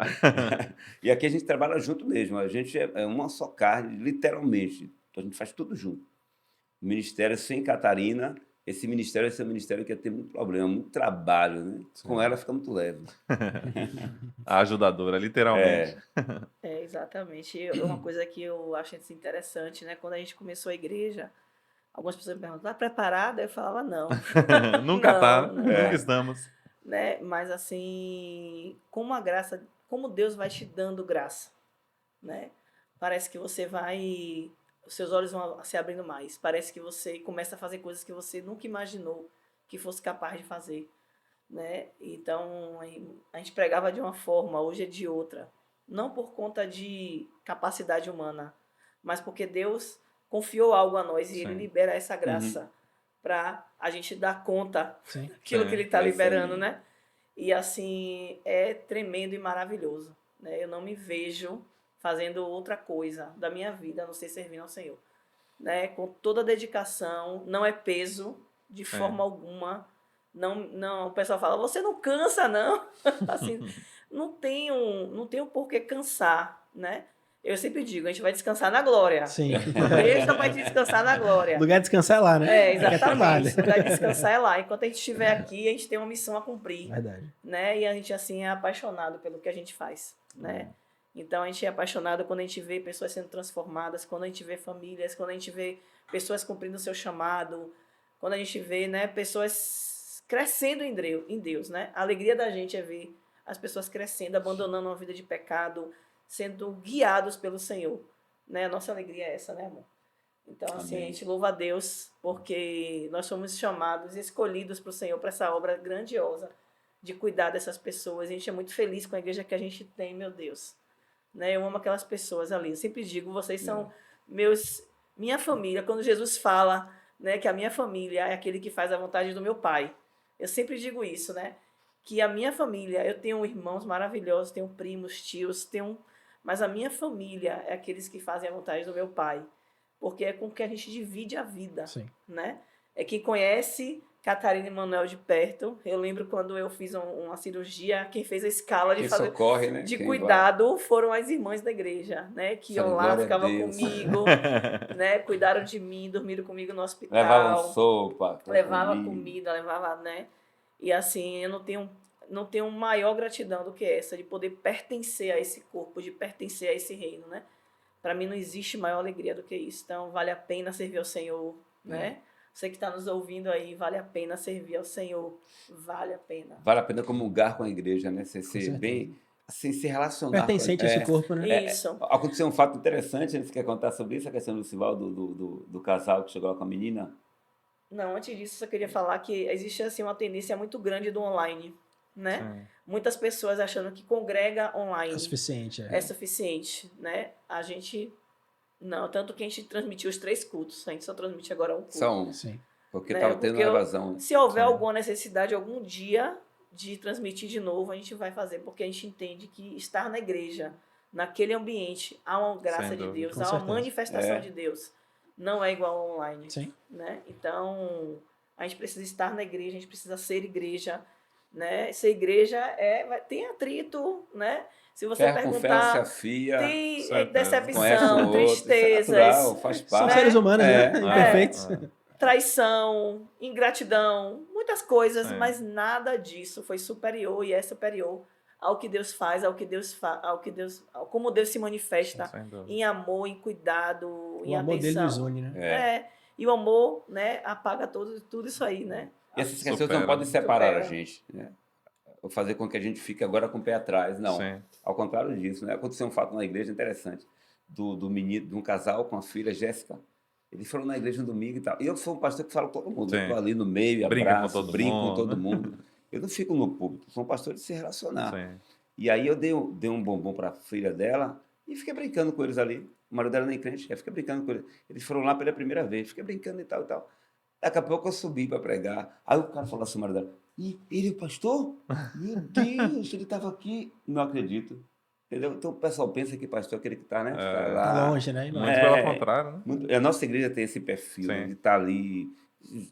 E aqui a gente trabalha junto mesmo, a gente é uma só carne, literalmente. Então a gente faz tudo junto. O ministério sem Catarina, esse ministério é um ministério que ia ter muito problema, muito trabalho, né? Sim. Com ela fica muito leve. A ajudadora, literalmente. Exatamente. E uma coisa que eu acho interessante, né? Quando a gente começou a igreja, algumas pessoas me perguntam, tá preparada? Eu falava, não. Nunca Não, tá, não. nunca estamos. Né? Mas assim, como a graça, como Deus vai te dando graça, né? Parece que você vai, os seus olhos vão se abrindo mais. Parece que você começa a fazer coisas que você nunca imaginou que fosse capaz de fazer, né? Então, a gente pregava de uma forma, hoje é de outra. Não por conta de capacidade humana, mas porque Deus confiou algo a nós e Ele libera essa graça para a gente dar conta daquilo que Ele está liberando, né? E assim, é tremendo e maravilhoso, né? Eu não me vejo fazendo outra coisa da minha vida, a não ser servindo ao Senhor, né? Com toda a dedicação, não é peso de forma alguma. Não, o pessoal fala, você não cansa, não. Assim, não tenho por que cansar, né? Eu sempre digo, a gente vai descansar na glória. Sim. Deixa para gente descansar na glória. O lugar de descansar é lá, né? Exatamente. O lugar de descansar é lá. Enquanto a gente estiver aqui, a gente tem uma missão a cumprir. Verdade. Né? E a gente, assim, é apaixonado pelo que a gente faz, né? Então, a gente é apaixonado quando a gente vê pessoas sendo transformadas, quando a gente vê famílias, quando a gente vê pessoas cumprindo o seu chamado, quando a gente vê, né, pessoas crescendo em Deus, né? A alegria da gente é ver as pessoas crescendo, abandonando uma vida de pecado, sendo guiados pelo Senhor, né? A nossa alegria é essa, né, amor? Então, assim, a gente louva a Deus porque nós somos chamados e escolhidos para o Senhor para essa obra grandiosa de cuidar dessas pessoas. A gente é muito feliz com a igreja que a gente tem, meu Deus. Né? Eu amo aquelas pessoas ali. Eu sempre digo, vocês são minha família. Quando Jesus fala, né, que a minha família é aquele que faz a vontade do meu Pai. Eu sempre digo isso, né? Que a minha família, eu tenho irmãos maravilhosos, tenho primos, tios, mas a minha família é aqueles que fazem a vontade do meu Pai. Porque é com que a gente divide a vida, né? É quem conhece Catarina e Manuel de perto. Eu lembro quando eu fiz uma cirurgia, quem fez a escala de fazer socorre, né? de cuidado foram as irmãs da igreja, né? Que iam lá, ficavam comigo, né? Cuidaram de mim, dormiram comigo no hospital. Levavam sopa, levava comida, levava, né? E assim, eu não tenho maior gratidão do que essa, de poder pertencer a esse corpo, de pertencer a esse reino, né? Para mim não existe maior alegria do que isso. Então, vale a pena servir ao Senhor, né? Você que está nos ouvindo aí, vale a pena servir ao Senhor. Vale a pena. Vale a pena comungar com a igreja, né? Você ser bem, assim, se relacionar. Pertencente a esse corpo, né? Isso. Aconteceu um fato interessante, você quer contar sobre isso? A questão do Sival, do casal que chegou lá com a menina? Não, antes disso, eu só queria falar que existe assim, uma tendência muito grande do online, né? Sim. Muitas pessoas achando que congrega online É suficiente. é suficiente, né? A gente não, tanto que a gente transmitiu os 3 cultos, a gente só transmite agora um culto. São, Sim. porque né? estava tendo Porque uma evasão. se houver Sim. alguma necessidade algum dia de transmitir de novo, a gente vai fazer, porque a gente entende que estar na igreja, naquele ambiente, há uma graça Sem de dúvida. Deus, Com há uma certeza. manifestação de Deus. Não é igual ao online, Sim. né? Então, a gente precisa estar na igreja, a gente precisa ser igreja, né? Ser igreja tem atrito, né? Se você Ferro com ferro se perguntar, afia, tem Certeza. conhece um decepção, outro. Isso é tristezas, natural, faz São parte. seres humanos, né? É. Imperfeitos. traição, ingratidão, muitas coisas, Sim. mas nada disso foi superior e é superior ao que Deus faz, como Deus se manifesta Sem dúvida. em amor, em cuidado, em O amor dele nos atenção. une, né? E o amor, né, apaga tudo isso aí, né? E essas questões Supera. não podem separar Supera. a gente, né? Ou fazer com que a gente fique agora com o pé atrás. Não. Sim. Ao contrário disso, né? Aconteceu um fato na igreja interessante do menino, de um casal com a filha Jéssica. Eles foram na igreja no domingo e tal. E eu sou um pastor que fala com todo mundo. Sim. Eu estou ali no meio, Brinca com abraço, todo brinco com mundo, todo né? mundo. Eu não fico no púlpito, sou um pastor de se relacionar. Sim. E aí eu dei um bombom para a filha dela e fiquei brincando com eles ali. O marido dela nem crente, eu fiquei brincando com eles. Eles foram lá pela primeira vez, fiquei brincando e tal e tal. Daqui a pouco eu subi para pregar. Aí o cara falou assim, o marido dela, e ele é o pastor? Meu Deus, ele estava aqui. Não acredito. Entendeu? Então o pessoal pensa que pastor é aquele que está, né? Tá lá. Tá longe, né? Muito É. pelo contrário, né? A nossa igreja tem esse perfil, Sim. né, de estar ali,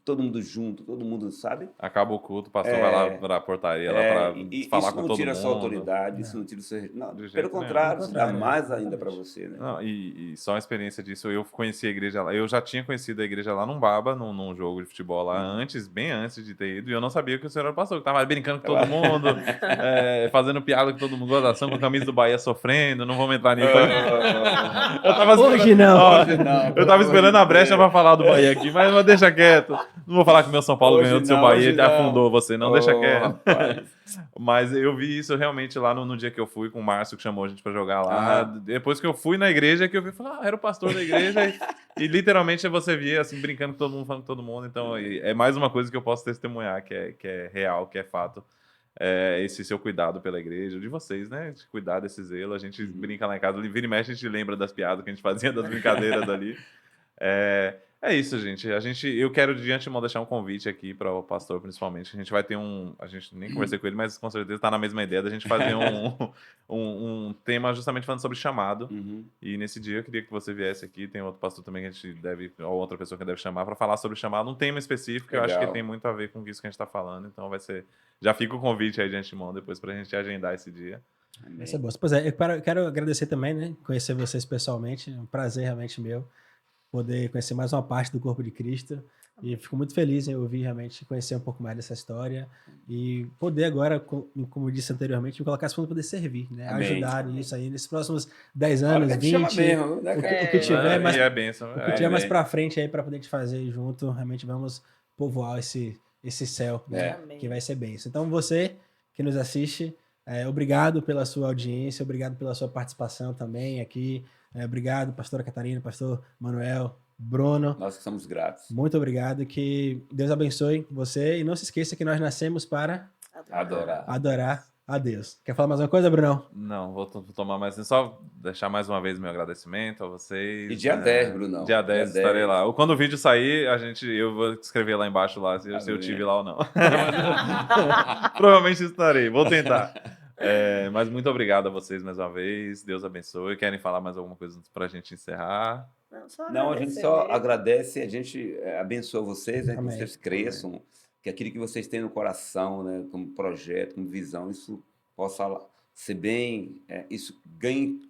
todo mundo junto, todo mundo sabe. Acaba o culto, o pastor vai lá pra portaria lá pra falar Isso com não todo tira a sua mundo. autoridade, isso não tira o seu... Não, De jeito pelo nenhum. contrário, Pelo isso dá contrário, mais é. ainda para você, né? Não, e só uma experiência disso, eu conheci a igreja lá, eu já tinha conhecido a igreja lá num Baba, num jogo de futebol lá, bem antes de ter ido, e eu não sabia que o senhor era pastor, que tava brincando com todo mundo, fazendo piada com todo mundo, gozação com a camisa do Bahia sofrendo, não vamos entrar nisso. Eu tava Hoje não. Ó, Hoje não, eu pelo tava amor esperando de a brecha Deus. pra falar do Bahia aqui, mas deixa quieto. Não vou falar que o meu São Paulo Hoje ganhou do seu não, Bahia hoje e afundou você, não, deixa Ô, quieto. rapaz. Mas eu vi isso realmente lá no dia que eu fui com o Márcio, que chamou a gente pra jogar lá. Aham. Depois que eu fui na igreja, que eu vi, falei, era o pastor da igreja. E literalmente você via, assim, brincando com todo mundo, falando com todo mundo. Então, é mais uma coisa que eu posso testemunhar, que é real, que é fato. Esse seu cuidado pela igreja, de vocês, né? De cuidar desse zelo. A gente brinca lá em casa, vira e mexe, a gente lembra das piadas que a gente fazia, das brincadeiras ali. É isso, gente. Eu quero de antemão deixar um convite aqui para o pastor, principalmente. A gente vai ter a gente nem conversei com ele, mas com certeza está na mesma ideia da gente fazer um tema justamente falando sobre chamado. Uhum. E nesse dia eu queria que você viesse aqui. Tem outro pastor também que a gente deve, ou outra pessoa que deve chamar para falar sobre chamado, um tema específico. Eu acho que Legal. tem muito a ver com isso que a gente está falando. Então vai ser. Já fica o convite aí de antemão depois para a gente agendar esse dia. Amém. Essa é boa. Pois é, eu quero agradecer também, né? Conhecer vocês pessoalmente. É um prazer realmente meu poder conhecer mais uma parte do corpo de Cristo. E fico muito feliz em ouvir realmente, conhecer um pouco mais dessa história e poder agora, como eu disse anteriormente, me colocar esse ponto para poder servir, né? Amém. Ajudar nisso aí, nesses próximos 10 Olha anos, que te chama 20, mesmo, né, cara? o que tiver, mas E é bênção. o que tiver mais amém. para frente aí para poder te fazer junto, realmente vamos povoar esse céu, né? Amém. Que vai ser bênção. Então você que nos assiste, obrigado pela sua audiência, obrigado pela sua participação também aqui. Obrigado, pastora Catarina, pastor Manuel, Bruno. Nós que somos gratos. Muito obrigado, que Deus abençoe você e não se esqueça que nós nascemos para Adorar. adorar a Deus. Quer falar mais uma coisa, Brunão? Não, vou tomar mais. Só deixar mais uma vez meu agradecimento a vocês. E dia 10, Brunão. Dia 10 Dia estarei 10. lá. Quando o vídeo sair, eu vou escrever lá embaixo lá se eu Amém. tive lá ou não. Provavelmente estarei, vou tentar. Mas muito obrigado a vocês mais uma vez. Deus abençoe. Querem falar mais alguma coisa pra gente encerrar? Não, a gente só agradece, a gente abençoa vocês, né? Que Amém. vocês cresçam, que aquilo que vocês têm no coração, né? Como projeto, como visão, isso possa ser bem, isso ganhe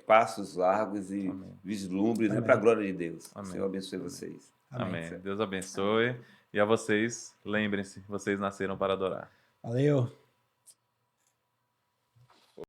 passos largos e Amém. vislumbres, né? Amém. Para a glória de Deus. Amém. O Senhor abençoe vocês. Amém. Deus abençoe. E a vocês, lembrem-se, vocês nasceram para adorar. Valeu.